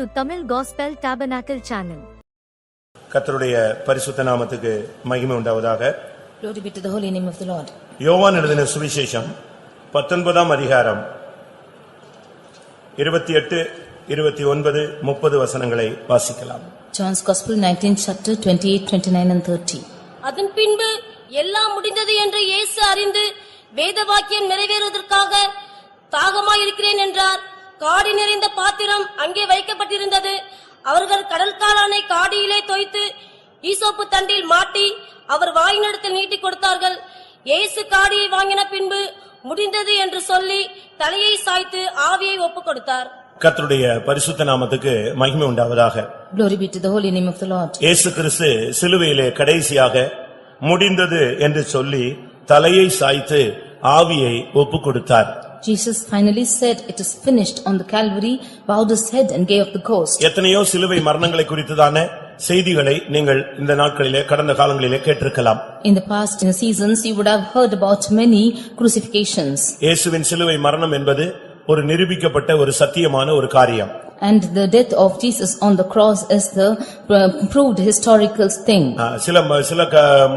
to Tamil Gospel Tabernacle channel. கர்த்தருடைய பரிசுத்த நாமத்துக்கு மகிமை உண்டாவதாக. Glory be to the holy name of the Lord. யோவான் எழுதின சுவிசேஷம் 19ஆம் அதிகாரம் 28, 29, 30 வசனங்களை வாசிக்கலாம். John's Gospel 19th chapter 28, 29 and 30. அதன் பின்பு எல்லாம் முடிந்தது என்று இயேசு அறிந்து வேதவாக்கியம் நிறைவேறுவதற்காக தாகமாயிருக்கிறேன் என்றார். காடி நிறைந்த பாத்திரம் அங்கே வைக்கப்பட்டிருந்தது. அவர்கள் கடற்காலானை காடியிலே தோய்த்து ஈசோப்பு தண்டில் மாட்டி அவர் வாயினிடத்தில் நீட்டிக் கொடுத்தார்கள். இயேசு காடியை வாங்கின பின்பு முடிந்தது என்று சொல்லி தலையை சாய்த்து ஆவியை ஒப்புக் கொடுத்தார். கர்த்தருடைய பரிசுத்த நாமத்துக்கு மகிமை உண்டாவதாக. Glory be to the holy name of the Lord. இயேசு கிறிஸ்து சிலுவையிலே கடைசியாக முடிந்தது என்று சொல்லி தலையை சாய்த்து ஆவியை ஒப்புக் கொடுத்தார். Jesus finally said it is finished on the Calvary, bowed his head and gave up the ghost. எத்தனையோ சிலுவை மரணங்களை குறித்ததான செய்திகளை நீங்கள் இந்த நாட்களிலே கடந்த காலங்களிலே கேட்டிருக்கலாம். In the past seasons you would have heard about many crucifixions. இயேசுவின் சிலுவை மரணம் என்பது ஒரு நிரூபிக்கப்பட்ட ஒரு சத்தியமான ஒரு காரியம். And the death of Jesus on the cross is the proved historical thing. சில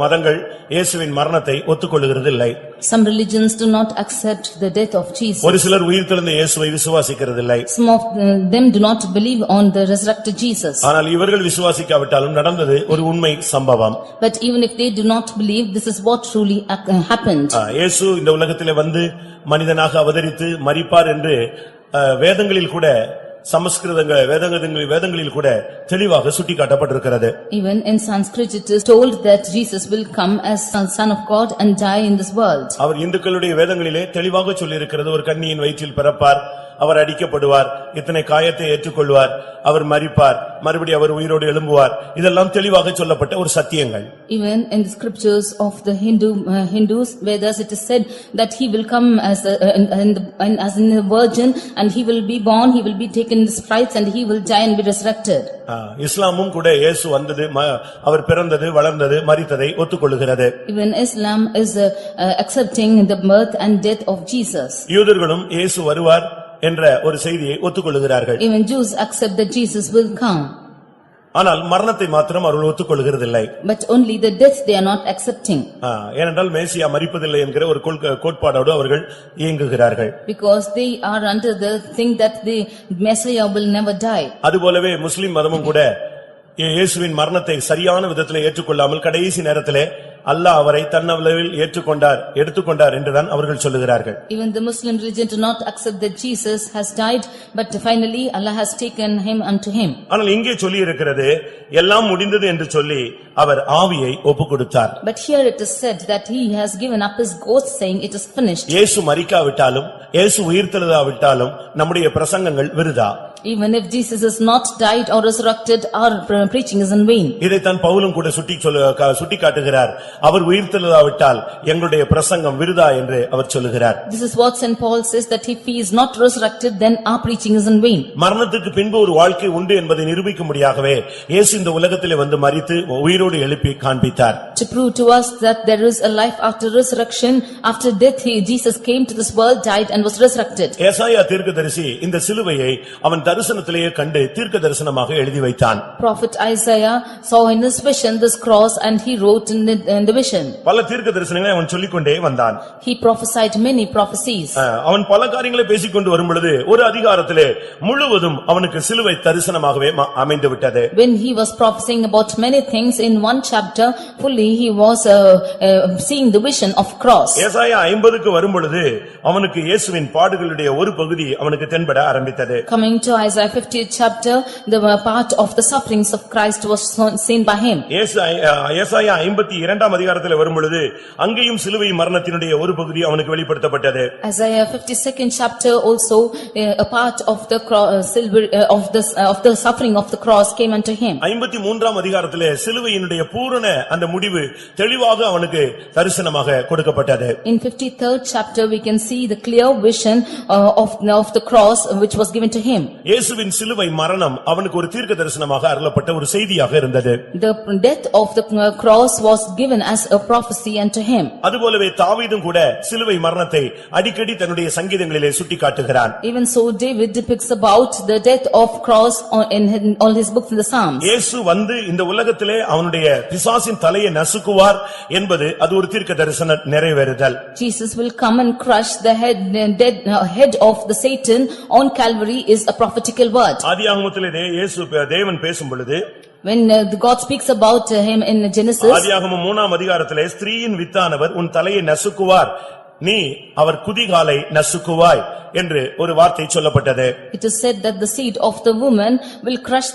மதங்கள் இயேசுவின் மரணத்தை ஒத்துக்கொள்கிறது இல்லை. Some religions do not accept the death of Jesus. ஒரு சிலர் உயிர்த்தெழுந்த இயேசுவை விசுவாசிக்கிறது இல்லை. Some of them do not believe on the resurrected Jesus. ஆனால் இவர்கள் விசுவாசிக்காவிட்டாலும் நடந்தது ஒரு உண்மை சம்பவம். But even if they do not believe, this is what truly happened. இயேசு இந்த உலகத்திலே வந்து மனிதனாக அவதரித்து மரிப்பார் என்று வேதங்களில் கூட வேதங்களில் கூட தெளிவாக சுட்டிக்காட்டப்பட்டிருக்கிறது. Even in Sanskrit it is told that Jesus will come as son of God and die in this world. அவர் இந்துக்களுடைய வேதங்களிலே தெளிவாக சொல்லி இருக்கிறது. ஒரு கன்னியின் வயிற்றில் பிறப்பார், அவர் அடிக்கப்படுவார், இத்தனை காயத்தை ஏற்றுக்கொள்வார், அவர் மரிப்பார், மறுபடியும் அவர் உயிரோடு எழும்புவார். இதெல்லாம் தெளிவாக சொல்லப்பட்ட ஒரு சத்தியங்கள். Even in the scriptures of the Hindus Vedas it is said that he will come as a virgin and he will be born, he will be taken in the sprites and he will die and be resurrected. இஸ்லாமும் கூட இயேசு வந்தது, அவர் பிறந்தது, வளர்ந்தது, மரித்ததை ஒத்துக்கொள்கிறது. Even Islam is accepting the birth and death of Jesus. யூதர்களும் இயேசு வருவார் என்ற ஒரு செய்தியை ஒத்துக்கொள்கிறார்கள். Even Jews accept that Jesus will come. ஆனால் மரணத்தை மாத்திரம் அவர்கள் ஒத்துக்கொள்கிறதில்லை. But only the death they are not accepting. ஏனென்றால் மேசியா மரிப்பதில்லை என்கிற ஒரு கோட்பாடோடு அவர்கள் இயங்குகிறார்கள். Because they are under the thing that the Messiah will never die. அதுபோலவே முஸ்லிம் மதமும் கூட இயேசுவின் மரணத்தை சரியான விதத்தில் ஏற்றுக்கொள்ளாமல் கடைசி நேரத்திலே அல்லாஹ் அவரை தன்னளவில் எடுத்துக்கொண்டார் என்றுதான் அவர்கள் சொல்லுகிறார்கள். Even the Muslim religion do not accept that Jesus has died, but finally Allah has taken him unto him. ஆனால் இங்கே சொல்லி இருக்கிறது எல்லாம் முடிந்தது என்று சொல்லி அவர் ஆவியை ஒப்புக்கொடுத்தார். But here it is said that he has given up his ghost, saying it is finished. இயேசு மரிக்காவிட்டாலும் இயேசு உயிர்த்தெழுதாவிட்டாலும் நம்முடைய பிரசங்கங்கள் விருதா. Even if Jesus is not died or resurrected, our preaching is in vain. இதைத்தான் பவுலும் கூட சுட்டி காட்டுகிறார். அவர் உயிர்த்தெழுதாவிட்டால் எங்களுடைய பிரசங்கம் விருதா என்று அவர் சொல்லுகிறார். This is what Saint Paul says, that if he is not resurrected, then our preaching is in vain. மரணத்துக்கு பின்பு ஒரு வாழ்க்கை உண்டு என்பதை நிரூபிக்கும்படியாகவே இயேசு இந்த உலகத்திலே வந்து மரித்து உயிரோடு எழுப்பி காண்பித்தார். To prove to us that there is a life after resurrection, after death Jesus came to this world, died and was resurrected. ஏசாயா தீர்க்கதரிசி இந்த சிலுவையை அவன் தரிசனத்திலேயே கண்டு தீர்க்க தரிசனமாக எழுதி வைத்தான். Prophet Isaiah saw in his vision this cross and he wrote in the vision. பல தீர்க்க தரிசனங்களை அவன் சொல்லிக்கொண்டே வந்தான். He prophesied many prophecies. அவன் பல காரியங்களை பேசிக்கொண்டு வரும்பொழுது ஒரு அதிகாரத்திலே முழுவதும் அவனுக்கு சிலுவை தரிசனமாகவே அமைந்து விட்டது. When he was prophesying about many things, in one chapter fully he was seeing the vision of cross. ஏசாயா 50க்கு வரும்பொழுது அவனுக்கு இயேசுவின் பாடுகளுடைய ஒரு பகுதி அவனுக்கு தென்பட ஆரம்பித்தது. Coming to Isaiah 50th chapter, the part of the sufferings of Christ was seen by him. ஏசாயா 52ஆம் அதிகாரத்திலே வரும்பொழுது அங்கேயும் சிலுவை மரணத்தினுடைய ஒரு பகுதி அவனுக்கு வெளிப்படுத்தப்பட்டது. Isaiah 52nd chapter also a part of the of the suffering of the cross came unto him. 53ஆம் அதிகாரத்திலே சிலுவையினுடைய பூரண அந்த முடிவு தெளிவாக அவனுக்கு தரிசனமாக கொடுக்கப்பட்டது. In 53rd chapter we can see the clear vision of the cross which was given to him. இயேசுவின் சிலுவை மரணம் அவனுக்கு ஒரு தீர்க்க தரிசனமாக அருளப்பட்ட ஒரு செய்தியாக இருந்தது. The death of the cross was given as a prophecy unto him. அதுபோலவே தாவீதும் கூட சிலுவை மரணத்தை அடிக்கடி தன்னுடைய சங்கீதங்களிலே சுட்டிக்காட்டுகிறான். Even so David depicts about the death of cross in all his books in the Psalms. இயேசு வந்து இந்த உலகத்திலே அவனுடைய பிசாசின் தலையை நசுக்குவார் என்பது அது ஒரு தீர்க்க தரிசன நிறைவேறுதல். Jesus will come and crush the head of the Satan on Calvary is a prophetical word. ஆதியாகமத்திலே இயேசு தேவன் பேசும் பொழுது When God speaks about him in Genesis, ஆதியாகமம் 3ஆம் அதிகாரத்திலே ஸ்திரீயின் வித்தானவர் உன் தலையை நசுக்குவார் நீ அவர் குதிகாலை நசுக்குவாய் என்று ஒரு வார்த்தை சொல்லப்பட்டது. It is said that the seed of the woman will crush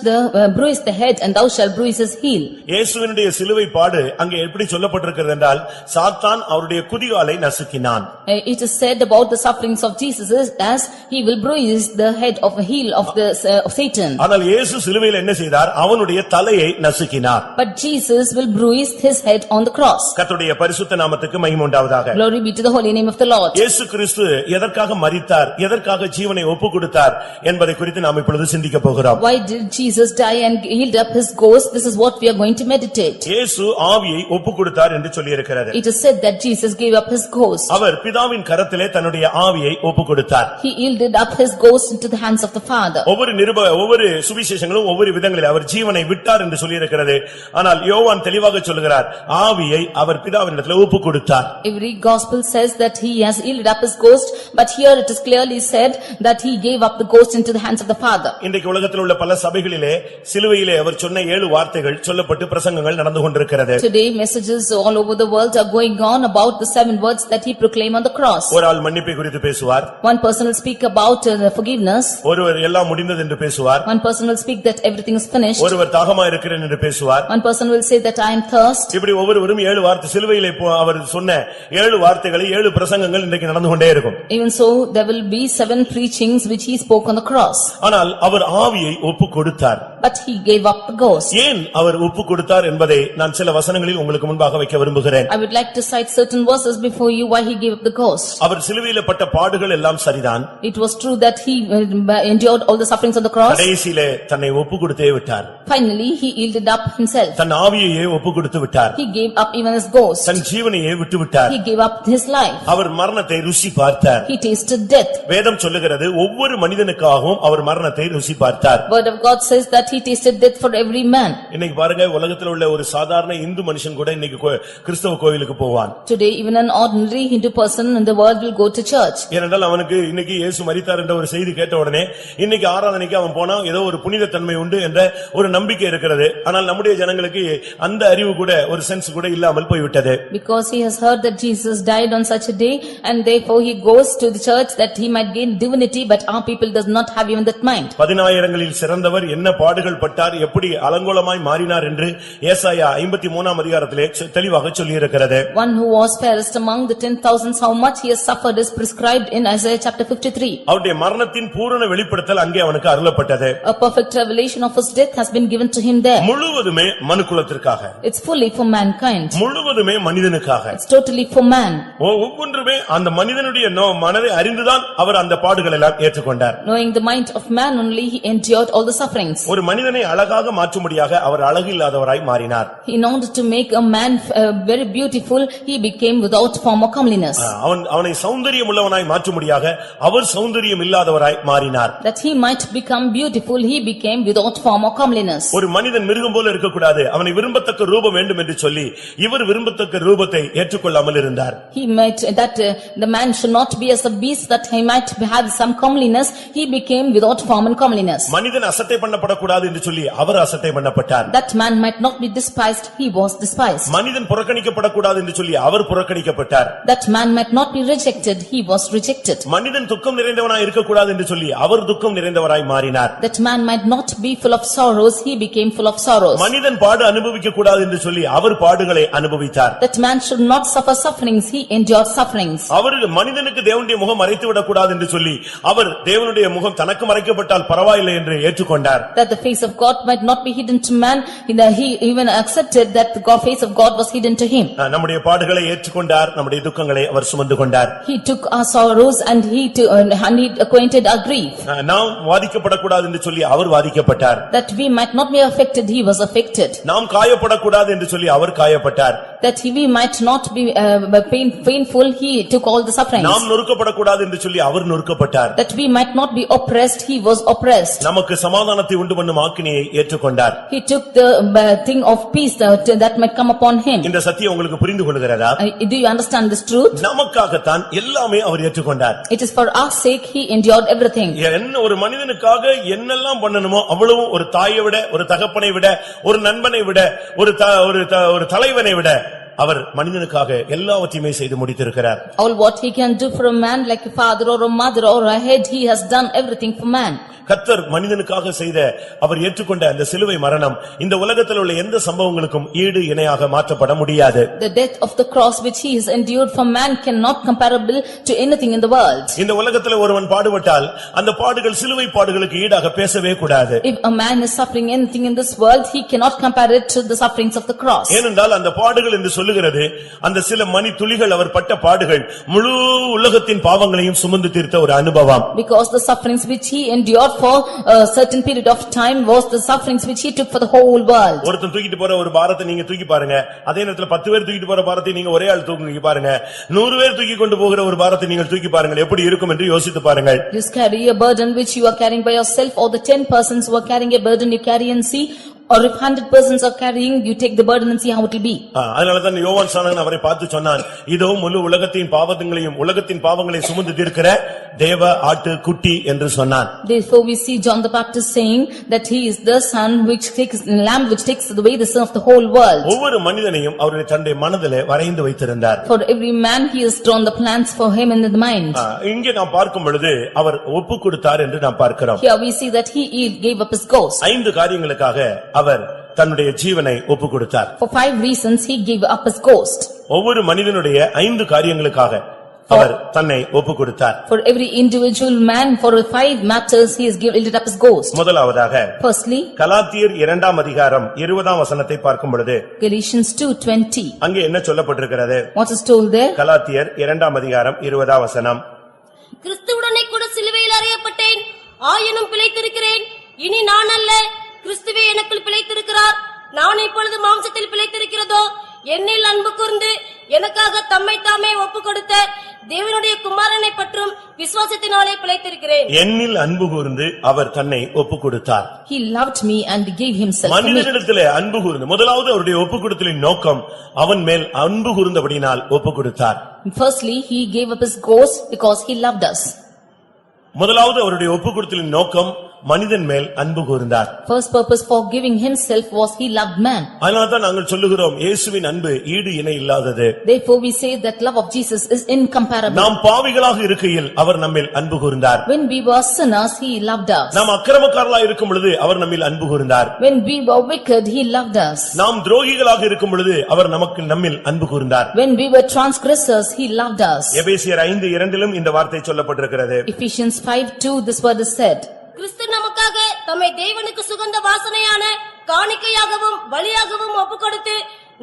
bruise the head and thou shalt bruise his heel. இயேசுவினுடைய சிலுவை பாடு அங்கே எப்படி சொல்லப்பட்டிருக்கிறது என்றால் சாத்தான் அவருடைய குதிகாலை நசுக்கினான். It is said about the sufferings of Jesus as he will bruise the head of the heel of Satan. ஆனால் இயேசு சிலுவையில் என்ன செய்தார்? அவனுடைய தலையை நசுக்கினார். But Jesus will bruise his head on the cross. கர்த்தருடைய பரிசுத்த நாமத்துக்கு மகிமை உண்டாவதாக. Glory be to the holy name of the Lord. இயேசு கிறிஸ்து எதற்காக மரித்தார், எதற்காக ஜீவனை ஒப்புக்கொடுத்தார் என்பதை குறித்து நாம் இப்பொழுது சிந்திக்க போகிறோம். Why did Jesus die and yield up his ghost? This is what we are going to meditate. இயேசு ஆவியை ஒப்புக்கொடுத்தார் என்று சொல்லி இருக்கிறது. It is said that Jesus gave up his ghost. அவர் பிதாவின் கரத்திலே தன்னுடைய ஆவியை ஒப்புக்கொடுத்தார். He yielded up his ghost into the hands of the Father. ஒவ்வொரு சுவிசேஷங்களும் ஒவ்வொரு விதங்களில் அவர் ஜீவனை விட்டார் என்று சொல்லி இருக்கிறது. ஆனால் யோவான் தெளிவாக சொல்கிறார் ஆவியை அவர் பிதாவினிடத்தில் ஒப்புக்கொடுத்தார். Every gospel says that he has yielded up his ghost, but here it is clearly said that he gave up the ghost into the hands of the Father. இன்றைக்கு உலகத்தில் உள்ள பல சபைகளிலே சிலுவையிலே அவர் சொன்ன 7 வார்த்தைகள் சொல்லப்பட்டு பிரசங்கங்கள் நடந்து கொண்டிருக்கிறது. Today messages all over the world are going on about the 7 words that he proclaimed on the cross. ஒரு ஆள் மன்னிப்பை குறித்து பேசுவார். One person will speak about forgiveness. ஒருவர் எல்லாம் முடிந்தது என்று பேசுவார். One person will speak that everything is finished. ஒருவர் தாகமா இருக்கிறேன் என்று பேசுவார். One person will say that I am thirst. இப்படி ஒவ்வொருவரும் 7 வார்த்தை சிலுவையிலே அவர் சொன்ன 7 வார்த்தைகளை 7 பிரசங்கங்கள் இன்றைக்கு நடந்து கொண்டே இருக்கும். Even so there will be 7 preachings which he spoke on the cross. ஆனால் அவர் ஆவியை ஒப்புக்கொடுத்தார். But he gave up the ghost. ஏன் அவர் ஒப்புக்கொடுத்தார் என்பதை நான் சில வசனங்களில் உங்களுக்கு முன்பாக வைக்க விரும்புகிறேன். I would like to cite certain verses before you why he gave up the ghost. அவர் சிலுவையிலே பட்ட பாடுகள் எல்லாம் சரிதான். It was true that he endured all the sufferings on the cross. கடைசியிலே தன்னை ஒப்புக்கொடுத்தே விட்டார். Finally he yielded up himself. தன் ஆவியையே ஒப்புக்கொடுத்து விட்டார். He gave up even his ghost. தன் ஜீவனையே விட்டு விட்டார். He gave up his life. அவர் மரணத்தை ருசி பார்த்தார். He tasted death. வேதம் சொல்லுகிறது ஒவ்வொரு மனிதனுக்காகவும் அவர் மரணத்தை ருசி பார்த்தார். Word of God says that he tasted death for every man. இன்னைக்கு பாருங்க உலகத்தில் உள்ள ஒரு சாதாரண இந்து மனுஷன் கூட இன்னைக்கு கிறிஸ்தவ கோயிலுக்கு போவான். Today even an ordinary Hindu person in the world will go to church. ஏனென்றால் அவனுக்கு இன்னைக்கு இயேசு மரித்தார் என்ற ஒரு செய்தி கேட்ட உடனே இன்னைக்கு ஆராதனைக்கு அவன் போனா ஏதோ ஒரு புனித தன்மை உண்டு என்ற ஒரு நம்பிக்கை இருக்கிறது. ஆனால் நம்முடைய ஜனங்களுக்கு அந்த அறிவு கூட ஒரு சென்ஸ் கூட இல்லாமல் போய்விட்டது. Because he has heard that Jesus died on such a day and therefore he goes to the church that he might gain divinity, but our people does not have even that mind. 10000களில் சிறந்தவர் என்ன பாடுகள் பட்டார் எப்படி அலங்கோலமாய் மாறினார் என்று ஏசாயா 53ஆம் அதிகாரத்திலே தெளிவாக சொல்லி இருக்கிறது. One who was fairest among the 10,000s, how much he has suffered is prescribed in Isaiah chapter 53. அவருடைய மரணத்தின் பூரண வெளிப்படுத்தல் அங்கே அவனுக்கு அருளப்பட்டது. A perfect revelation of his death has been given to him there. முழுவதுமே மனுக்குலத்திற்காக. It's fully for mankind. முழுவதுமே மனிதனுக்காக. It's totally for man. ஒவ்வொன்றுமே அந்த மனிதனுடைய மனதை அறிந்துதான் அவர் அந்த பாடுகளை எல்லாம் ஏற்றுக்கொண்டார். Knowing the mind of man only, he endured all the sufferings. ஒரு மனிதனை அழகாக மாற்றும்படியாக அவர் அழகு இல்லாதவராய் மாறினார். In order to make a man very beautiful, he became without form or comeliness. அவனை சௌந்தரியம் உள்ளவனாய் மாற்றும்படியாக அவர் சௌந்தரியம் இல்லாதவராய் மாறினார். That he might become beautiful, he became without form or comeliness. ஒரு மனிதன் மிருகம் போல இருக்கக்கூடாது, அவனை விரும்பத்தக்க ரூபம் வேண்டும் என்று சொல்லி இவர் விரும்பத்தக்க ரூபத்தை ஏற்றுக்கொள்ளாமல் இருந்தார். He might that the man should not be as a beast, that he might have some comeliness, he became without form and comeliness. மனிதன் அசட்டை பண்ணப்படக்கூடாது என்று சொல்லி அவர் அசட்டை பண்ணப்பட்டார். That man might not be despised, he was despised. மனிதன் புறக்கணிக்கப்படக்கூடாது என்று சொல்லி அவர் புறக்கணிக்கப்பட்டார். That man might not be rejected, he was rejected. மனிதன் துக்கம் நிறைந்தவனாய் இருக்கக்கூடாது என்று சொல்லி அவர் துக்கம் நிறைந்தவராய் மாறினார். That man might not be full of sorrows, he became full of sorrows. மனிதன் பாடு அனுபவிக்க கூடாது என்று சொல்லி அவர் பாடுகளை அனுபவித்தார். That man should not suffer sufferings, he endured sufferings. அவர் மனிதனுக்கு தேவனுடைய முகம் மறைத்து விடக்கூடாது என்று சொல்லி அவர் தேவனுடைய முகம் தனக்கு மறைக்கப்பட்டால் பரவாயில்லை என்று ஏற்றுக்கொண்டார். That the face of God might not be hidden to man, he even accepted that the face of God was hidden to him. நம்முடைய பாடுகளை ஏற்றுக்கொண்டார், நம்முடைய துக்கங்களை அவர் சுமந்து கொண்டார். He took our sorrows and he acquainted our grief. நாம் வாதிக்கப்படக்கூடாது என்று சொல்லி அவர் வாதிக்கப்பட்டார். That we might not be affected, he was affected. நாம் காயப்படக்கூடாது என்று சொல்லி அவர் காயப்பட்டார். That we might not be painful, he took all the sufferings. நாம் நொறுக்கப்படக்கூடாது என்று சொல்லி அவர் நொறுக்கப்பட்டார். That we might not be oppressed, he was oppressed. நமக்கு சமாதானத்தை உண்டு பண்ணும் ஆக்கினையை ஏற்றுக்கொண்டார். He took the thing of peace that might come upon him. இந்த சத்தியம் உங்களுக்கு புரிந்து கொள்கிறதா? Do you understand this truth? நமக்காகத்தான் எல்லாமே அவர் ஏற்றுக்கொண்டார். It is for our sake he endured everything. என்ன ஒரு மனிதனுக்காக என்னெல்லாம் பண்ணணுமோ அவ்வளவு ஒரு தாயை விட, ஒரு தகப்பனை விட, ஒரு நண்பனை விட, ஒரு தலைவனை விட அவர் மனிதனுக்காக எல்லாவற்றையுமே செய்து முடித்திருக்கிறார். All what he can do for a man, like a father or a mother or a head, he has done everything for man. கர்த்தர் மனிதனுக்காக செய்த அவர் ஏற்றுக்கொண்ட அந்த சிலுவை மரணம் இந்த உலகத்தில் உள்ள எந்த சம்பவங்களுக்கும் ஈடு இணையாக மாற்றப்பட முடியாது. The death of the cross which he has endured for man cannot comparable to anything in the world. இந்த உலகத்தில் ஒருவன் பாடுபட்டால் அந்த பாடுகள் சிலுவை பாடுகளுக்கு ஈடாக பேசவே கூடாது. If a man is suffering anything in this world, he cannot compare it to the sufferings of the cross. ஏனென்றால் அந்த பாடுகள் என்று சொல்லுகிறது அந்த சில மணி துளிகள் அவர் பட்ட பாடுகள் முழு உலகத்தின் பாவங்களையும் சுமந்து தீர்த்த ஒரு அனுபவம். Because the sufferings which he endured for a certain period of time was the sufferings which he took for the whole world. ஒருத்தன் தூக்கிட்டு போற ஒரு பாரத்தை நீங்க தூக்கி பாருங்க, அதே நேரத்துல 10 பேர் தூக்கிட்டு போற பாரத்தை நீங்க ஒரே ஆள் தூக்கி பாருங்க, 100 பேர் தூக்கி கொண்டு போகிற ஒரு பாரத்தை நீங்கள் தூக்கி பாருங்கள், எப்படி இருக்கும் என்று யோசித்து பாருங்கள். You carry a burden which you are carrying by yourself, or the 10 persons who are carrying a burden you carry and see, or if 100 persons are carrying, you take the burden and see how it will be. அதனாலதான் யோவான் சாணகன் அவரை பார்த்து சொன்னான், இதோ முழு உலகத்தின் பாவங்களையும் உலகத்தின் பாவங்களை சுமந்து தீர்க்கிற தேவ ஆட்டு குட்டி என்று சொன்னான். Therefore we see John the Baptist saying that he is the son which takes the lamb which takes away the sin of the whole world. ஒவ்வொரு மனிதனையும் அவருடைய தன்னுடைய மனதிலே வரைந்து வைத்திருந்தார். For every man he has drawn the plans for him in the mind. இங்கே நாம் பார்க்கும் பொழுது அவர் ஒப்பு கொடுத்தார் என்று நாம் பார்க்கிறோம். Here we see that he gave up his ghost. 5 காரியங்களுக்காக அவர் தன்னுடைய ஜீவனை ஒப்பு கொடுத்தார். For 5 reasons he gave up his ghost. ஒவ்வொரு மனிதனுடைய 5 காரியங்களுக்காக அவர் தன்னை ஒப்பு கொடுத்தார். For every individual man, for 5 matters he has given up his ghost. முதலாவதாக Firstly, கலாத்தியர் 2ஆம் அதிகாரம் 20ஆம் வசனத்தை பார்க்கும் பொழுது Galatians 2:20. அங்கே என்ன சொல்லப்பட்டிருக்கிறது? What is told there? கலாத்தியர் 2ஆம் அதிகாரம் 20ஆம் வசனம். கிறிஸ்துவுடனே கூட சிலுவையில் அறையப்பட்டேன், ஆயினும் பிழைத்திருக்கிறேன். இனி நான் அல்ல, கிறிஸ்துவே எனக்குள் பிழைத்திருக்கிறார். நான் இப்பொழுது மாம்சத்தில் பிழைத்திருக்கிறதோ, என்னில் அன்பு கூர்ந்து எனக்காக தம்மை தாமே ஒப்பு கொடுத்த தேவனுடைய குமாரனை பற்றும் விசுவாசத்தினாலே பிழைத்திருக்கிறேன். என்னில் அன்பு கூர்ந்து அவர் தன்னை ஒப்பு கொடுத்தார். He loved me and gave himself for me. மனிதனிடத்திலே அன்பு கூர்ந்து முதலாவது அவருடைய ஒப்பு கொடுத்தலின் நோக்கம் அவன் மேல் அன்பு கூர்ந்தபடியால் ஒப்பு கொடுத்தார். Firstly, he gave up his ghost because he loved us. முதலாவது அவருடைய ஒப்பு கொடுத்தலின் நோக்கம் மனிதன் மேல் அன்பு கூர்ந்தார். First purpose for giving himself was he loved man. அதனால்தான் நாங்கள் சொல்லுகிறோம் இயேசுவின் அன்பு ஈடு இணை இல்லாதது. Therefore we say that love of Jesus is incomparable. நாம் பாவிகளாக இருக்கையில் அவர் நம்மில் அன்பு கூர்ந்தார். When we were sinners, he loved us. நாம் அக்கிரமக்காரர்களாக இருக்கும் பொழுது அவர் நம்மில் அன்பு கூர்ந்தார். When we were wicked, he loved us. நாம் துரோகிகளாக இருக்கும் பொழுது அவர் நம்மில் அன்பு கூர்ந்தார். When we were transgressors, he loved us. எபேசியர் 5:2 இந்த வார்த்தை சொல்லப்பட்டிருக்கிறது. Ephesians 5:2 this word is said. கிறிஸ்து நமக்காக தம்மை தேவனுக்கு சுகந்த வாசனையான காணிக்கையாகவும் பலியாகவும் ஒப்புக்கொடுத்து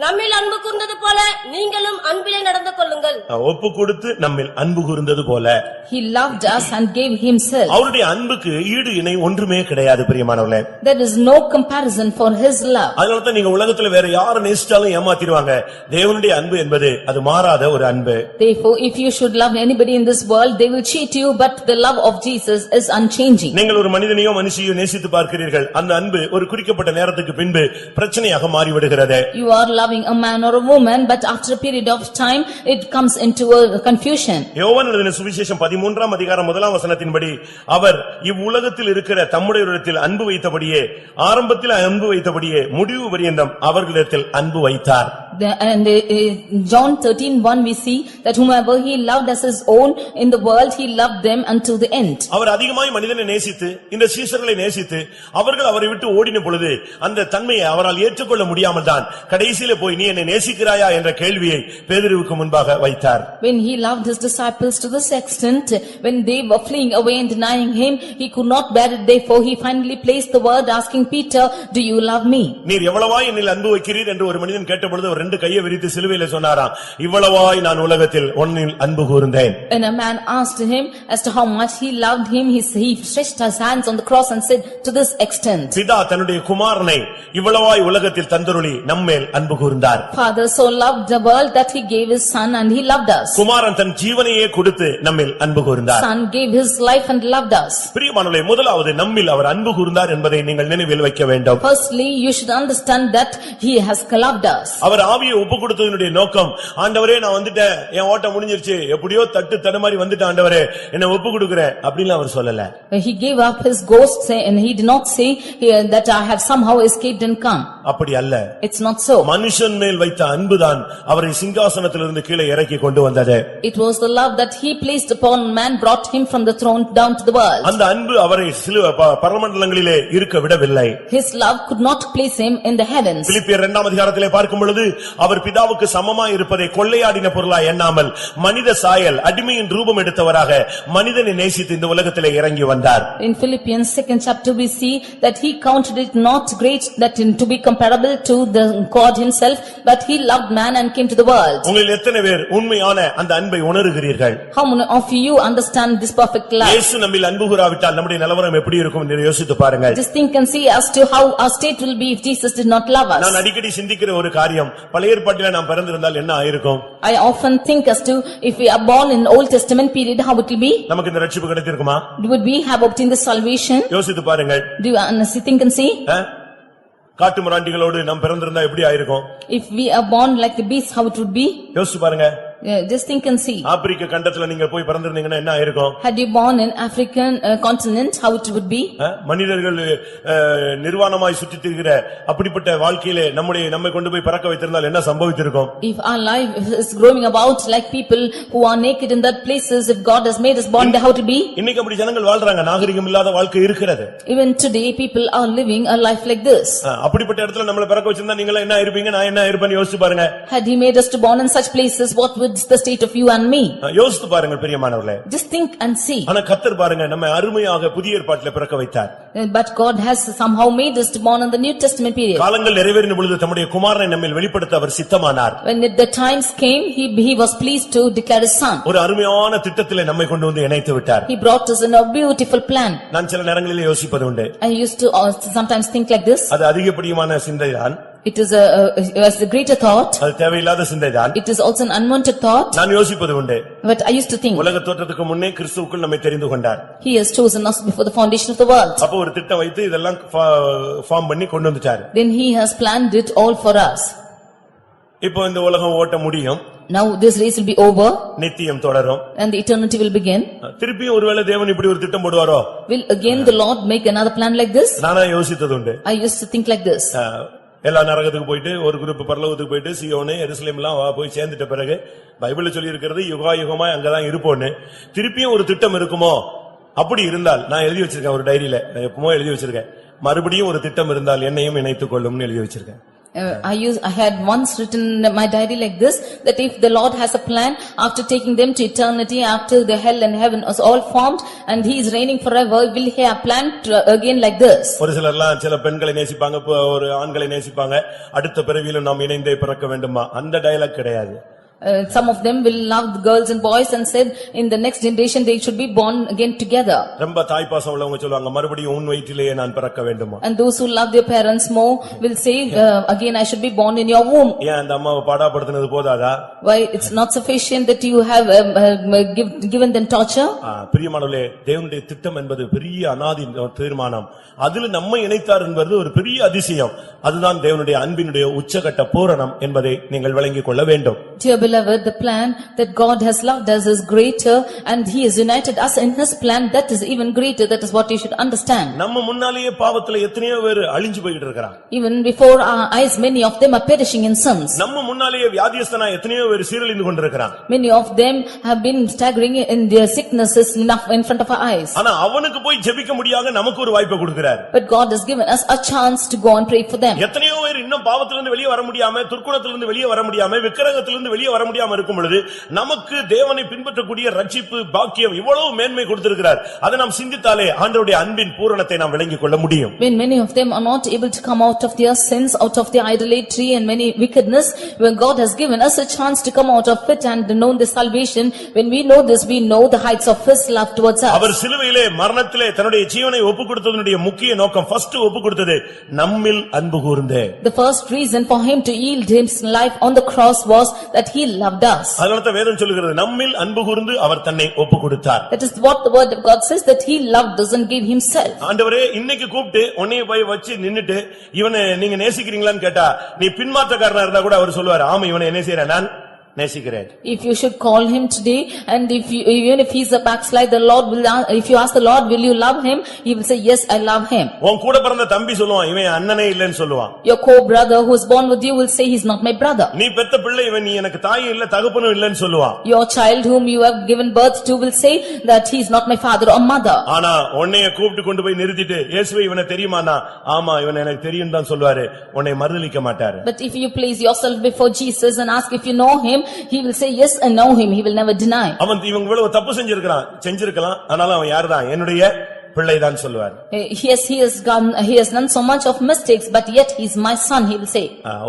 நம்மில் அன்பு கூர்ந்தது போல நீங்களும் அன்பிலே நடந்து கொள்ளுங்கள். ஒப்பு கொடுத்து நம்மில் அன்பு கூர்ந்தது போல He loved us and gave himself. அவருடைய அன்புக்கு ஈடு இணை ஒன்றுமே கிடையாது பிரியமானவர்களே. There is no comparison for his love. அதனால தான் நீங்க உலகத்துல வேற யாரை நேசிச்சாலும் ஏமாத்திடுவாங்க. தேவனுடைய அன்பு என்பது அது மாறாத ஒரு அன்பு. Therefore if you should love anybody in this world, they will cheat you, but the love of Jesus is unchanging. நீங்கள் ஒரு மனிதனையோ மனுஷியோ நேசித்து பார்க்கிறீர்கள், அந்த அன்பு ஒரு குறிக்கப்பட்ட நேரத்துக்கு பின்பு பிரச்சனையாக மாறிவிடுகிறது. You are loving a man or a woman, but after a period of time it comes into a confusion. யோவான் எழுதின சுவிசேஷம் 13ஆம் அதிகாரம் 1ஆம் வசனத்தின்படி அவர் இவ்வுலகத்தில் இருக்கிற தம்முடையவரிடத்தில் அன்பு வைத்தபடியே, ஆரம்பத்தில் அன்பு வைத்தபடியே முடிவு பரியந்தம் அவர்களிடத்தில் அன்பு வைத்தார். And John 13:1 we see that whomever he loved as his own in the world, he loved them until the end. அவர் அதிகமாய் மனிதனை நேசித்து இந்த சீஷர்களை நேசித்து அவர்கள் அவரை விட்டு ஓடின பொழுது அந்த தன்மையை அவரால் ஏற்றுக்கொள்ள முடியாமல் தான் கடைசியில கடைசியிலே போய் நீ என்னை நேசிக்கிறாயா என்ற கேள்வியை பேதுருவுக்கு முன்பாக வைத்தார். When he loved his disciples to this extent, when they were fleeing away and denying him, he could not bear it, therefore he finally placed the word asking Peter, do you love me? நீர் எவ்வளவாய் என்னில் அன்பு வைக்கிறீர் என்று ஒரு மனிதன் கேட்டபொழுது அவர் ரெண்டு கையை விரித்து சிலுவையிலே சொன்னாராம், இவ்வளவாய் நான் உலகத்தில் உன்னில் அன்பு கூர்ந்தேன். When a man asked him as to how much he loved him, he stretched his hands on the cross and said, to this extent. பிதா தன்னுடைய குமாரனை இவ்வளவாய் உலகத்தில் தந்தருளி நம்மேல் அன்பு கூர்ந்தார். Father so loved the world that he gave his son and he loved us. குமாரன் தன் ஜீவனையே கொடுத்து நம்மேல் அன்பு கூர்ந்தார். Son gave his life and loved us. பிரியமானவர்களே, முதலாவது நம்மில் அவர் அன்பு கூர்ந்தார் என்பதை நீங்கள் நினைவில் வைக்க வேண்டும். Firstly, you should understand that he has loved us. அவர் ஆவியை ஒப்புக்கொடுத்ததனுடைய நோக்கம், ஆண்டவரே நான் வந்துட்டேன், என் ஓட்டம் முடிஞ்சிருச்சு, எப்படியோ தட்டு தடுமாறி வந்துட்டேன் ஆண்டவரே, என்னை ஒப்புக்கொடுக்கிறேன் அப்படினு அவர் சொல்லல. He gave up his ghost and he did not say that I have somehow escaped and come. அப்படி அல்ல. It's not so. மனுஷன் மேல் வைத்த அன்புதான் அவரை சிங்காசனத்திலிருந்து கீழே இறக்கி கொண்டு வந்தது. It was the love that he placed upon man brought him from the throne down to the world. அந்த அன்பு அவரை பரமண்டலங்களிலே இருக்க விடவில்லை. His love could not place him in the heavens. பிலிப்பியர் 2ஆம் அதிகாரத்திலே பார்க்கும் பொழுது அவர் பிதாவுக்கு சமமாய் இருப்பதை கொள்ளையாடின பொருளாய் எண்ணாமல் மனித சாயல் அடிமையின் ரூபம் எடுத்தவராக மனிதனை நேசித்து இந்த உலகத்திலே இறங்கி வந்தார். In Philippians 2nd chapter we see that he counted it not great that to be comparable to the God himself, but he loved man and came to the world. உங்களில் எத்தனை பேர் உண்மையான அந்த அன்பை உணர்கிறீர்கள்? How many of you understand this perfect love? இயேசு நம்மில் அன்பு கூராவிட்டால் நம்முடைய நிலவரம் எப்படி இருக்கும் என்று யோசித்து பாருங்கள். Just think and see as to how our state will be if Jesus did not love us. நான் அடிக்கடி சிந்திக்கிற ஒரு காரியம், பழைய ஏற்பாட்டிலே நாம் பிறந்திருந்தால் என்ன ஆயிருக்கும்? I often think as to if we are born in Old Testament period, how it will be? நமக்கு இந்த ரட்சிப்பு கிடைத்திருக்குமா? Would we have obtained the salvation? யோசித்து பாருங்கள். Do you honestly think and see? காட்டு மிராண்டிகளோடு நாம் பிறந்திருந்தா எப்படி ஆயிருக்கும்? If we are born like the beasts, how it would be? யோசித்து பாருங்க. Just think and see. ஆப்பிரிக்க கண்டத்துல நீங்க போய் பிறந்திருந்தீங்கன்னா என்ன ஆயிருக்கும்? Had you born in African continent, how it would be? மனிதர்கள் நிர்வாணமாய் சுற்றித் திரிகிற அப்படிப்பட்ட வாழ்க்கையிலே நம்மை கொண்டு போய் பிறக்க வைத்திருந்தால் என்ன சம்பவித்திருக்கும்? If our life is growing about like people who are naked in that places, if God has made us born, how to be? இன்னைக்கு அப்படி ஜனங்கள் வாழ்றாங்க, நாகரிகம் இல்லாத வாழ்க்கை இருக்கிறது. Even today people are living a life like this. அப்படிப்பட்ட இடத்துல நம்மளை பிறக்க வச்சிருந்தா நீங்க என்ன இருப்பீங்க, நான் என்ன இருப்பேன்னு யோசிச்சு பாருங்க. Had he made us to born in such places, what would the state of you and me? யோசித்து பாருங்கள் பிரியமானவர்களே. Just think and see. ஆனா கர்த்தர் பாருங்க நம்மை அருமையாக புதிய ஏற்பாட்டிலே பிறக்க வைத்தார். But God has somehow made us to born in the New Testament period. காலங்கள் நிறைவேறின பொழுது தம்முடைய குமாரனை நம்மில் வெளிப்படுத்த அவர் சித்தமானார். When the times came, he was pleased to declare his son. ஒரு அருமையான திட்டத்திலே நம்மை கொண்டு வந்து இணைத்து விட்டார். He brought us in a beautiful plan. நான் சில நேரங்களிலே யோசிப்பது உண்டு. I used to sometimes think like this. அது அதிகப்படியான சிந்தைதான். It is a greater thought. அது தேவையில்லாத சிந்தைதான். It is also an unwanted thought. நான் யோசிப்பது உண்டு. But I used to think. உலக தோற்றத்துக்கு முன்னே கிறிஸ்துவுக்குள் நம்மை தெரிந்து கொண்டார். He has chosen us before the foundation of the world. அப்போ ஒரு திட்டம் வைத்து இதெல்லாம் ஃபார்ம் பண்ணி கொண்டு வந்துட்டார். Then he has planned it all for us. இப்போ இந்த உலகம் ஓட்ட முடியும். Now this race will be over. நித்தியம் தொடரும். And the eternity will begin. திருப்பியும் ஒருவேளை தேவன் இப்படி ஒரு திட்டம் போடுவாரோ? Will again the Lord make another plan like this? நானா யோசித்தது உண்டு. I used to think like this. எல்லா நரகத்துக்கு போயிட்டு ஒரு குரூப் பரலோகத்துக்கு போயிட்டு சீயோனு எருசலேம் எல்லாம் போய் சேர்ந்துட்ட பிறகு பைபிள்ல சொல்லி இருக்கிறது யுகாயுகமாய் அங்கதான் இருப்போன்னு திருப்பியும் ஒரு திட்டம் இருக்குமோ? அப்படி இருந்தால் நான் எழுதி வச்சிருக்கேன் ஒரு டைரியில, எப்பமோ எழுதி வச்சிருக்கேன், மறுபடியும் ஒரு திட்டம் இருந்தால் என்னையும் இணைத்துக் கொள்ளும்னு எழுதி வச்சிருக்கேன். I had once written in my diary like this, that if the Lord has a plan after taking them to eternity, after the hell and heaven is all formed and he is reigning forever, will he have planned again like this? ஒரு சிலர்லாம் சில பெண்களை நேசிப்பாங்க, ஒரு ஆண்களை நேசிப்பாங்க, அடுத்த பிறவியிலும் நாம் இணைந்தே பிறக்க வேண்டுமா? அந்த டயலாக் கிடையாது. Some of them will love the girls and boys and said in the next generation they should be born again together. ரொம்ப தாய்ப்பாசம் உள்ளவங்க சொல்லுவாங்க, மறுபடியும் உன் வயிற்றிலேயே நான் பிறக்க வேண்டுமா? And those who love their parents more will say again I should be born in your womb. ஏன் அந்த அம்மாவை பாடாப்படுத்தினது போதாதா? Why it's not sufficient that you have given them torture? பிரியமானவர்களே, தேவனுடைய திட்டம் என்பது பெரிய அநாதி தீர்மானம். அதில் நம்மை இணைத்தார் என்பது ஒரு பெரிய அதிசயம். அதுதான் தேவனுடைய அன்பினுடைய உச்சகட்ட பூரணம் என்பதை நீங்கள் விளங்கிக் கொள்ள வேண்டும். Dear beloved, the plan that God has loved us is greater and he has united us in his plan that is even greater. That is what you should understand. நம்ம முன்னாலேயே பாவத்துல எத்தனையோ பேர் அழிஞ்சு போயிட்டு இருக்காங்க. Even before our eyes, many of them are perishing in sins. நம்ம முன்னாலேயே வியாதியஸ்தனா எத்தனையோ பேர் சீரழிந்து கொண்டிருக்காங்க. Many of them have been staggering in their sicknesses in front of our eyes. ஆனா அவனுக்கு போய் ஜெபிக்க முடியாத நமக்கு ஒரு வாய்ப்பை கொடுக்கிறார். But God has given us a chance to go and pray for them. எத்தனையோ பேர் இன்னும் பாவத்திலிருந்து வெளியே வர முடியாம, துர்க்குணத்திலிருந்து வெளியே வர முடியாம, விக்கிரகத்திலிருந்து வெளியே வர முடியாம இருக்கும் பொழுது நமக்கு தேவனை பின்பற்றக்கூடிய ரட்சிப்பு பாக்கியம் இவ்வளவு மேன்மை கொடுத்திருக்கிறார். அதை நாம் சிந்தித்தாலே ஆண்டவருடைய அன்பின் பூரணத்தை நாம் விளங்கிக் கொள்ள முடியும். When many of them are not able to come out of their sins, out of their idolatry and many wickedness, when God has given us a chance to come out of it and know the salvation, when we know this, we know the heights of his love towards us. அவர் சிலுவையிலே மரணத்திலே தன்னுடைய ஜீவனை ஒப்புக்கொடுத்ததனுடைய முக்கிய நோக்கம், first ஒப்புக்கொடுத்தது நம்மில் அன்பு கூர்ந்தே. The first reason for him to yield his life on the cross was that he loved us. அதனால வேதம் சொல்லுகிறது நம்மில் அன்பு கூர்ந்து அவர் தன்னை ஒப்புக்கொடுத்தார். That is what the word of God says, that he loved us and gave himself. ஆண்டவரே இன்னைக்கு கூப்பிட்டு உன்னை போய் வச்சு நின்னுட்டு இவனை நீங்க நேசிக்கிறீங்களான்னு கேட்டா நீ பின்மாற்றக்காரனா இருந்தா கூட அவர் சொல்லுவார், ஆமா இவனை என்ன செய்யறேன் நான் நேசிக்கிறேன். If you should call him today and even if he's a backslider, the Lord will, if you ask the Lord, will you love him? He will say, yes, I love him. உன் கூட பிறந்த தம்பி சொல்லுவான், இவன் அண்ணனே இல்லன்னு சொல்லுவான். Your co-brother who is born with you will say, he's not my brother. நீ பெத்த பிள்ளை இவன், நீ எனக்கு தாயும் இல்ல தகப்பனும் இல்லன்னு சொல்லுவான். Your child whom you have given birth to will say that he is not my father or mother. ஆனா உன்னைய கூப்பிட்டு கொண்டு போய் நிறுத்திட்டு இயேசுவே இவனை தெரியுமானா, ஆமா இவன் எனக்கு தெரியும் தான் சொல்வாரு. உன்னை மறுதலிக்க மாட்டாரு. But if you place yourself before Jesus and ask if you know him, he will say yes, I know him. He will never deny. அவன் இவங்க இவ்வளவு தப்பு செஞ்சிருக்கலாம், ஆனாலும் அவன் யாருதான்? என்னுடைய பிள்ளைதான் சொல்வார். Yes, he has done so much of mistakes, but yet he is my son, he will say.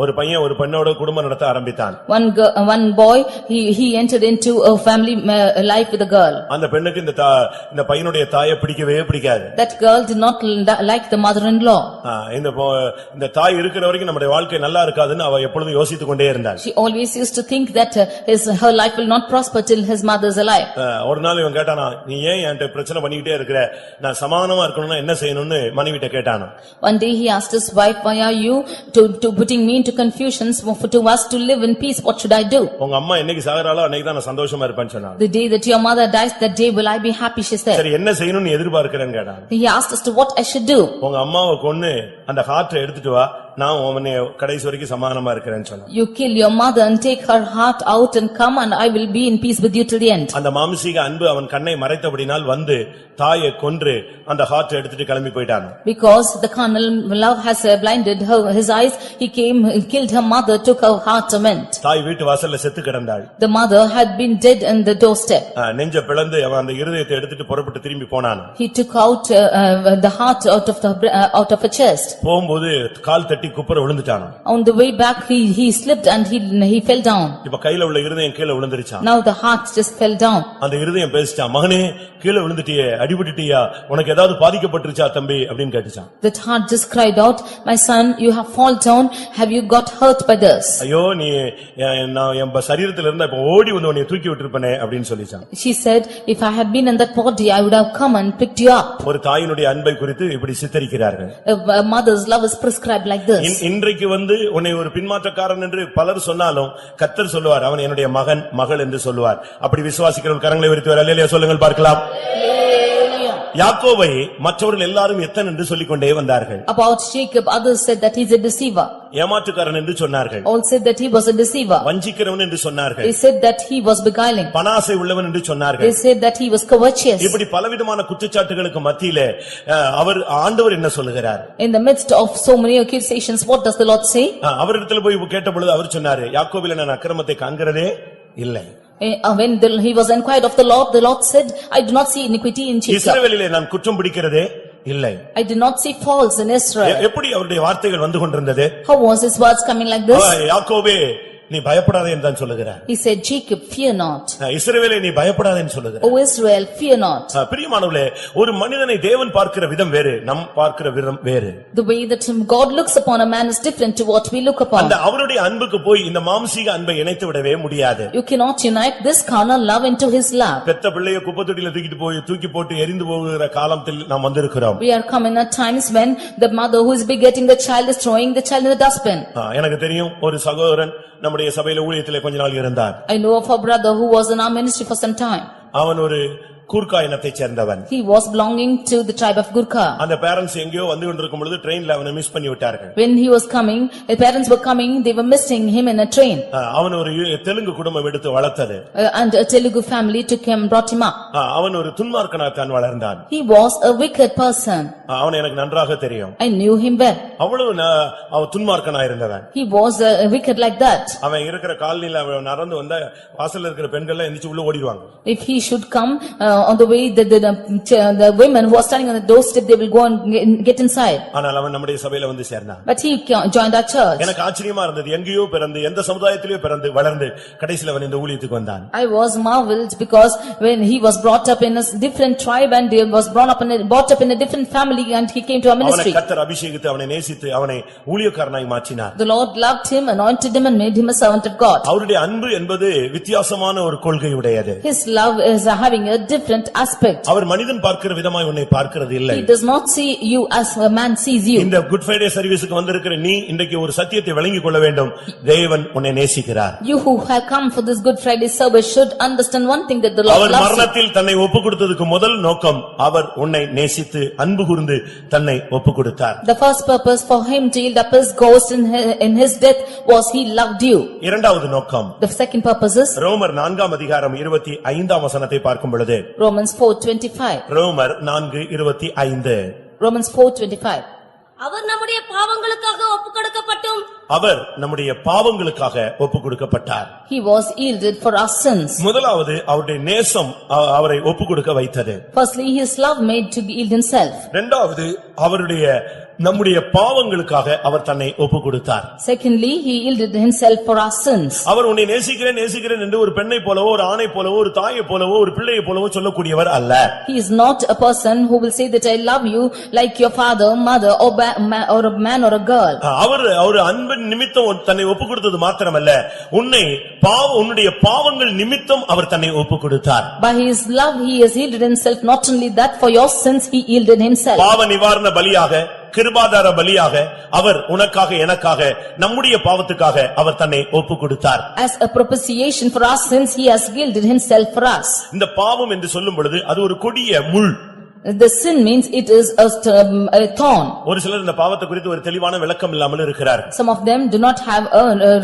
ஒரு பையன் ஒரு பெண்ணோட குடும்பம் நடத்த ஆரம்பித்தான். One boy, he entered into a family life with a girl. அந்த பெண்ணுக்கு இந்த பையனுடைய தாயை பிடிக்கவே பிடிக்காது. That girl did not like the mother-in-law. இந்த தாய் இருக்கிற வரைக்கும் நம்முடைய வாழ்க்கை நல்லா இருக்காதுன்னு அவ எப்பொழுதும் யோசித்துக் கொண்டே இருந்தாள். She always used to think that her life will not prosper till his mother is alive. ஒரு நாள் இவன் கேட்டானா, நீ ஏன் என்கிட்ட பிரச்சனை பண்ணிக்கிட்டே இருக்கிற, நான் சமாதானமா இருக்கணும்னா என்ன செய்யணும்னு மனைவிட்ட கேட்டானா. One day he asked his wife, why are you to putting me into confusions to us to live in peace? What should I do? உங்க அம்மா என்னைக்கு சாகறாளோ அன்னைக்கு தான் நான் சந்தோஷமா இருப்பேன்னு சொன்னான். The day that your mother dies, that day will I be happy, she said. சரி என்ன செய்யணும்னு எதிர்பார்க்கறேன்னு கேட்டான். He asked us to what I should do. உங்க அம்மாவை கொன்னு அந்த ஹார்ட்டை எடுத்துட்டு வா, நான் உன்னை கடைசி வரைக்கும் சமாதானமா இருக்கிறேன்னு சொன்னான். You kill your mother and take her heart out and come and I will be in peace with you till the end. அந்த மாம்சீக அன்பு அவன் கண்ணை மறைத்தபடினால் வந்து தாயை கொன்று அந்த ஹார்ட்டை எடுத்துட்டு கிளம்பி போயிட்டான். Because the carnal love has blinded his eyes, he came, he killed her mother, took her heart and went. தாய் வீட்டு வாசல்ல செத்து கிடந்தாள். The mother had been dead in the doorstep. நெஞ்ச பிளந்து அவன் அந்த இருதயத்தை எடுத்துட்டு புறப்பட்டு திரும்பி போனான். He took out the heart out of her chest. போகும்போது கால் தட்டி குப்புற விழுந்துட்டான். On the way back he slipped and he fell down. இப்ப கையில உள்ள இருதயம் கீழ விழுந்துருச்சான். Now the heart just fell down. அந்த இருதயம் பேசிட்டான், மகனே கீழ விழுந்துட்டியே, அடிபட்டுட்டியா, உனக்கு ஏதாவது பாதிக்கப்பட்டிருச்சா தம்பி அப்படின்னு கேட்டுச்சான். That heart just cried out, my son, you have fallen down, have you got hurt by this? ஐயோ நீ நான் என் சரீரத்துல இருந்தா இப்ப ஓடி வந்து உன்னை தூக்கி விட்டுருப்பனே அப்படின்னு சொல்லிச்சான். She said, if I had been in that body, I would have come and picked you up. ஒரு தாயினுடைய அன்பை குறித்து இப்படி சித்தரிக்கிறார்கள். A mother's love is prescribed like this. இன்றைக்கு வந்து உன்னை ஒரு பின்மாற்றக்காரன் என்று பலர் சொன்னாலும் கர்த்தர் சொல்லுவார், அவன் என்னுடைய மகன் மகள் என்று சொல்லுவார். அப்படி விசுவாசிக்கிறவர்கள் கரங்களை உயர்த்தி அல்லேலூயா சொல்லுங்கள் பார்க்கலாம். யாக்கோபை மற்றவர்கள் எல்லாரும் எத்தன் என்று சொல்லிக்கொண்டே வந்தார்கள். About Jacob, others said that he is a deceiver. ஏமாற்றுக்காரன் என்று சொன்னார்கள். All said that he was a deceiver. வஞ்சிக்கிறவன் என்று சொன்னார்கள். They said that he was beguiling. பணாசை உள்ளவன் என்று சொன்னார்கள். They said that he was covetous. இப்படி பலவிதமான குற்றச்சாட்டுகளுக்கு மத்தியிலே அவர் ஆண்டவர் என்ன சொல்லுகிறார்? In the midst of so many accusations, what does the Lord say? அவரிடத்தில் போய் கேட்டபொழுது அவர் சொன்னாரு, யாக்கோபிலே நான் அக்கிரமத்தை காண்கிறதே இல்லை. When he was inquired of the Lord said, I do not see iniquity in Jacob. இஸ்ரவேலிலே நான் குற்றம் பிடிக்கிறதே இல்லை. I did not see faults in Israel. எப்படி அவருடைய வார்த்தைகள் வந்து கொண்டிருந்தது? How was his words coming like this? யாக்கோபே நீ பயப்படாதே என்று தான் சொல்லுகிறார். He said, Jacob, fear not. இஸ்ரவேலே நீ பயப்படாதே என்று சொல்லுகிறார். O Israel, fear not. பிரியமானவர்களே, ஒரு மனிதனை தேவன் பார்க்கிற விதம் வேறு, நம் பார்க்கிற விதம் வேறு. The way that God looks upon a man is different to what we look upon. அந்த அவருடைய அன்புக்கு போய் இந்த மாம்சீக அன்பை இணைத்து விடவே முடியாது. You cannot unite this carnal love into his love. பெத்த பிள்ளையை குப்பைத்தொட்டியில தூக்கி போட்டு எரிந்து போகிற காலத்தில் நாம் வந்திருக்கிறோம். We are coming at times when the mother who is begetting the child is throwing the child in the dustbin. எனக்கு தெரியும் ஒரு சகோதரன் நம்முடைய நம்முடைய சபையில ஊழியத்திலே கொஞ்ச நாள் இருந்தார். I know of a brother who was in our ministry for some time. அவன் ஒரு கூர்க்கா இனத்தைச் சேர்ந்தவன். He was belonging to the tribe of Gurkha. அந்த பேரண்ட்ஸ் எங்கேயோ வந்து கொண்டிருக்கும் பொழுது ட்ரெயின்ல அவனை மிஸ் பண்ணி விட்டார்கள். When he was coming, his parents were coming, they were missing him in a train. அவன் ஒரு தெலுங்கு குடும்பம் எடுத்து வளர்த்தது. And a Telugu family took him, brought him up. அவன் ஒரு துன்மார்க்கனாத்தான் வளர்ந்தான். He was a wicked person. அவன் எனக்கு நன்றாக தெரியும். I knew him well. அவ்வளவு அவன் துன்மார்க்கனா இருந்தவன். He was wicked like that. அவன் இருக்கிற காலனில அவன் நடந்து வந்த வாசல்ல இருக்கிற பெண்கள் எல்லாம் எந்திரிச்சு உள்ள ஓடிடுவாங்க. If he should come on the way, the women who are standing on the doorstep, they will go and get inside. ஆனால் அவன் நம்முடைய சபையில வந்து சேர்ந்தான். But he joined our church. எனக்கு ஆச்சரியமா இருந்தது. எங்கேயோ பிறந்து எந்த சமுதாயத்திலேயோ பிறந்து வளர்ந்து கடைசில அவன் இந்த ஊழியத்துக்கு வந்தான். I was marveled because when he was brought up in a different tribe and he was brought up in a different family and he came to our ministry. அவனை கர்த்தர் அபிஷேகித்து அவனை நேசித்து அவனை ஊழியக்காரனாய் மாற்றினார். The Lord loved him, anointed him and made him a servant of God. அவருடைய அன்பு என்பது வித்தியாசமான ஒரு கொள்கை உடையது. His love is having a different aspect. அவர் மனிதன் பார்க்கிற விதமாய் உன்னை பார்க்கிறது இல்லை. He does not see you as a man sees you. இந்த குட் ஃப்ரைடே சர்வீஸ்க்கு வந்திருக்கிற நீ இன்றைக்கு ஒரு சத்தியத்தை விளங்கிக் கொள்ள வேண்டும். தேவன் உன்னை நேசிக்கிறார். You who have come for this Good Friday service should understand one thing, that the Lord our loves you. மரணத்தில் தன்னை ஒப்புக்கொடுத்ததுக்கு முதல் நோக்கம் அவர் உன்னை நேசித்து அன்பு கூர்ந்து தன்னை ஒப்புக்கொடுத்தார். The first purpose for him to yield up his ghost in his death was he loved you. இரண்டாவது நோக்கம், The second purpose is ரோமர் 4:25 வசனத்தை பார்க்கும் பொழுது, Romans 4:25. ரோமர் 4:25, Romans 4:25. அவர் நம்முடைய பாவங்களுக்காக ஒப்புக்கொடுக்கப்பட்டும் அவர் நம்முடைய பாவங்களுக்காக ஒப்புக்கொடுக்கப்பட்டார். He was yielded for our sins. முதலாவது அவருடைய நேசம் அவரை ஒப்புக்கொடுக்க வைத்தது. Firstly, his love made to yield himself. இரண்டாவது அவருடைய நம்முடைய பாவங்களுக்காக அவர் தன்னை ஒப்புக்கொடுத்தார். Secondly, he yielded himself for our sins. அவர் உன்னை நேசிக்கிறேன் நேசிக்கிறேன் என்று ஒரு பெண்ணை போலவோ ஒரு ஆணை போலவோ ஒரு தாயை போலவோ ஒரு பிள்ளையை போலவோ சொல்லக்கூடியவர் அல்ல. He is not a person who will say that I love you like your father, mother or a man or a girl. அவர் அன்பின் நிமித்தம் தன்னை ஒப்புக்கொடுத்தது மாத்திரமல்ல, உன்னுடைய பாவங்கள் நிமித்தம் அவர் தன்னை ஒப்புக்கொடுத்தார். By his love he has yielded himself. Not only that, for your sins he yielded himself. பாவ நிவாரண பலியாக, கிருபாதார பலியாக அவர் உனக்காக எனக்காக நம்முடைய பாவத்துக்காக அவர் தன்னை ஒப்புக்கொடுத்தார். As a propitiation for our sins, he has yielded himself for us. இந்த பாவம் என்று சொல்லும் பொழுது அது ஒரு கொடிய முள். The sin means it is a thorn. ஒரு சிலர் இந்த பாவத்தை குறித்து ஒரு தெளிவான விளக்கம் இல்லாமல் இருக்கிறார். Some of them do not have a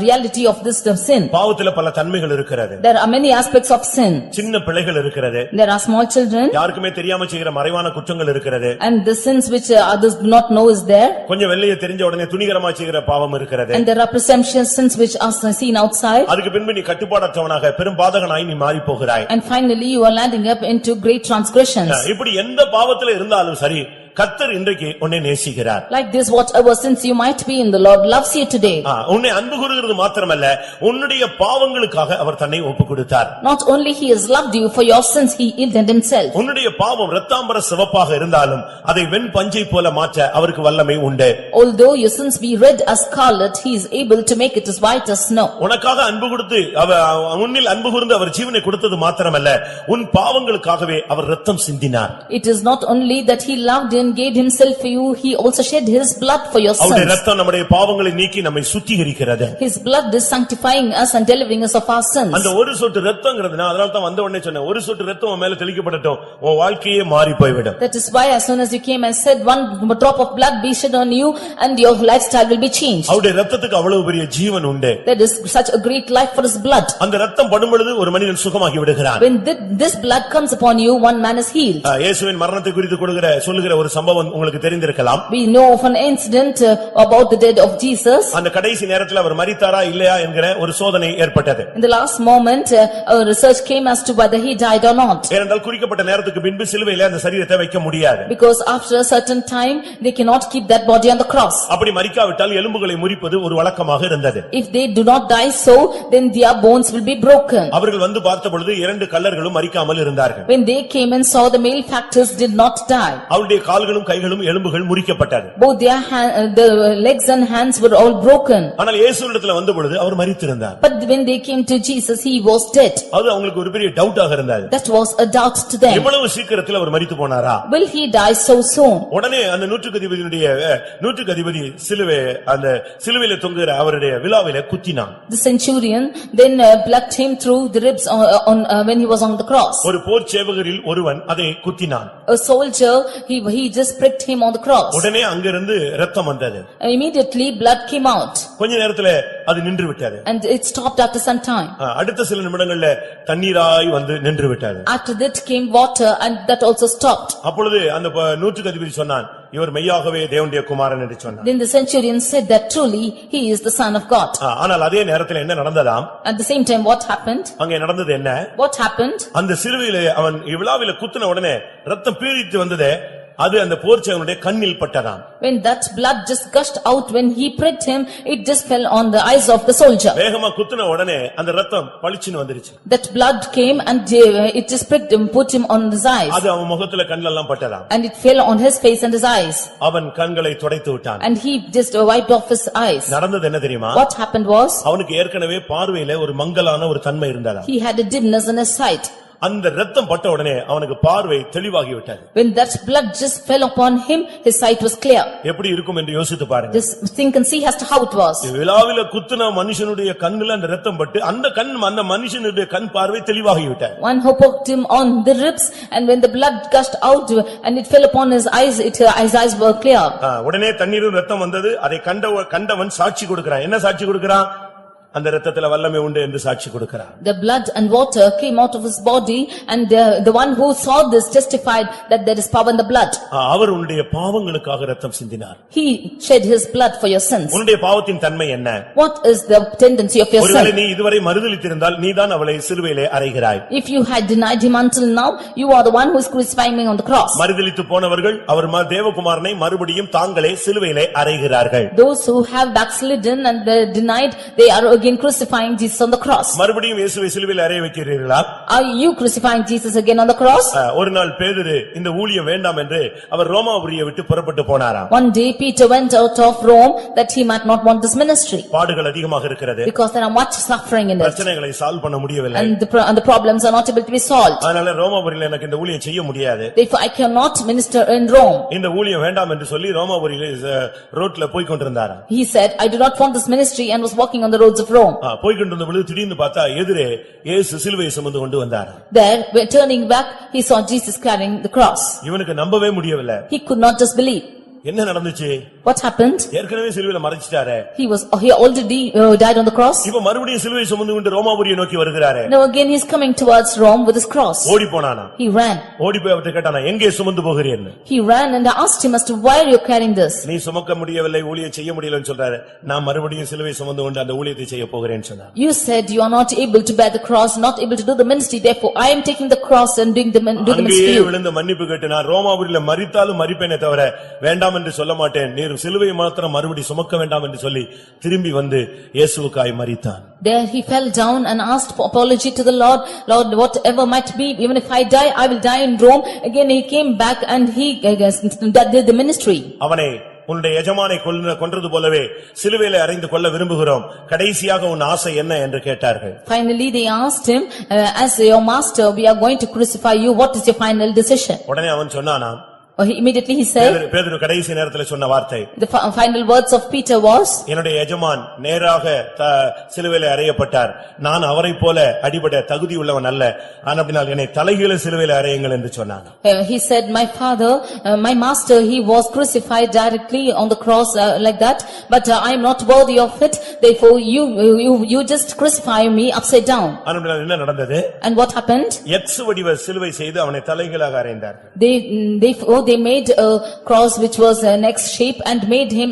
reality of this sin. பாவத்துல பல தன்மைகள் இருக்கிறது. There are many aspects of sin. சின்ன பிழைகள் இருக்கிறது. There are small children. யாருக்குமே தெரியாம செய்கிற மறைவான குற்றங்கள் இருக்கிறது. And the sins which others do not know is there. கொஞ்சம் வெளியே தெரிஞ்ச உடனே துணிகரமா செய்கிற பாவம் இருக்கிறது. And there are presumptuous sins which are seen outside. அதுக்கு பின்பு நீ கட்டுப்பாடற்றவனாக பெரும் பாதகனாய் நீ மாறி போகிறாய். And finally you are landing up into great transgressions. இப்படி எந்த பாவத்துல இருந்தாலும் சரி, கர்த்தர் இன்றைக்கு உன்னை நேசிக்கிறார். Like this, whatever sins you might be in, the Lord loves you today. உன்னை அன்பு கூறுகிறது மாத்திரமல்ல, உன்னுடைய பாவங்களுக்காக அவர் தன்னை ஒப்புக்கொடுத்தார். Not only he has loved you for your sins, he yielded himself. உன்னுடைய பாவம் இரத்தாம்பர சிவப்பாக இருந்தாலும் அதை வெண் பஞ்சை போல மாற்ற அவருக்கு வல்லமை உண்டு. Although your sins be red as scarlet, he is able to make it as white as snow. உனக்காக அன்பு கொடுத்து உன்னில் அன்பு கூர்ந்து அவர் ஜீவனை கொடுத்தது மாத்திரமல்ல, உன் பாவங்களுக்காகவே அவர் இரத்தம் சிந்தினார். It is not only that he loved and gave himself for you, he also shed his blood for your sins. அவருடைய இரத்தம் நம்முடைய பாவங்களை நீக்கி நம்மை சுத்திகரிக்கிறது. His blood is sanctifying us and delivering us of our sins. அந்த ஒரு சொட்டு இரத்தம்ங்கிறதுனா அதனால தான் வந்த உடனே சொன்னேன், ஒரு சொட்டு இரத்தம் உன் மேல தெளிக்கப்படட்டும், உன் வாழ்க்கையே மாறி போய்விடும். That is why as soon as you came I said, one drop of blood be shed on you and your lifestyle will be changed. அவருடைய இரத்தத்துக்கு அவ்வளவு பெரிய ஜீவன் உண்டு. There is such a great life for his blood. அந்த இரத்தம் படும் பொழுது ஒரு மனிதன் சுகமாகி விடுகிறான். When this blood comes upon you, one man is healed. இயேசுவின் மரணத்தை குறித்து சொல்லுகிற ஒரு சம்பவம் உங்களுக்கு தெரிந்திருக்கலாம். We know of an incident about the death of Jesus. அந்த கடைசி நேரத்தில் அவர் மரித்தாரா இல்லையா என்கிற ஒரு சோதனை ஏற்பட்டது. In the last moment a research came as to whether he died or not. ஏனென்றால் குறிக்கப்பட்ட நேரத்துக்கு பின்பு சிலுவையிலே அந்த சரீரத்தை வைக்க முடியாது. Because after a certain time they cannot keep that body on the cross. அப்படி மரிக்காவிட்டால் எலும்புகளை முறிப்பது ஒரு வழக்கமாக இருந்தது. If they do not die so, then their bones will be broken. அவர்கள் வந்து பார்த்த பொழுது இரண்டு கல்லர்களும் மரிக்காமல் இருந்தார்கள். When they came and saw, the malefactors did not die. அவருடைய கால்கள் கால்களும் கைகளும் எலும்புகள் முறிக்கப்பட்டது. Both the legs and hands were all broken. ஆனால் இயேசுவிடத்தில் வந்த பொழுது அவர் மரித்திருந்தார். But when they came to Jesus, he was dead. அது அவங்களுக்கு ஒரு பெரிய டவுட்டாக இருந்தது. That was a doubt to them. இவ்வளவு சீக்கிரத்தில் அவர் மரித்து போனாரா? Will he die so soon? உடனே அந்த நூற்றுக்கு அதிபதி அந்த சிலுவையிலே தொங்குகிற அவருடைய விலாவிலே குத்தினான். The centurion then plucked him through the ribs when he was on the cross. ஒரு போர் சேவகரில் ஒருவன் அதை குத்தினான். A soldier, he just pricked him on the cross. உடனே அங்கிருந்து இரத்தம் வந்தது. Immediately blood came out. கொஞ்ச நேரத்துல அது நின்று விட்டது. And it stopped after some time. அடுத்த சில நிமிடங்கள்ல தண்ணீராய் வந்து நின்று விட்டது. After that came water and that also stopped. அப்பொழுது அந்த நூற்றுக்கு அதிபதி சொன்னான், இவர் மெய்யாகவே தேவனுடைய குமாரன் என்று சொன்னான். Then the centurion said that truly he is the son of God. ஆனால் அதே நேரத்தில் என்ன நடந்ததாம்? At the same time what happened? அங்கே நடந்தது என்ன? What happened? அந்த சிலுவையிலே அவன் விலாவிலே குத்தின உடனே ரத்தம் பீரிட்டு வந்ததே, அது அந்த போர்ச்சேவனுடைய கண்ணில் பட்டதாம். When that blood just gushed out when he pricked him, it just fell on the eyes of the soldier. வேகமா குத்தின உடனே அந்த ரத்தம் பளிச்சுன்னு வந்துருச்சு. That blood came and it just pricked him, put him on his eyes. அது அவன் முகத்துல கண்ணெல்லாம் பட்டதாம். And it fell on his face and his eyes. அவன் கண்களை துடைத்து விட்டான். And he just wiped off his eyes. நடந்தது என்ன தெரியுமா? What happened was, அவனுக்கு ஏற்கனவே பார்வையில ஒரு மங்கலான ஒரு தன்மை இருந்ததா. he had a dimness in his sight. அந்த ரத்தம் பட்ட உடனே அவனுக்கு பார்வை தெளிவாகி விட்டது. When that blood just fell upon him, his sight was clear. எப்படி இருக்கும் என்று யோசித்து பாருங்க. Just think and see as to how it was. விலாவில குத்துன மனுஷனுடைய கண்ணுல அந்த ரத்தம் பட்டு அந்த மனுஷனுடைய கண் பார்வை தெளிவாகி விட்டது. One who poked him on the ribs, and when the blood gushed out and it fell upon his eyes, his eyes were clear. உடனே தண்ணீரும் ரத்தம் வந்தது. அதை கண்டவன் சாட்சி கொடுக்கிறான். என்ன சாட்சி கொடுக்கிறான்? அந்த இரத்தத்துல வல்லமை உண்டு என்று சாட்சி கொடுக்கிறார். The blood and water came out of his body, and the one who saw this testified that there is power in the blood. அவர் உன்னுடைய பாவங்களுக்காக இரத்தம் சிந்தினார். He shed his blood for your sins. உன்னுடைய பாவத்தின் தன்மை என்ன? What is the tendency of your sin? ஒருவேளை நீ இதுவரை மறுதலித்திருந்தால் நீதான் அவளை சிலுவையிலே அறைகிறாய். If you had denied him until now, you are the one who is crucifying him on the cross. மறுதலித்து போனவர்கள் அவர் தேவகுமாரனை மறுபடியும் தாங்களே சிலுவையிலே அறைகிறார்கள். Those who have backslidden and they denied, they are again crucifying Jesus on the cross. மறுபடியும் இயேசுவை சிலுவையில் அறைய வைக்கிறீர்களா? Are you crucifying Jesus again on the cross? ஒரு நாள் பேதுரு இந்த ஊழியம் வேண்டாம் என்று அவர் ரோமாபுரியை விட்டு புறப்பட்டு போனாராம். One day Peter went out of Rome that he might not want this ministry. பாடுகள் அதிகமாக இருக்கிறது. Because there are much suffering in it. பிரச்சனைகளை சால்வ் பண்ண முடியவில்லை. And the problems are not able to be solved. அதனால ரோமாபுரியில எனக்கு இந்த ஊழியம் செய்ய முடியாது. Therefore I cannot minister in Rome. இந்த ஊழியம் வேண்டாம் என்று சொல்லி ரோமாபுரியில ரோட்ல போய் கொண்டிருந்தாராம். He said, I do not want this ministry, and was walking on the roads of Rome. போய் கொண்டிருந்த பொழுது திடீர்னு பார்த்தா எதிரே இயேசு சிலுவையை சுமந்து கொண்டு வந்தார். There, when turning back, he saw Jesus carrying the cross. இவனுக்கு நம்பவே முடியவில்லை. He could not just believe. என்ன நடந்துச்சு? What happened? ஏற்கனவே சிலுவையில மரிச்சிட்டாரே. He already died on the cross. இப்ப மறுபடியும் சிலுவையை சுமந்து கொண்டு ரோமாபுரியை நோக்கி வருகிறாரே. Now again he is coming towards Rome with his cross. ஓடி போனானா? He ran. ஓடி போய் அவர்ட்ட கேட்டானா, எங்கே சுமந்து போகிறீர்னு? He ran and asked him as to why are you carrying this? நீ சுமக்க முடியவில்லை, ஊழியம் செய்ய முடியலன்னு சொல்றாரு. நான் மறுபடியும் சிலுவையை சுமந்து கொண்டு அந்த ஊழியத்தை செய்ய போகிறேன்னு சொன்னார். You said you are not able to bear the cross, not able to do the ministry, therefore I am taking the cross and doing the ministry. அங்கேயே விழுந்து மன்னிப்பு கேட்டு, நான் ரோமாபுரியில மரித்தாலும் மரிப்பேனே தவிர வேண்டாம் என்று சொல்ல மாட்டேன், நீர் சிலுவையை மாத்திரம் மறுபடி சுமக்க வேண்டாம் என்று சொல்லி திரும்பி வந்து இயேசுவுக்காய் மரித்தான். There he fell down and asked for apology to the Lord. Lord, whatever might be, even if I die, I will die in Rome. Again he came back and he did the ministry. அவனை உன்னுடைய எஜமானை கொன்றது போலவே சிலுவையிலே அறைந்து கொள்ள விரும்புகிறோம், கடைசியாக உன் ஆசை என்ன என்று கேட்டார்கள். Finally they asked him, as your master we are going to crucify you, what is your final decision? உடனே அவன் சொன்னானாம், Immediately he said, பேதுரு கடைசி நேரத்தில் சொன்ன வார்த்தை, the final words of Peter was, என்னுடைய எஜமான் நேராக சிலுவையிலே அறையப்பட்டார், நான் அவரைப் போல அடிபட தகுதி உள்ளவன் அல்ல, ஆனபடியால் என்னை தலைகீழ சிலுவையிலே அறையுங்கள் என்று சொன்னான். He said, my father, my master, he was crucified directly on the cross like that, but I am not worthy of it, therefore you just crucify me upside down. ஆனபடியால் என்ன நடந்தது? And what happened? எக்ஸ் வடிவ சிலுவை செய்து அவனை தலைகீழாக அறைந்தார்கள். They made a cross which was an X shape and made him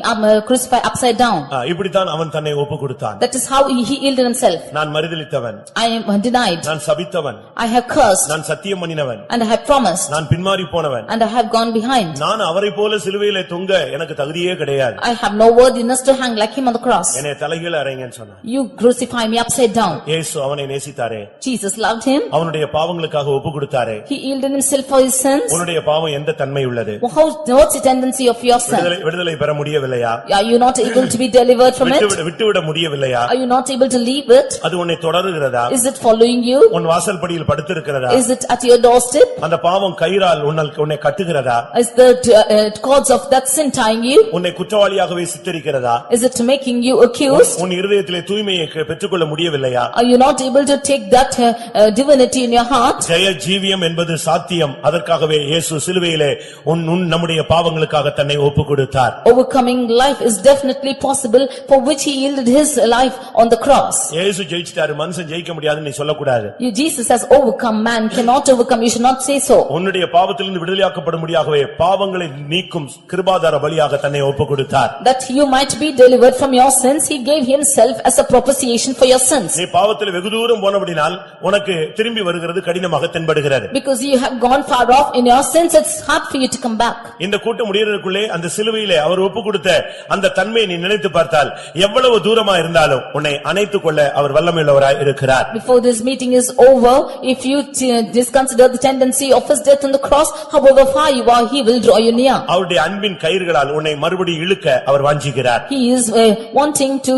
crucified upside down. இப்படித்தான் அவன் தன்னை ஒப்புக்கொடுத்தான். That is how he yielded himself. நான் மறுதலித்தவன், I am denied, நான் சபித்தவன், I have cursed, நான் சத்தியம் பண்ணினவன், and I have promised, நான் பின்மாறி போனவன், and I have gone behind. நான் அவரைப் போல சிலுவையிலே தொங்க எனக்கு தகுதியே கிடையாது. I have no worthiness to hang like him on the cross. என்னை தலைகீழ அறைங்கன்னு சொன்னான். You crucify me upside down. இயேசு அவனை நேசித்தாரே, Jesus loved him. அவனுடைய பாவங்களுக்காக ஒப்புக்கொடுத்தாரே. He yielded himself for his sins. உன்னுடைய பாவம் எந்த தன்மை தன்மை உள்ளது? What's the tendency of your sin? விடுதலை பெற முடியவில்லையா? Are you not able to be delivered from it? விட்டுவிட முடியவில்லையா? Are you not able to leave it? அது உன்னை தொடருகிறதா? Is it following you? உன் வாசல்படியில் படுத்திருக்கிறதா? Is it at your doorstep? அந்த பாவம் கயிறால் உன்னை கட்டுகிறதா? Is the cords of that sin tying you? உன்னை குற்றவாளியாகவே சித்தரிக்கிறதா? Is it making you accused? உன் இருதயத்திலே தூய்மையை பெற்றுக்கொள்ள முடியவில்லையா? Are you not able to take that divinity in your heart? ஜெய ஜீவியம் என்பது சாத்தியம். அதற்காகவே இயேசு சிலுவையிலே நம்முடைய பாவங்களுக்காக தன்னை ஒப்புக்கொடுத்தார். Overcoming life is definitely possible, for which he yielded his life on the cross. இயேசு ஜெயிச்சிட்டாரு, மனுஷன் ஜெயிக்க முடியாதுன்னு நீ சொல்லக்கூடாது. Jesus has overcome, man cannot overcome, you should not say so. உன்னுடைய பாவத்திலிருந்து விடுதலையாக்கப்படும்படியாகவே பாவங்களை நீக்கும் கிருபாதார பலியாக தன்னை ஒப்புக்கொடுத்தார். That you might be delivered from your sins, he gave himself as a propitiation for your sins. நீ பாவத்தில் வெகு தூரம் போனபடினால் உனக்கு திரும்பி வருகிறது கடினமாக தென்படுகிறது. Because you have gone far off in your sins, it's hard for you to come back. இந்த கூட்டம் முடியறதுக்குள்ளே அந்த சிலுவையிலே அவர் ஒப்புக்கொடுத்த அந்த தன்மையை நீ நினைத்து பார்த்தால் எவ்வளவு தூரமா இருந்தாலும் உன்னை அணைத்துக் கொள்ள அவர் வல்லமையுள்ளவராய் இருக்கிறார். Before this meeting is over, if you just consider the tendency of his death on the cross, however far you are, he will draw you near. அவருடைய அன்பின் கயிறுகளால் உன்னை மறுபடியும் இழுக்க அவர் வாஞ்சிக்கிறார். He is wanting to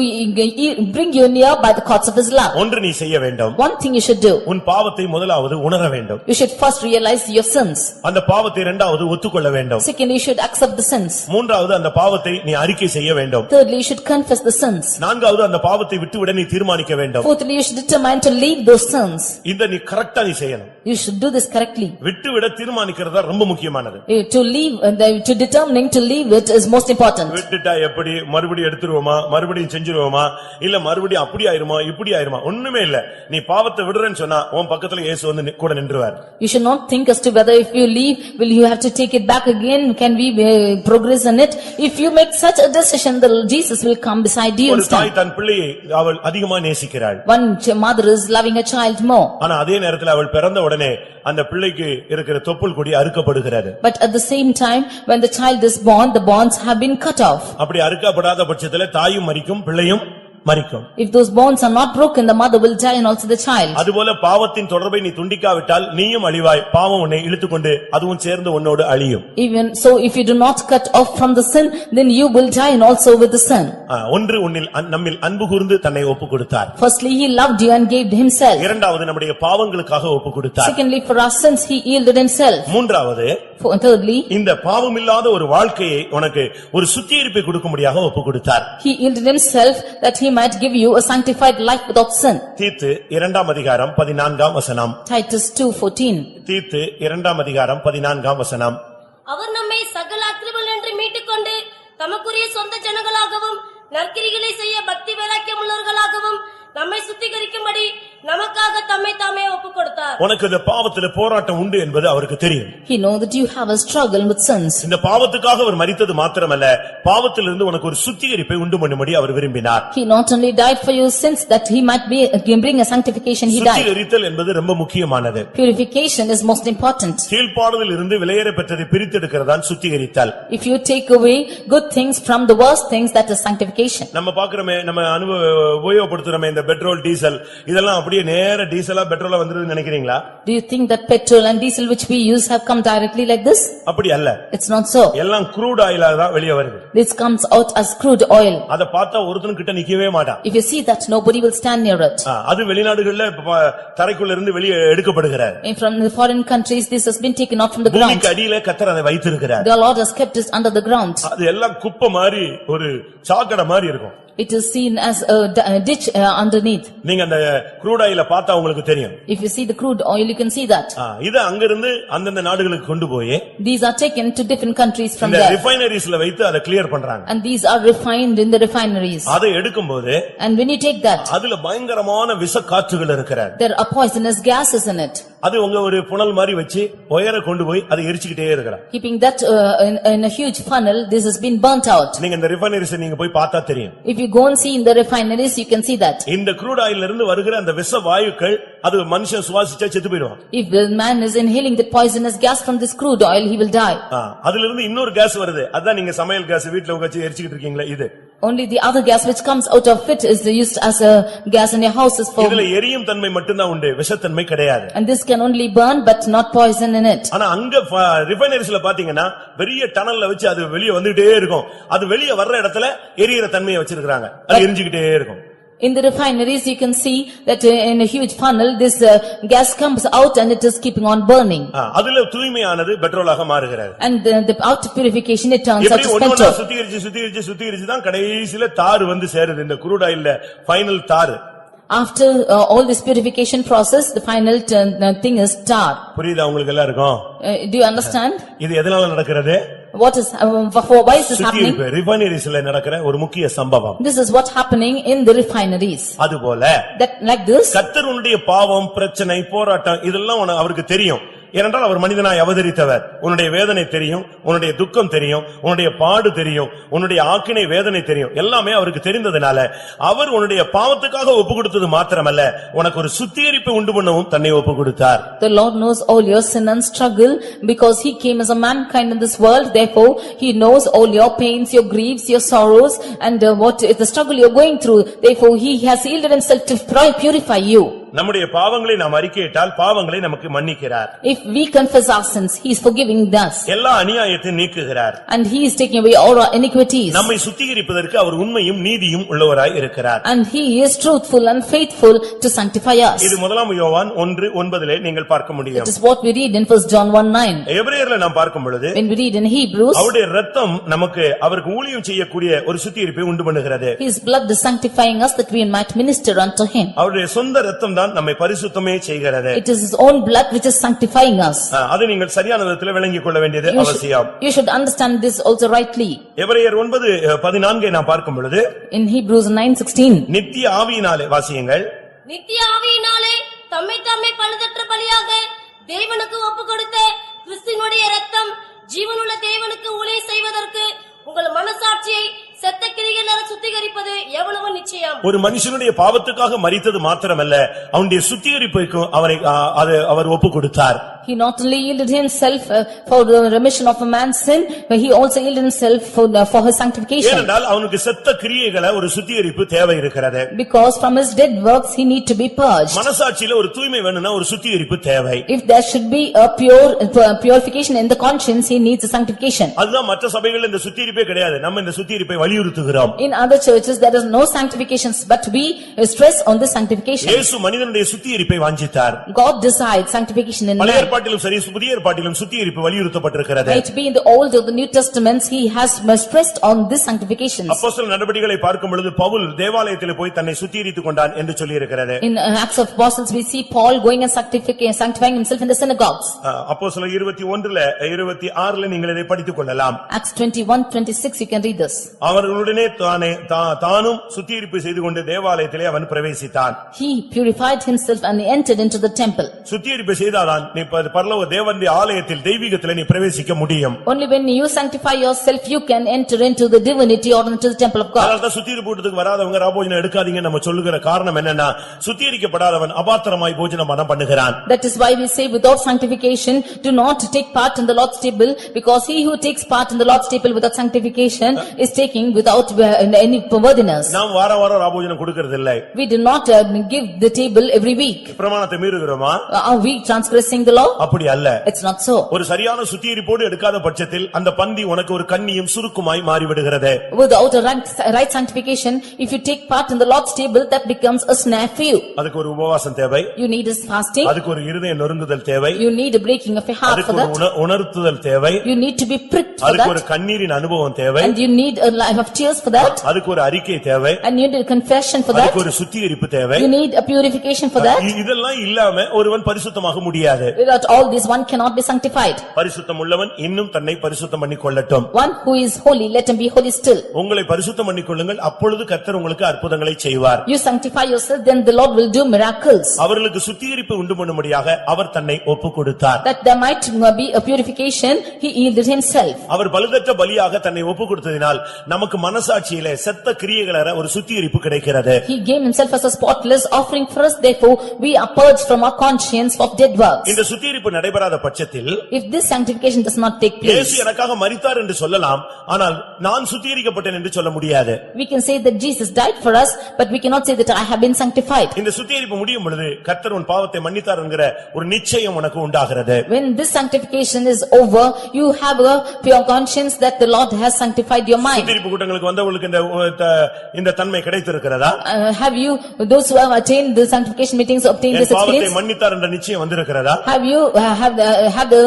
bring you near by the cords of his love. ஒன்று நீ செய்ய வேண்டும். One thing you should do. உன் பாவத்தை முதலாவது உணர வேண்டும். You should first realize your sins. அந்த பாவத்தை இரண்டாவது ஒத்துக்கொள்ள வேண்டும். Second, you should accept the sins. மூன்றாவது அந்த பாவத்தை நீ அறிக்கை செய்ய வேண்டும். Thirdly, you should confess the sins. நான்காவது அந்த பாவத்தை விட்டுவிட நீ தீர்மானிக்க வேண்டும். Fourthly, you should determine to leave those sins. இந்த நீ கரெக்ட்டா நீ செய்யணும். You should do this correctly. விட்டுவிட தீர்மானிக்கிறது ரொம்ப முக்கியமானது. To leave, to determining to leave it is most important. விட்டுட்டா எப்படி மறுபடியும் எடுத்துருவோமா, மறுபடியும் செஞ்சிருவோமா, இல்ல மறுபடியும் அப்படி ஆயிருமா இப்படி ஆயிருமா, ஒண்ணுமே இல்ல. நீ பாவத்தை விடுறேன்னு சொன்னா உன் பக்கத்துல இயேசு வந்து கூட நின்றுவார். You should not think as to whether if you leave, will you have to take it back again, can we progress in it? If you make such a decision, the Jesus will come beside you and ஒரு தாய் stand. தன் பிள்ளையை அவள் அதிகமா நேசிக்கிறாள். One mother is loving a child more. ஆனா அதே நேரத்துல அவள் பிறந்த உடனே அந்த பிள்ளைக்கு இருக்கிற தொப்புள் கொடி அறுக்கப்படுகிறது. But at the same time, when the child is born, the bonds have been cut off. அப்படி அறுக்கப்படாத பட்சத்துல தாயும் மரிக்கும் பிள்ளையும் மரிக்கும். If those bonds are not broken, the mother will die and also the child. அதுபோல பாவத்தின் தொடர்பை நீ துண்டிக்காவிட்டால் நீயும் அழிவாய். பாவம் உன்னை இழுத்துக்கொண்டு அதுவும் சேர்ந்து உன்னோடு அழியும். Even so, if you do not cut off from the sin, then you will die and also with the sin. ஒன்று உன்னில் நம்மில் அன்பு கூர்ந்து தன்னை ஒப்புக்கொடுத்தார். Firstly, he loved you and gave himself. இரண்டாவது நம்முடைய பாவங்களுக்காக ஒப்புக்கொடுத்தார். Secondly, for our sins, he yielded himself. மூன்றாவது, Thirdly, இந்த பாவமில்லாத ஒரு வாழ்க்கையை உனக்கு ஒரு சுத்திகரிப்பை கொடுக்கும்படியாக ஒப்புக்கொடுத்தார். he yielded himself that he might give you a sanctified life without sin. தீத்து 2 அதிகாரம் 14 வசனம். Titus 2:14. தீத்து 2 அதிகாரம் 14 வசனம். அவர் நம்மை சகல அக்கிரமங்களினின்று மீட்டுக்கொண்டு தமக்குரிய சொந்த ஜனங்களாகவும் நற்கிரிகளை செய்ய பக்தி வைராக்கியம் உள்ளவர்களாகவும் நம்மை சுத்திகரிக்கும்படி நமக்காக தம்மை தாமே ஒப்புக்கொடுத்தார். உனக்கு இந்த பாவத்திலே போராட்டம் உண்டு என்பது அவருக்கு தெரியும். He know that you have a struggle with sins. இந்த பாவத்துக்காக அவர் மரித்தது மாத்திரமல்ல, பாவத்திலிருந்து உனக்கு ஒரு சுத்திகரிப்பை உண்டு பண்ணும்படி அவர் விரும்பினார். He not only died for your sins, that he might bring a sanctification, he died. சுத்திகரித்தல் என்பது ரொம்ப முக்கியமானது. Purification is most important. கீழ்ப்பாடுதலில் இருந்து விலையேற பெற்றதை பிரித்தெடுக்கிறதான் சுத்திகரித்தல். If you take away good things from the worst things, that is sanctification. நம்ம பார்க்கிறோமே, நம்ம உபயோகப்படுத்துறோமே இந்த petrol diesel, இதெல்லாம் அப்படியே நேர டீசலா பெட்ரோலா வந்துருதுன்னு நினைக்கிறீங்களா? Do you think that petrol and diesel which we use have come directly like this? அப்படி அல்ல. It's not so. எல்லாம் க்ரூட் ஆயிலா தான் வெளியே வருது. This comes out as crude oil. அத பார்த்தா ஒருத்தனும் கிட்ட நிக்கவே மாட்டான். If you see that, nobody will stand near it. அது வெளிநாடுகள்ல தரைக்குள்ள இருந்து வெளியே எடுக்கப்படுகிறது. From the foreign countries, this has been taken out from the ground. பூமிக்கு அடியில கர்த்தர் அதை வைத்திருக்கிறார். The Lord has kept it under the ground. அது எல்லாம் குப்பை மாதிரி ஒரு சாக்கடை மாதிரி இருக்கும். It is seen as a ditch underneath. நீங்க அந்த க்ரூட் ஆயில பார்த்தா உங்களுக்கு தெரியும். If you see the crude oil, you can see that. இது அங்க இருந்து அந்தந்த நாடுகளுக்கு கொண்டு போய் These are taken to different countries from இந்த there. ரிஃபைனரிஸ்ல வைத்து அதை கிளியர் பண்றாங்க. And these are refined in the refineries. அதை எடுக்கும்போது And when you take that, அதுல பயங்கரமான விஷ காற்றுகள் இருக்கிறது. there are poisonous gases in it. அது உங்க ஒரு புனல் மாதிரி வச்சு ஒயரை கொண்டு போய் அதை எரிச்சுக்கிட்டே இருக்கிறாங்க. Keeping that in a huge funnel, this has been burnt out. நீங்க இந்த ரிஃபைனரிஸ் நீங்க போய் பார்த்தா தெரியும். If you go and see in the refineries, you can see that. இந்த க்ரூட் ஆயில்ல இருந்து வருகிற அந்த விஷ வாயுக்கள் அது மனுஷன் சுவாசிச்சா செத்து போயிடுவான். If the man is inhaling the poisonous gas from this crude oil, he will die. அதுல இருந்து இன்னொரு கேஸ் வருது. அதான் நீங்க சமையல் கேஸ் வீட்ல வச்சு எரிச்சிட்டு இருக்கீங்களா இது. Only the other gas which comes out of it is used as a gas in your houses for. இதுல எரியும் தன்மை மட்டும்தான் உண்டு, விஷத்தன்மை கிடையாது. And this can only burn but not poison in it. ஆனா அங்க ரிஃபைனரிஸ்ல பாத்தீங்கன்னா பெரிய டனல்ல வச்சு அது வெளிய வந்துட்டே இருக்கும். அது வெளிய வர்ற இடத்துல எரியிற தன்மையை வச்சிருக்காங்க. அது எரிஞ்சிட்டே இருக்கும். In the refineries you can see that in a huge funnel this gas comes out and it is keeping on burning. அதுல தூய்மையானது பெட்ரோலாக மாறுகிறது. And the out purification it turns out to petrol. சுத்திகரிச்சு தான் கடைசில தார் வந்து சேருது. இந்த crude oil ஃபைனல் தார். After all this purification process, the final thing is tar. புரியுதா உங்களுக்கு எல்லாருக்கும்? Do you understand? இது எதனால நடக்கிறது? What is, why is this happening? ரிஃபைனரிஸ்ல நடக்கிற ஒரு முக்கிய சம்பவம். This is what happening in the refineries. அதுபோல That like this. கர்த்தருடைய பாவம், பிரச்சனை, போராட்டம் இதெல்லாம் அவருக்கு தெரியும். ஏனென்றால் அவர் மனிதனாய் அவதரித்தவர். உன்னுடைய வேதனை தெரியும், உன்னுடைய துக்கம் தெரியும், உன்னுடைய பாடு தெரியும், உன்னுடைய ஆக்கினை வேதனை தெரியும். எல்லாமே அவருக்கு தெரிந்ததனால அவர் உன்னுடைய பாவத்துக்காக ஒப்புக்கொடுத்தது மாத்திரமல்ல, உனக்கு ஒரு சுத்திகரிப்பை உண்டு பண்ணவும் தன்னை ஒப்புக்கொடுத்தார். The Lord knows all your sin and struggle because he came as a mankind in this world. Therefore he knows all your pains, your griefs, your sorrows and what is the struggle you are going through. Therefore he has yielded himself to purify you. நம்முடைய பாவங்களை நாம் அறிக்கையிட்டால் பாவங்களை நமக்கு மன்னிக்கிறார். If we confess our sins, he is forgiving us. எல்லா அநியாயத்தையும் நீக்குகிறார். And he is taking away all our iniquities. நம்மை சுத்திகரிப்பதற்கு அவர் உண்மையும் நீதியும் உள்ளவராய் இருக்கிறார். And he is truthful and faithful to sanctify us. இது முதலாம் யோவான் 1:9 நீங்கள் பார்க்க முடியும். It is what we read in 1 John 1:9. எபிரேயர்ல நாம் பார்க்கும் பொழுது When we read in Hebrews, அவருடைய இரத்தம் நமக்கு அவருக்கு ஊழியம் செய்யக்கூடிய ஒரு சுத்திகரிப்பை உண்டு பண்ணுகிறது. his blood is sanctifying us that we might minister unto him. அவருடைய சொந்த இரத்தம் நம்மை பரிசுத்தமே செய்கிறது. It is his own blood which is sanctifying us. அதை நீங்கள் சரியான விதத்தில் விளங்கிக் கொள்ள வேண்டியது அவசியம். You should understand this also rightly. எபிரேயர் 9:14 நாம் பார்க்கும் பொழுது In Hebrews 9:16 நித்திய ஆவியினாலே வாசியுங்கள். நித்திய ஆவியினாலே தம்மை தாமே பழுதற்ற பலியாக தேவனுக்கு ஒப்புக்கொடுத்த கிறிஸ்துவினுடைய இரத்தம் ஜீவனுள்ள தேவனுக்கு ஊழியம் செய்வதற்கு உங்கள் மனசாட்சியை செத்த கிரியைகளால் சுத்திகரிப்பது எவ்வளவு நிச்சயம். ஒரு மனுஷனுடைய பாவத்துக்காக மரித்தது மாத்திரமல்ல, அவனுடைய சுத்திகரிப்புக்கும் அவர் ஒப்புக்கொடுத்தார். He not only yielded himself for the remission of a man's sin, but he also yielded himself for his sanctification. ஏனென்றால் அவனுக்கு செத்த கிரியைகளை ஒரு சுத்திகரிப்பு தேவை இருக்கிறது. Because from his dead works he need to be purged. மனசாட்சியில ஒரு தூய்மை வேணும்னா ஒரு சுத்திகரிப்பு தேவை. If there should be a purification in the conscience, he needs a sanctification. அதுதான் மற்ற சபைகளில் இந்த சுத்திகரிப்பே கிடையாது. நம்ம இந்த சுத்திகரிப்பை வலியுறுத்துகிறோம். In other churches there is no sanctifications, but we stress on the sanctification. இயேசு மனிதனுடைய சுத்திகரிப்பை வாஞ்சித்தார். God desired sanctification in man. ஏற்பாட்டிலும் சரி புதிய ஏற்பாட்டிலும் சுத்திகரிப்பு வலியுறுத்தப்பட்டிருக்கிறது. Might be in the Old or the New Testaments he has stressed on this sanctification. அப்போஸ்தலர் நடபடிகளை பார்க்கும் பொழுது பவுல் தேவாலயத்திலே போய் தன்னை சுத்திகரித்துக் கொண்டான் என்று சொல்லி இருக்கிறது. In Acts of Apostles we see Paul going and sanctifying himself in the synagogues. அப்போஸ்தலர் 21:26 நீங்கள் இதை படித்துக் கொள்ளலாம். Acts 21:26 you can read this. அவர்களுடனே தானும் சுத்திகரிப்பு செய்து கொண்டு தேவாலயத்திலே அவன் பிரவேசித்தான். He purified himself and he entered into the temple. சுத்திகரிப்பு செய்தாதான் நீ பரலோக தேவனுடைய ஆலயத்தில் தெய்வீகத்திலே நீ பிரவேசிக்க முடியும். Only when you sanctify yourself you can enter into the divinity or into the temple of God. அதனால சுத்திகரிப்பு கூட்டத்துக்கு வராதவங்க ராபோஜனம் எடுக்காதீங்க நம்ம சொல்லுகிற காரணம் என்னன்னா சுத்திகரிக்கப்படாதவன் அபாத்திரமாய் போஜனம் பண்ணுகிறான். That is why we say without sanctification do not take part in the Lord's table, because he who takes part in the Lord's table without sanctification is taking without any worthiness. நாம் வாரம் ராபோஜனம் கொடுக்கிறது இல்லை. We do not give the table every week. பிரமாணத்தை மீறுகிறோமா? Are we transgressing the law? அப்படி அல்ல. It's not so. ஒரு சரியான சுத்திகரிப்போடு எடுக்காத பட்சத்தில் அந்த பந்தி உனக்கு ஒரு கண்ணியும் சுருக்குமாய் மாறிவிடுகிறது. Without a right sanctification, if you take part in the Lord's table, that becomes a snare for you. அதுக்கு ஒரு உபவாசம் தேவை. You need a fasting. அதுக்கு ஒரு இருதய நொறுங்குதல் தேவை. You need a breaking of a heart for that. அதுக்கு உணர்த்துதல் தேவை. You need to be pricked for that. அதுக்கு ஒரு கண்ணீரின் அனுபவம் தேவை. And you need a life of tears for that. அதுக்கு ஒரு அறிக்கை தேவை. And you need a confession for that. அதுக்கு ஒரு சுத்திகரிப்பு தேவை. You need a purification for that. இதெல்லாம் இல்லாம ஒருவன் பரிசுத்தமாக முடியாது. Without all this one cannot be sanctified. பரிசுத்தம் உள்ளவன் இன்னும் தன்னை பரிசுத்தம் பண்ணிக்கொள்ளட்டும். One who is holy, let him be holy still. உங்களை பரிசுத்தம் பண்ணிக்கொள்ளுங்கள், அப்பொழுது கர்த்தர் உங்களுக்கு அற்புதங்களை செய்வார். You sanctify yourself, then the Lord will do miracles. அவர்களுக்கு சுத்திகரிப்பு உண்டு பண்ணும்படியாக அவர் தன்னை ஒப்புக்கொடுத்தார். That there might be a purification, he yielded himself. அவர் பழுதற்ற பலியாக தன்னை ஒப்புக்கொடுத்ததினால் நமக்கு மனசாட்சியிலே செத்த கிரியைகளற ஒரு சுத்திகரிப்பு கிடைக்கிறது. He gave himself as a spotless offering for us, therefore we are purged from our conscience of dead works. இந்த சுத்திகரிப்பு சுத்திகரிப்பு நடைபெறாத பட்சத்தில் If this sanctification does not take இயேசு place, எனக்காக மரித்தார் என்று சொல்லலாம், ஆனால் நான் சுத்திகரிக்கப்பட்டேன் என்று சொல்ல முடியாது. we can say that Jesus died for us, but we cannot say that I have been sanctified. இந்த சுத்திகரிப்பு முடியும் பொழுது கர்த்தர் உன் பாவத்தை மன்னித்தார் என்கிற ஒரு நிச்சயம் உனக்கு உண்டாகிறது. When this sanctification is over, you have a pure conscience that the Lord has sanctified your mind. சுத்திகரிப்பு கூட்டங்களுக்கு வந்தவங்களுக்கு இந்த தன்மை கிடைத்திருக்கிறதா? Have you, those who have attained the sanctification meetings, obtained this என் பாவத்தை experience? மன்னித்தார் என்ற நிச்சயம் வந்திருக்கிறதா? Have you have the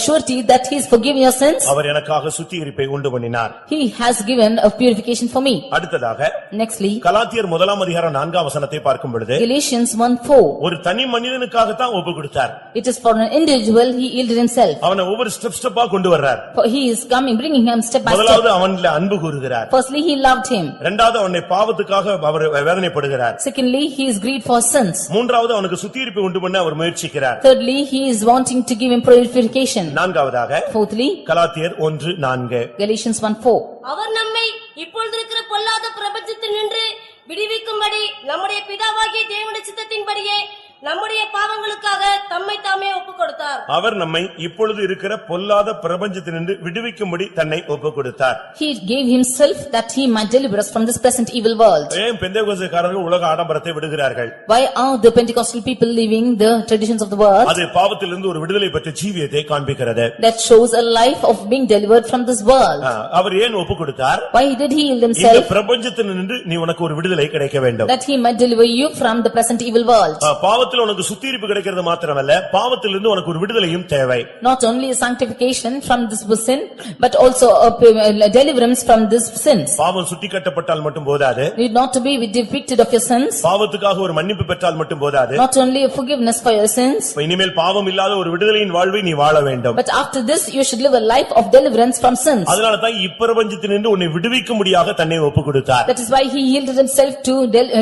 surety that he is forgiving your sins? அவர் எனக்காக சுத்திகரிப்பை உண்டு பண்ணினார். He has given a purification for me. அடுத்ததாக Nextly, கலாத்தியர் 1 அதிகாரம் 4 வசனத்தை பார்க்கும் பொழுது Galatians 1:4. ஒரு தனி மனிதனுக்காக தான் ஒப்பு கொடுத்தார். It is for an individual, he yielded himself. அவனை ஒவ்வொரு ஸ்டெப்பா கொண்டு வர்றார். For he is coming, bringing him step by முதலாவது step. அவன்ல அன்பு கூறுகிறார். Firstly, he loved him. இரண்டாவது அவனை பாவத்துக்காக அவர் வேதனைப்படுகிறார். Secondly, he is grieved for sins. மூன்றாவது அவனுக்கு சுத்திகரிப்பு உண்டு பண்ண அவர் முயற்சிக்கிறார். Thirdly, he is wanting to give him purification. நான்காவதாக Fourthly, கலாத்தியர் 1:4 Galatians 1:4. அவர் நம்மை இப்பொழுதிருக்கிற பொல்லாத பிரபஞ்சத்தினின்று விடுவிக்கும்படி நம்முடைய பிதாவாகிய தேவனுடைய சித்தத்தின்படியே நம்முடைய பாவங்களுக்காக தம்மை தாமே ஒப்புக் கொடுத்தார். அவர் நம்மை இப்பொழுது இருக்கிற பொல்லாத பிரபஞ்சத்தினின்று விடுவிக்கும்படி தன்னை ஒப்புக் கொடுத்தார். He gave himself that he might deliver us from this present evil world. ஏன் பெந்தேகோஸ்தேக்காரர்கள் உலக ஆடம்பரத்தை விடுகிறார்கள்? Why are the Pentecostal people leaving the traditions of the world? அது பாவத்திலிருந்து ஒரு விடுதலை பெற்ற ஜீவியத்தை காண்பிக்கிறது. That shows a life of being delivered from this world. அவர் ஏன் ஒப்புக் கொடுத்தார்? Why did he yield இந்த himself? பிரபஞ்சத்தினின்று நீ உனக்கு ஒரு விடுதலை கிடைக்க வேண்டும். That he might deliver you from the present evil world. பாவத்தில் உனக்கு சுத்திகரிப்பு கிடைக்கிறது மாத்திரமல்ல, பாவத்திலிருந்து உனக்கு ஒரு விடுதலையும் தேவை. Not only a sanctification from this sin, but also a deliverance from this sins. பாவம் சுட்டிக்காட்டப்பட்டால் மட்டும் போதாது. Need not to be depicted of your sins. பாவத்துக்காக ஒரு மன்னிப்பு பெற்றால் மட்டும் போதாது. Not only a forgiveness for your sins. இனிமேல் பாவம் இல்லாத ஒரு விடுதலையின் வாழ்வை நீ வாழ வேண்டும். But after this you should live a life of deliverance from sins. அதனால தான் இப்பிரபஞ்சத்தினின்று உன்னை விடுவிக்கும்படியாக தன்னை ஒப்புக் கொடுத்தார். That is why he yielded himself to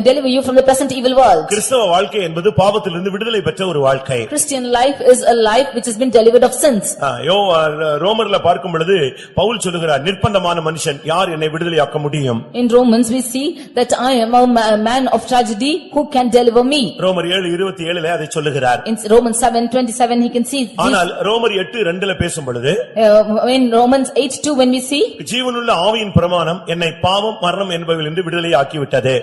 deliver you from the present evil world. கிறிஸ்தவ வாழ்க்கை என்பது பாவத்திலிருந்து விடுதலை பெற்ற ஒரு வாழ்க்கை. Christian life is a life which has been delivered of sins. ரோமர்ல பார்க்கும் பொழுது பவுல் சொல்லுகிறார், நிர்பந்தமான மனுஷன் யார் என்னை விடுதலையாக்க முடியும்? In Romans we see that I am a man of tragedy, who can deliver me? ரோமர் 7:27 அதை சொல்லுகிறார். In Romans 7:27 he can see this. ஆனால் ரோமர் 8:2 பேசும் பொழுது In Romans 8:2 when we see ஜீவனுள்ள ஆவியின் பிரமாணம் என்னை பாவம் மரணம் என்பதிலிருந்து விடுதலை ஆக்கிவிட்டது.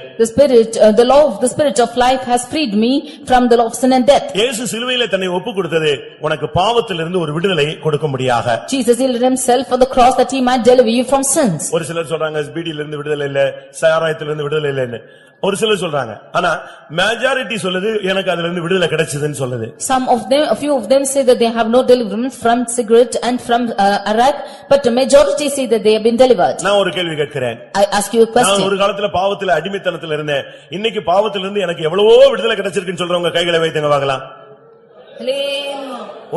the spirit of life has freed me from the law of sin and death. இயேசு சிலுவையிலே தன்னை ஒப்புக் கொடுத்தது உனக்கு பாவத்திலிருந்து ஒரு விடுதலை கொடுக்கும்படியாக. Jesus yielded himself on the cross that he might deliver you from sins. ஒரு சிலர் சொல்றாங்க பீடியிலிருந்து விடுதலை இல்ல, சாராயத்திலிருந்து விடுதலை இல்லன்னு. ஒரு சிலர் சொல்றாங்க. ஆனா மெஜாரிட்டி சொல்லுது எனக்கு அதிலிருந்து இருந்து விடுதலை கிடைச்சதுன்னு சொல்லுது. A few of them say that they have no deliverance from cigarette and from arak, but the majority say that they have been delivered. நான் ஒரு கேள்வி கேட்கிறேன். I ask you a question. நான் ஒரு காலத்துல பாவத்துல அடிமைத்தனத்துல இருந்தேன். இன்னைக்கு பாவத்திலிருந்து எனக்கு எவ்வளவோ விடுதலை கிடைச்சிருக்குன்னு சொல்றவங்க கைகளை வைத்துங்க பார்க்கலாம்.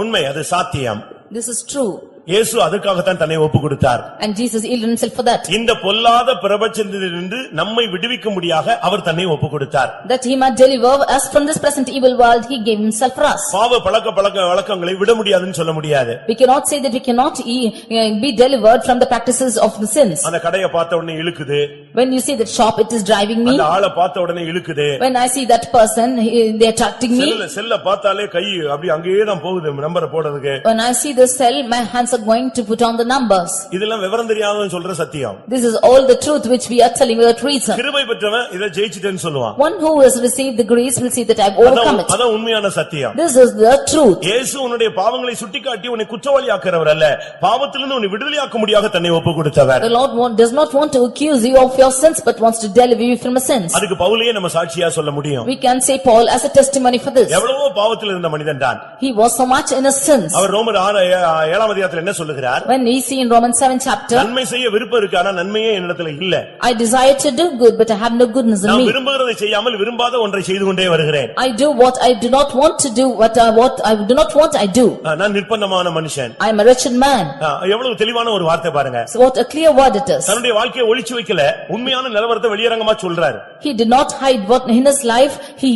உண்மை, அது சாத்தியம். This is true. இயேசு அதற்காகத்தான் தன்னை ஒப்புக் கொடுத்தார். And Jesus yielded himself for that. இந்த பொல்லாத பிரபஞ்சத்திலிருந்து நம்மை விடுவிக்கும்படியாக அவர் தன்னை ஒப்புக் கொடுத்தார். That he might deliver us from this present evil world, he gave himself for us. பாவ பழக்க வழக்கங்களை விட முடியாதுன்னு சொல்ல முடியாது. We cannot say that we cannot be delivered from the practices of the sins. அந்த கடையை பார்த்த உடனே இழுக்குது. When you see that shop, it is driving me. அந்த ஆளை பார்த்த உடனே இழுக்குது. When I see that person, they are attracting me. செல்ல பார்த்தாலே கை அப்படி அங்கேயே தான் போகுது நம்பரை போடுறதுக்கு. When I see the cell, my hands are going to put on the numbers. இதெல்லாம் விவரம் தெரியாதவன் சொல்ற சத்தியம். This is all the truth which we are telling without reason. கிருபை பெற்றவன் இதை ஜெயிச்சிட்டேன்னு சொல்லுவான். One who has received the grace will see that I have overcome it. அதான் உண்மையான சத்தியம். This is the truth. இயேசு உன்னுடைய பாவங்களை சுட்டிக்காட்டி உன்னை குற்றவாளியாக்குறவர் அல்ல, பாவத்திலிருந்து உன்னை விடுதலையாக்கும்படியாக தன்னை ஒப்புக் கொடுத்தவர். The Lord does not want to accuse you of your sins, but wants to deliver you from your sins. அதுக்கு பவுலையே நம்ம சாட்சியா சொல்ல முடியும். We can say Paul as a testimony for this. எவ்வளவோ பாவத்தில் இருந்த மனிதன் தான். He was so much in his sins. அவர் ரோமர் 7 அதிகாரத்தில் என்ன சொல்லுகிறார்? When we see in Romans 7 chapter, நன்மை செய்ய விருப்பம் இருக்கு, ஆனா நன்மையே என்னிடத்துல இல்ல. I desire to do good, but I have no goodness in நான் me. விரும்புகிறதை செய்யாமல் விரும்பாத ஒன்றை செய்து கொண்டே வருகிறேன். I do what I do not want to do, what I do not want I do. நான் நிர்பந்தமான மனுஷன். I am a wretched man. எவ்வளவு தெளிவான ஒரு வார்த்தை பாருங்க. So what a clear word it is. தன்னுடைய வாழ்க்கையை ஒளிச்சு வைக்கல, உண்மையான நிலவரத்தை வெளியரங்கமா சொல்றாரு. He did not hide what in his life, he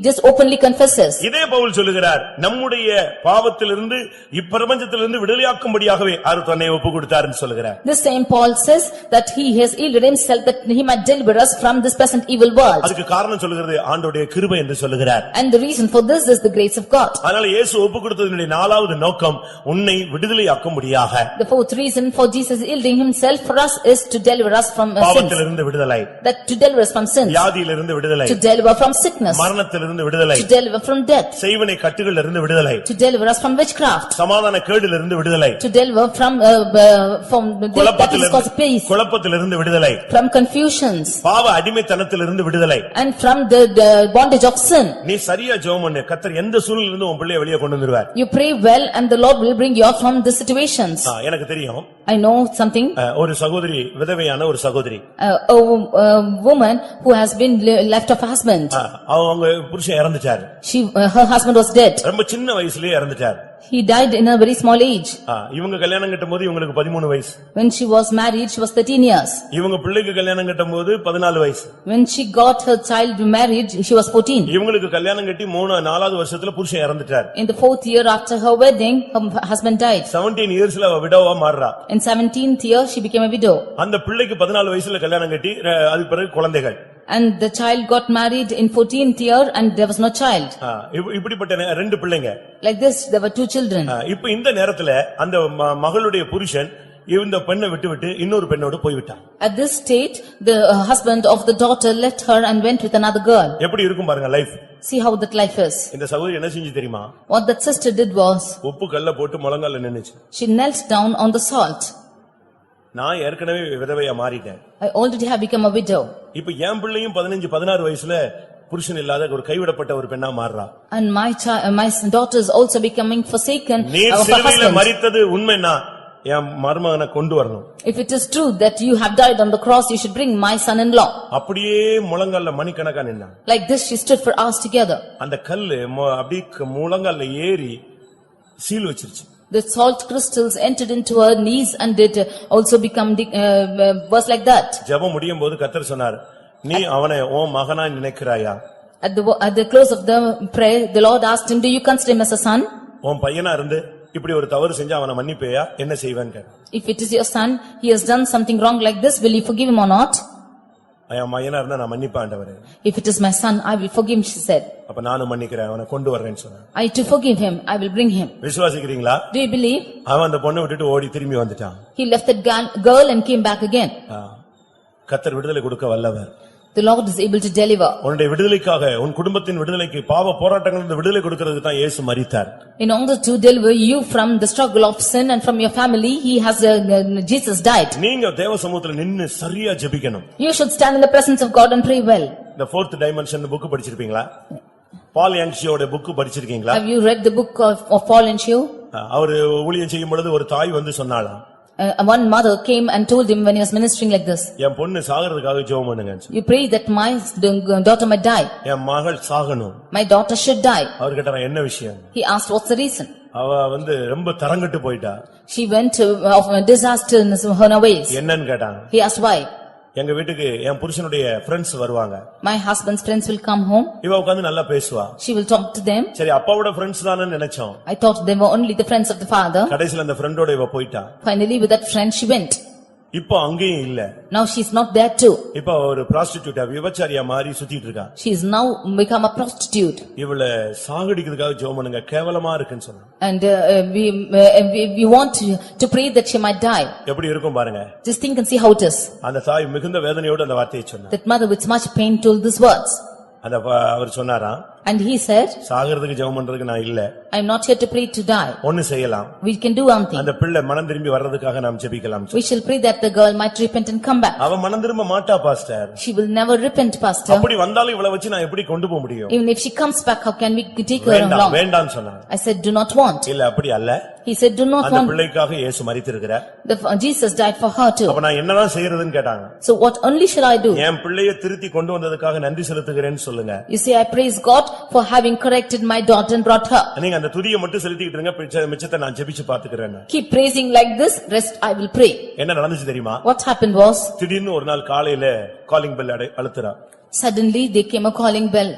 just openly confesses. இதே பவுல் சொல்லுகிறார், நம்முடைய பாவத்திலிருந்து இப்பிரபஞ்சத்திலிருந்து விடுதலையாக்க விடுதலையாக்கும்படியாகவே அவர் தன்னை ஒப்பு கொடுத்தாருன்னு சொல்லுகிறார். The same Paul says that he has yielded himself that he might deliver us from this present evil world. அதுக்கு காரணம் சொல்லுகிறது ஆண்டவருடைய கிருபை என்று சொல்லுகிறார். And the reason for this is the grace of God. அதனால இயேசு ஒப்பு கொடுத்ததினுடைய நாலாவது நோக்கம் உன்னை விடுதலையாக்கும்படியாக. The fourth reason for Jesus yielding himself for us is to deliver us from sins. பாவத்திலிருந்து விடுதலை. That to deliver us from sins. வியாதியிலிருந்து விடுதலை. To deliver from sickness. மரணத்திலிருந்து விடுதலை. To deliver from death. செய்வினை கட்டுகளிலிருந்து விடுதலை. To deliver us from witchcraft. சமாதான கேடிலிருந்து விடுதலை. To deliver from that is called peace. குழப்பத்திலிருந்து விடுதலை. From confusions. பாவ அடிமைத்தனத்திலிருந்து விடுதலை. And from the bondage of sin. நீ சரியா ஜெபம் பண்ணு, கர்த்தர் எந்த சூழ்நிலையிலிருந்து உன் பிள்ளையை வெளியே கொண்டு வந்துருவார். You pray well and the Lord will bring you out from the situations. எனக்கு தெரியும். I know something. ஒரு சகோதரி, விதவையான ஒரு சகோதரி. A woman who has been left of her husband. அவங்க புருஷன் இறந்துட்டார். Her husband was dead. ரொம்ப சின்ன வயசுலயே இறந்துட்டார். He died in a very small age. இவங்க கல்யாணம் கட்டும்போது இவங்களுக்கு 13 வயசு. When she was married, she was 13 years. இவங்க பிள்ளைக்கு கல்யாணம் கட்டும்போது 14 வயசு. When she got her child married, she was 14. இவங்களுக்கு கல்யாணம் கட்டி 4வது வருஷத்துல புருஷன் இறந்துட்டார். In the 4th year after her wedding, her husband died. 17 yearsல அவ விடோவா மாறறா. In 17th year, she became a widow. அந்த பிள்ளைக்கு 14 வயசுல கல்யாணம் கட்டி அதுக்கு பிறகு குழந்தைகள். And the child got married in 14th year and there was no child. இப்படிப்பட்ட ரெண்டு பிள்ளைங்க. Like this, there were 2 children. இப்ப இந்த நேரத்துல அந்த மகளுடைய புருஷன் இந்த பெண்ணை விட்டு இன்னொரு பெண்ணோடு போய்விட்டான். At this state, the husband of the daughter left her and went with another girl. எப்படி இருக்கும் பாருங்க life. See how that life is. இந்த சகோதரி என்ன செஞ்சு தெரியுமா? What that sister did was, உப்பு கல்ல போட்டு முழங்கால்ல நின்னுச்சு. she knelt down on the salt. நான் ஏற்கனவே விதவையா மாறிட்டேன். I already have become a widow. இப்ப என் பிள்ளையும் 15-16 வயசுல புருஷன் இல்லாத ஒரு கைவிடப்பட்ட ஒரு பெண்ணா மாறறா. And my daughter is also becoming forsaken of her சிலுவையில husband. மரித்தது உண்மைனா என் மருமகனை கொண்டு வரணும். If it is true that you have died on the cross, you should bring my son-in-law. அப்படியே முழங்கால்ல மணிக்கணக்கா நின்னான். Like this she stood for hours together. அந்த கல்லு அப்படியே முழங்கால்ல ஏறி சீல் வச்சிருச்சு. The salt crystals entered into her knees and it also become was like that. ஜெபம் முடியும் போது கர்த்தர் சொன்னார், நீ அவனை உன் மகனா நினைக்கிறாயா? At the close of the prayer, the Lord asked him, do you consider him as a son? உன் பையனா இருந்து இப்படி ஒரு தவறு செஞ்சா அவனை மன்னிப்பேயா? என்ன செய்வேன்னு கேட்டார். If it is your son, he has done something wrong like this, will you forgive him or not? என் மகனா இருந்தா நான் மன்னிப்பேன் ஆண்டவரே. If it is my son, I will forgive him, she said. அப்ப நானும் மன்னிக்கிறேன், அவனை கொண்டு வரேன்னு சொன்னார். I to forgive him, I will bring him. விசுவாசிக்கிறீங்களா? Do you believe? அவன் அந்த பொண்ணை விட்டுட்டு ஓடி திரும்பி வந்துட்டான். He left that girl and came back again. கர்த்தர் விடுதலை கொடுக்க வல்லவர். The Lord is able to deliver. உன்னுடைய விடுதலைக்காக, உன் குடும்பத்தின் விடுதலைக்கு, பாவ போராட்டங்களிலிருந்து விடுதலை கொடுக்கிறதுக்கு தான் இயேசு மரித்தார். In order to deliver you from the struggle of sin and from your family, Jesus died. நீங்க தேவ சமூகத்துல நின்னு சரியா ஜெபிக்கணும். You should stand in the presence of God and pray well. The fourth dimension book படிச்சிருப்பீங்களா? Ball யாங்ஷியோட book படிச்சிருக்கீங்களா? Have you read the book of Paul and Hugh? அவர் ஊழியம் செய்யும் பொழுது ஒரு தாய் வந்து சொன்னாளாம். One mother came and told him when he was ministering like this. என் பொண்ணு சாகிறதுக்காக ஜெபம் பண்ணுங்க. You pray that my daughter might die. என் மகள் சாகணும். My daughter should die. அவர் கேட்டாரா என்ன விஷயம்? He asked what's the reason. அவ வந்து ரொம்ப தரங்கட்டு போயிட்டா. She went of disaster in her ways. என்னன்னு கேட்டாங்க. He asked why. எங்க வீட்டுக்கு என் புருஷனுடைய ஃப்ரெண்ட்ஸ் வருவாங்க. My husband's friends will come home. இவ உட்கார்ந்து நல்லா பேசுவா. She will talk to them. சரி அப்பாவோட ஃப்ரெண்ட்ஸ் தானே நினைச்சோம். I thought they were only the friends of the father. கடைசில அந்த ஃப்ரெண்டோட இவ போயிட்டா. Finally with that friend she went. இப்போ அங்கேயும் இல்ல. Now she is not there too. இப்போ ஒரு prostitute விபச்சாரியா மாறி சுத்திட்டு இருக்கா. She is now become a prostitute. இவள சாகடிக்கிறதுக்காக ஜெபம் பண்ணுங்க, கேவலமா இருக்குன்னு சொன்னா. And we want to pray that she might die. எப்படி இருக்கும் பாருங்க. Just think and see how it is. அந்த தாய் மிகுந்த வேதனையோடு அந்த வார்த்தையை சொன்னா. That mother with much pain told these words. அந்த அவர் சொன்னாரா? And he said, சாகிறதுக்கு ஜெபம் பண்றதுக்கு நான் இல்ல. I am not here to pray to die. ஒன்னு செய்யலாம். We can do one thing. அந்த பிள்ளை மனம் திரும்பி வர்றதுக்காக நாம் ஜெபிக்கலாம். We shall pray that the girl might repent and come back. அவ மனம் திரும்ப மாட்டா pastor. She will never repent, pastor. அப்படி வந்தாலும் இவளை வச்சு நான் எப்படி கொண்டு போக முடியும்? Even if she comes back, how can we take her along? வேண்டாம் சொன்னான். I said, do not want. இல்ல அப்படி அல்ல. He said, do not அந்த want. பிள்ளைக்காக இயேசு மரித்திருக்கிறார். Jesus died for her too. அப்ப நான் என்னதான் செய்யறதுன்னு கேட்டாங்க. So what only shall I do? என் பிள்ளையை திருத்தி கொண்டு வந்ததுக்காக நன்றி செலுத்துகிறேன்னு சொல்லுங்க. You see, I praise God for having corrected my daughter and brought her. நீங்க அந்த துதியை மட்டும் செலுத்திட்டு இருங்க, மிச்சத்தை நான் ஜெபிச்சு பாத்துக்கிறேன். Keep praising like this, rest I will pray. என்ன நடந்துச்சு தெரியுமா? What happened was, திடீர்னு ஒரு நாள் காலையில காலிங் பெல் அழுத்துறா. Suddenly there came a calling bell.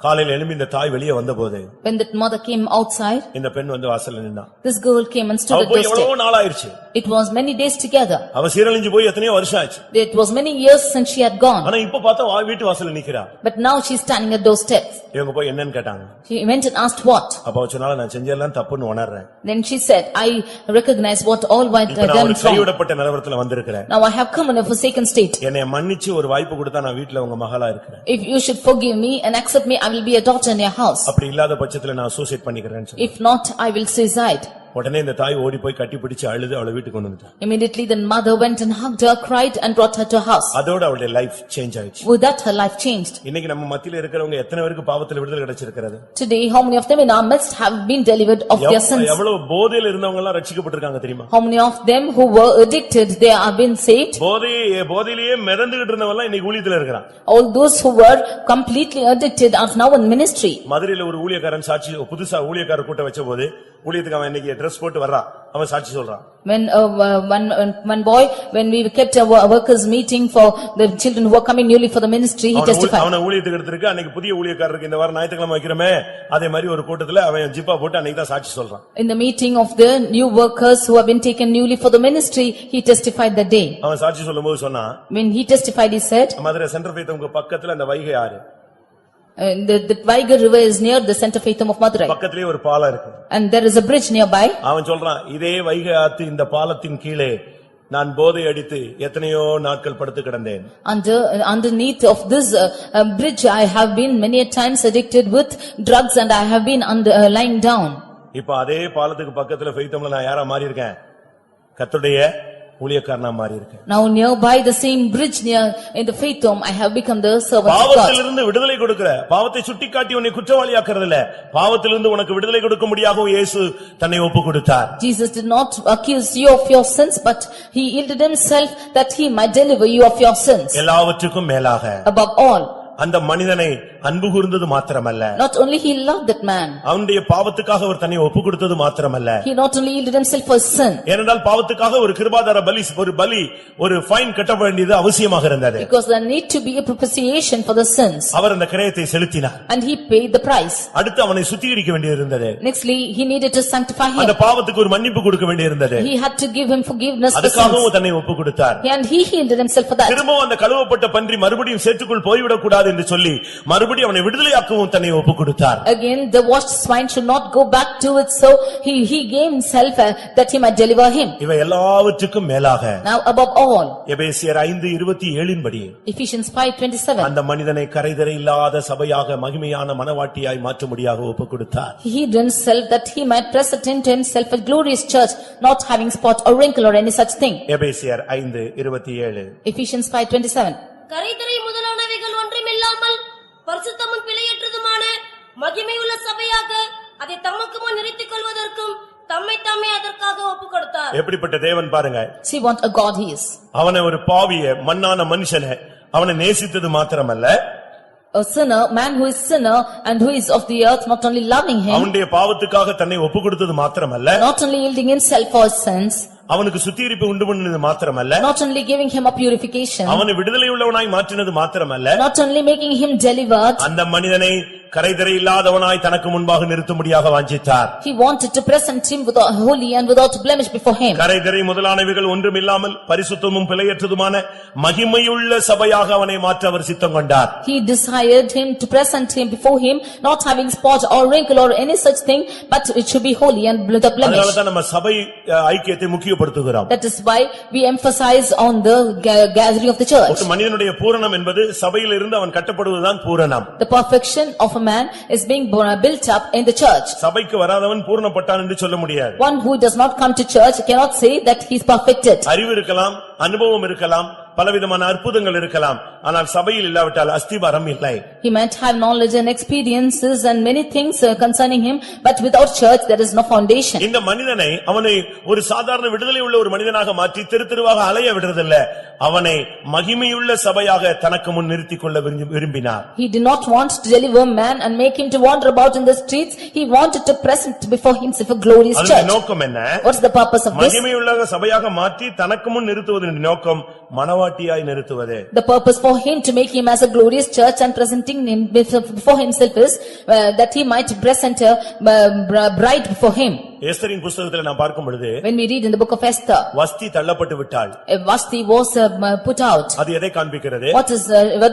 காலையில எழும்பி இந்த தாய் வெளியே வந்தபோது When that mother came outside, இந்த பெண் வந்து வாசல்ல நின்னா. this girl came and stood அவ at போய் the எவ்வளவு doorstep. நாள் ஆயிருச்சு. It was many days together. அவ சீரழிஞ்சு போய் எத்தனையோ வருஷம் ஆச்சு. It was many years since she had gone. ஆனா இப்ப பார்த்தா வீட்டு வாசல்ல நிக்கிறா. But now she is standing at doorsteps. இவங்க போய் என்னன்னு கேட்டாங்க. She went and asked what? அப்ப அவ சொன்னால நான் செஞ்சதெல்லாம் தப்புன்னு உணர்றேன். Then she said, I recognize what all what I done wrong. கைவிடப்பட்ட நிலவரத்துல வந்திருக்கிறேன். Now I have come in a forsaken state. என்னை மன்னிச்சு ஒரு வாய்ப்பு கொடுத்தா நான் வீட்ல உங்க மகளா இருக்கிறேன். If you should forgive me and accept me, I will be a daughter in your house. அப்படி இல்லாத பட்சத்துல நான் சூசைட் பண்ணிக்கிறேன்னு சொன்னேன். If not, I will suicide. உடனே இந்த தாய் ஓடி போய் கட்டி பிடிச்சு அழுது அவளை வீட்டுக்கு கொண்டு வந்துட்டா. Immediately the mother went and hugged her, cried and brought her to her house. அதோட அவளுடைய லைஃப் சேஞ்ச் ஆயிடுச்சு. With that her life changed. இன்னைக்கு நம்ம மத்தியில இருக்கிறவங்க எத்தனை பேருக்கு பாவத்துல விடுதலை கிடைச்சிருக்கிறது? Today how many of them in our midst have been delivered of their sins? எவ்வளவு போதையில இருந்தவங்க எல்லாம் ரட்சிக்கப்பட்டிருக்காங்க தெரியுமா? How many of them who were addicted they have been saved? போதையிலேயே மிதந்துகிட்டு இருந்தவங்க எல்லாம் இன்னைக்கு ஊழியத்துல இருக்காங்க. All those who were completely addicted are now in ministry. மதுரையில ஒரு ஊழியக்காரன் சாட்சி புதுசா ஊழியக்காரர் கூட்ட வச்சபோது ஊழியத்துக்கு அவன் இன்னைக்கு Dress போட்டு வர்றான். அவன் சாட்சி சொல்றான். When one boy, when we kept a workers meeting for the children who were coming newly for the ministry, he testified. அவன ஊழியத்துக்கு எடுத்துருக்கு. அன்னைக்கு புதிய ஊழியக்காரருக்கு இந்த வாரம் ஞாயிற்றுக்கிழமை வைக்கிறோமே அதே மாதிரி ஒரு கூட்டத்துல அவன் ஜிப்பா போட்டு அன்னைக்கு தான் சாட்சி சொல்றான். In the meeting of the new workers who have been taken newly for the ministry, he testified that day. அவன் சாட்சி சொல்லும்போது சொன்னா, When he testified, he said, Madurai central ஃபெய்த்தம்க்கு பக்கத்துல அந்த வைகை ஆறு. The Vaigar river is near the center faithum of Madurai. பக்கத்துலயே ஒரு பாலம் இருக்கு. And there is a bridge nearby. அவன் சொல்றான் இதே வைகை ஆத்து இந்த பாலத்தின் கீழே நான் போதை அடித்து எத்தனையோ நாட்கள் படுத்து கிடந்தேன். Underneath of this bridge I have been many a times addicted with drugs and I have been lying down. இப்ப அதே பாலத்துக்கு பக்கத்துல ஃபெய்த்தம்ல நான் யாரா மாறி இருக்கேன்? கர்த்தருடைய ஊழியக்காரனா மாறி இருக்கேன். Now nearby the same bridge near in the faith home I have become the servant of God. பாவத்திலிருந்து விடுதலை கொடுக்கிற பாவத்தை சுட்டிக்காட்டி உன்னை குற்றவாளியாக்குறது இல்ல. பாவத்திலிருந்து உனக்கு விடுதலை கொடுக்கும்படியாக இயேசு தன்னை ஒப்புக் கொடுத்தார். Jesus did not accuse you of your sins but he yielded himself that he might deliver you of your sins. எல்லாவற்றுக்கும் மேலாக Above all, அந்த மனிதனை அன்பு கூர்ந்தது மாத்திரமல்ல, not only he loved that man, அவனுடைய பாவத்துக்காக அவர் தன்னை ஒப்புக் கொடுத்தது மாத்திரமல்ல, he not only yielded himself for sin. ஏனென்றால் பாவத்துக்காக ஒரு கிருபாதார பலி ஒரு ஃபைன் கட்ட வேண்டியது அவசியமாக இருந்தது. Because there need to be a propitiation for the sins. அவர் அந்த கிரயத்தை செலுத்தினார். And he paid the price. அடுத்து அவனை சுத்திகரிக்க வேண்டியிருந்தது. Nextly he needed to sanctify him. அந்த பாவத்துக்கு ஒரு மன்னிப்பு கொடுக்க வேண்டியிருந்தது. He had to give him forgiveness for sins. அதுக்காகவும் தன்னை ஒப்புக் கொடுத்தார். And he yielded himself for that. திரும்பவும் அந்த கழுவப்பட்ட பன்றி மறுபடியும் சேற்றுக்குள் போய்விடக் கூடாது என்று சொல்லி மறுபடியும் அவனை விடுதலையாக்கவும் தன்னை ஒப்புக் கொடுத்தார். Again the washed swine should not go back to it, so he gave himself that he might deliver him. இவை எல்லாவற்றுக்கும் மேலாக, Now above all, எபேசியர் 5:27 படி Ephesians 5:27, அந்த மனிதனை கரைதரை இல்லாத சபையாக மகிமையான மனவாட்டியாய் மாற்றும்படியாக ஒப்புக் கொடுத்தார். he hid himself that he might present into himself a glorious church, not having spot or wrinkle or any such thing. எபேசியர் 5:27. Ephesians 5:27. கரைதிரை முதலானவைகள் ஒன்றுமில்லாமல் பரிசுத்தமும் பிழையற்றதுமான மகிமையுள்ள சபையாக அதை தமக்கு முன் நிறுத்திக் கொள்வதற்கும் தம்மை தாமே அதற்காக ஒப்புக் கொடுத்தார். எப்படிப்பட்ட தேவன் பாருங்க. See what a God he is. அவனை ஒரு பாவிய மண்ணான மனுஷனை அவனை நேசித்தது மாத்திரமல்ல, A sinner, man who is sinner and who is of the earth, not only loving him, அவனுடைய பாவத்துக்காக தன்னை ஒப்புக் கொடுத்தது மாத்திரமல்ல, not only yielding himself for his sins, அவனுக்கு சுத்திகரிப்பு உண்டு பண்ணது மாத்திரமல்ல, not only giving him a purification, அவனை விடுதலை உள்ளவனாய் மாற்றினது மாத்திரமல்ல, not only making him delivered, அந்த மனிதனை கரைதரை இல்லாதவனாய் தனக்கு முன்பாக நிறுத்தும்படியாக வாஞ்சித்தார். he wanted to present him without holy and without blemish before him. கரைதரை முதலானவைகள் ஒன்றுமில்லாமல் பரிசுத்தமும் பிழையற்றதுமான மகிமையுள்ள சபையாக அவனை மாற்ற அவர் சித்தம் கொண்டார். He desired him to present him before him, not having spot or wrinkle or any such thing, but it should be holy and without blemish. அதனாலதான் நம்ம சபை ஐக்கியத்தை முக்கியப்படுத்துகிறோம். That is why we emphasize on the gathering of the church. ஒரு மனிதனுடைய பூரணம் என்பது சபையில் இருந்து அவன் கட்டப்படுவதுதான் பூரணம். The perfection of a man is being built up in the church. சபைக்கு வராதவன் பூரணப்பட்டான் என்று சொல்ல முடியாது. One who does not come to church cannot say that he is perfected. அறிவு இருக்கலாம், அனுபவம் இருக்கலாம், பலவிதமான அற்புதங்கள் இருக்கலாம், ஆனால் சபையில் இல்லாவிட்டால் அஸ்திபாரம் இல்லை. He might have knowledge and experiences and many things concerning him, but without church there is no foundation. இந்த மனிதனை அவனை ஒரு சாதாரண விடுதலை உள்ள ஒரு மனிதனாக மாற்றி தெருவாக அலைய விடுறதில்ல, அவனை மகிமையுள்ள சபையாக தனக்கு முன் நிறுத்திக் கொள்ள விரும்பினார். He did not want to deliver man and make him to wander about in the streets. He wanted to present before himself a glorious அதனுடைய church. நோக்கம் என்ன? What's the purpose of this? மகிமையுள்ள சபையாக மாற்றி தனக்கு முன் நிறுத்துவதன் நோக்கம் மனவாட்டியாய் நிறுத்துவது. The purpose for for him to make him as a glorious church and presenting him before himself is that he might present a bride before him. எஸ்தரின் புத்தகத்தில் நாம் பார்க்கும் பொழுது When we read in the book of Esther, வஸ்தி தள்ளப்பட்டு விட்டாள். Vashti was put out. அது எதை காண்பிக்கிறது? What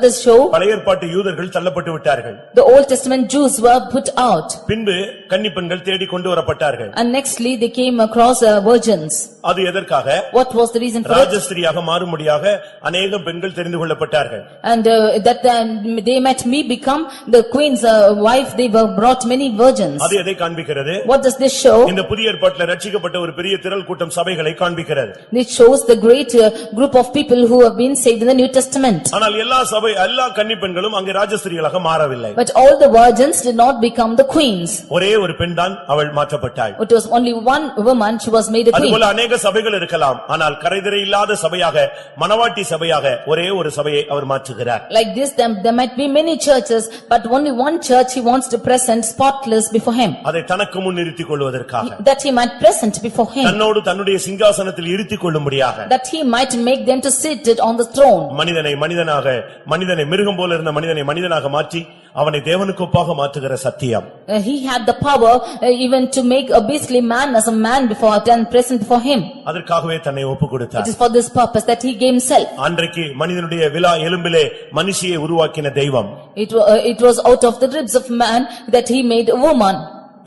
does show? பழைய ஏற்பாட்டு யூதர்கள் தள்ளப்பட்டு விட்டார்கள். The Old Testament Jews were put out. பின்பு கன்னிப்பெண்கள் தேடி கொண்டு வரப்பட்டார்கள். And nextly they came across virgins. அது எதற்காக? What was the reason for it? ராஜஸ்திரியாக மாறும்படியாக அநேக பெண்கள் தெரிந்து கொள்ளப்பட்டார்கள். And that they might become the queen's wife, they were brought many virgins. அது எதை காண்பிக்கிறது? What does this show? இந்த புதிய ஏற்பாட்டில் ரட்சிக்கப்பட்ட ஒரு பெரிய திரள் கூட்டம் சபைகளை காண்பிக்கிறது. It shows the great group of people who have been saved in the New Testament. ஆனால் எல்லா கன்னிப்பெண்களும் அங்கே ராஜஸ்திரிகளாக மாறவில்லை. But all the virgins did not become the queens. ஒரே ஒரு பெண் தான் அவள் மாற்றப்பட்டாள். It was only one woman, she was made a queen. அதுபோல அநேக சபைகள் இருக்கலாம், ஆனால் கரைதிரை இல்லாத சபையாக, மணவாட்டி சபையாக ஒரே ஒரு சபையை அவர் மாற்றுகிறார். Like this there might be many churches, but only one church he wants to present spotless before him. அதை தனக்கு முன் நிறுத்திக் கொள்வதற்காக, That he might present before him. தன்னோடு தன்னுடைய சிங்காசனத்தில் இருத்திக் கொள்ளும்படியாக, That he might make them to sit it on the throne. மனிதனை மிருகம் போல இருந்த மனிதனை மனிதனாக மாற்றி அவனை தேவனுக்கு ஒப்பாக மாற்றுகிற சத்தியம். He had the power even to make a beastly man as a man before and present before him. அதற்காகவே தன்னை ஒப்புக் கொடுத்தார். It is for this purpose that he gave himself. அன்றைக்கு மனிதனுடைய விலா எலும்பிலே மனுஷியை உருவாக்கின தெய்வம். It was out of the ribs of man that he made a woman.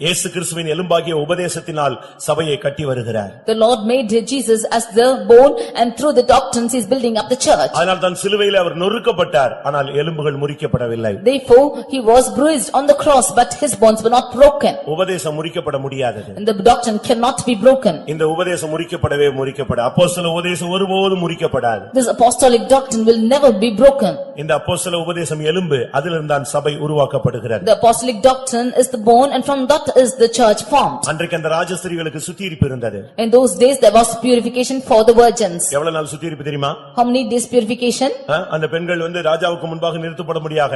இயேசு கிறிஸ்துவின் எலும்பாகிய உபதேசத்தினால் சபையை கட்டி வருகிறார். The Lord made Jesus as the bone, and through the doctrines he is building up the church. அதனால் தான் சிலுவையிலே அவர் நொறுக்கப்பட்டார், ஆனால் எலும்புகள் முறிக்கப்படவில்லை. Therefore he was bruised on the cross, but his bones were not broken. உபதேசம் முறிக்கப்பட முடியாதது. And the doctrine cannot be broken. இந்த உபதேசம் முறிக்கப்படாது. அப்போஸ்தல உபதேசம் ஒருபோதும் முறிக்கப்படாது. This apostolic doctrine will never be broken. இந்த அப்போஸ்தல உபதேசம் எலும்பு, அதிலிருந்து தான் சபை உருவாக்கப்படுகிறது. The apostolic doctrine is the bone, and from that is the church formed. அன்றைக்கு அந்த ராஜஸ்திரிகளுக்கு சுத்திகரிப்பு இருந்தது. In those days there was purification for the virgins. எவ்வளவு நாள் சுத்திகரிப்பு தெரியுமா? How many days purification? அந்த பெண்கள் ராஜாவுக்கு முன்பாக நிறுத்தப்பட முடியாக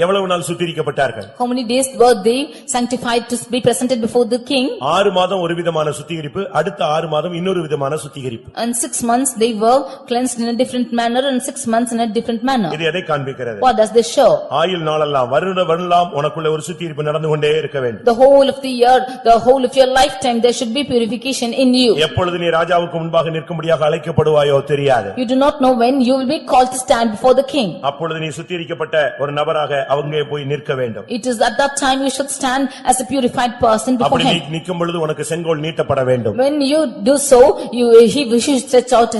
எவ்வளவு நாள் சுத்திகரிக்கப்பட்டார்கள்? How many days were they sanctified to be presented before the king? 6 மாதம் ஒரு விதமான சுத்திகரிப்பு, அடுத்த 6 மாதம் இன்னொரு விதமான சுத்திகரிப்பு. And 6 months they were cleansed in a different manner, and 6 months in a different manner. இது எதை காண்பிக்கிறது? What does this show? ஆயுள் நாளெல்லாம் வருடமெல்லாம் உனக்குள்ள ஒரு சுத்திகரிப்பு நடந்து கொண்டே இருக்க வேண்டும். The whole of the year, the whole of your lifetime, there should be purification in you. எப்பொழுது நீ ராஜாவுக்கு முன்பாக நிற்கும்படியாக அழைக்கப்படுவாயோ தெரியாது. You do not know when you will be called to stand before the king. அப்பொழுது நீ சுத்திகரிக்கப்பட்ட ஒரு நபராக அங்கே போய் நிற்க வேண்டும். It is at that time you should stand as a purified person before அப்படி him. நிற்கும் பொழுது உனக்கு செங்கோல் நீட்டப்பட வேண்டும். When you do so, he should stretch out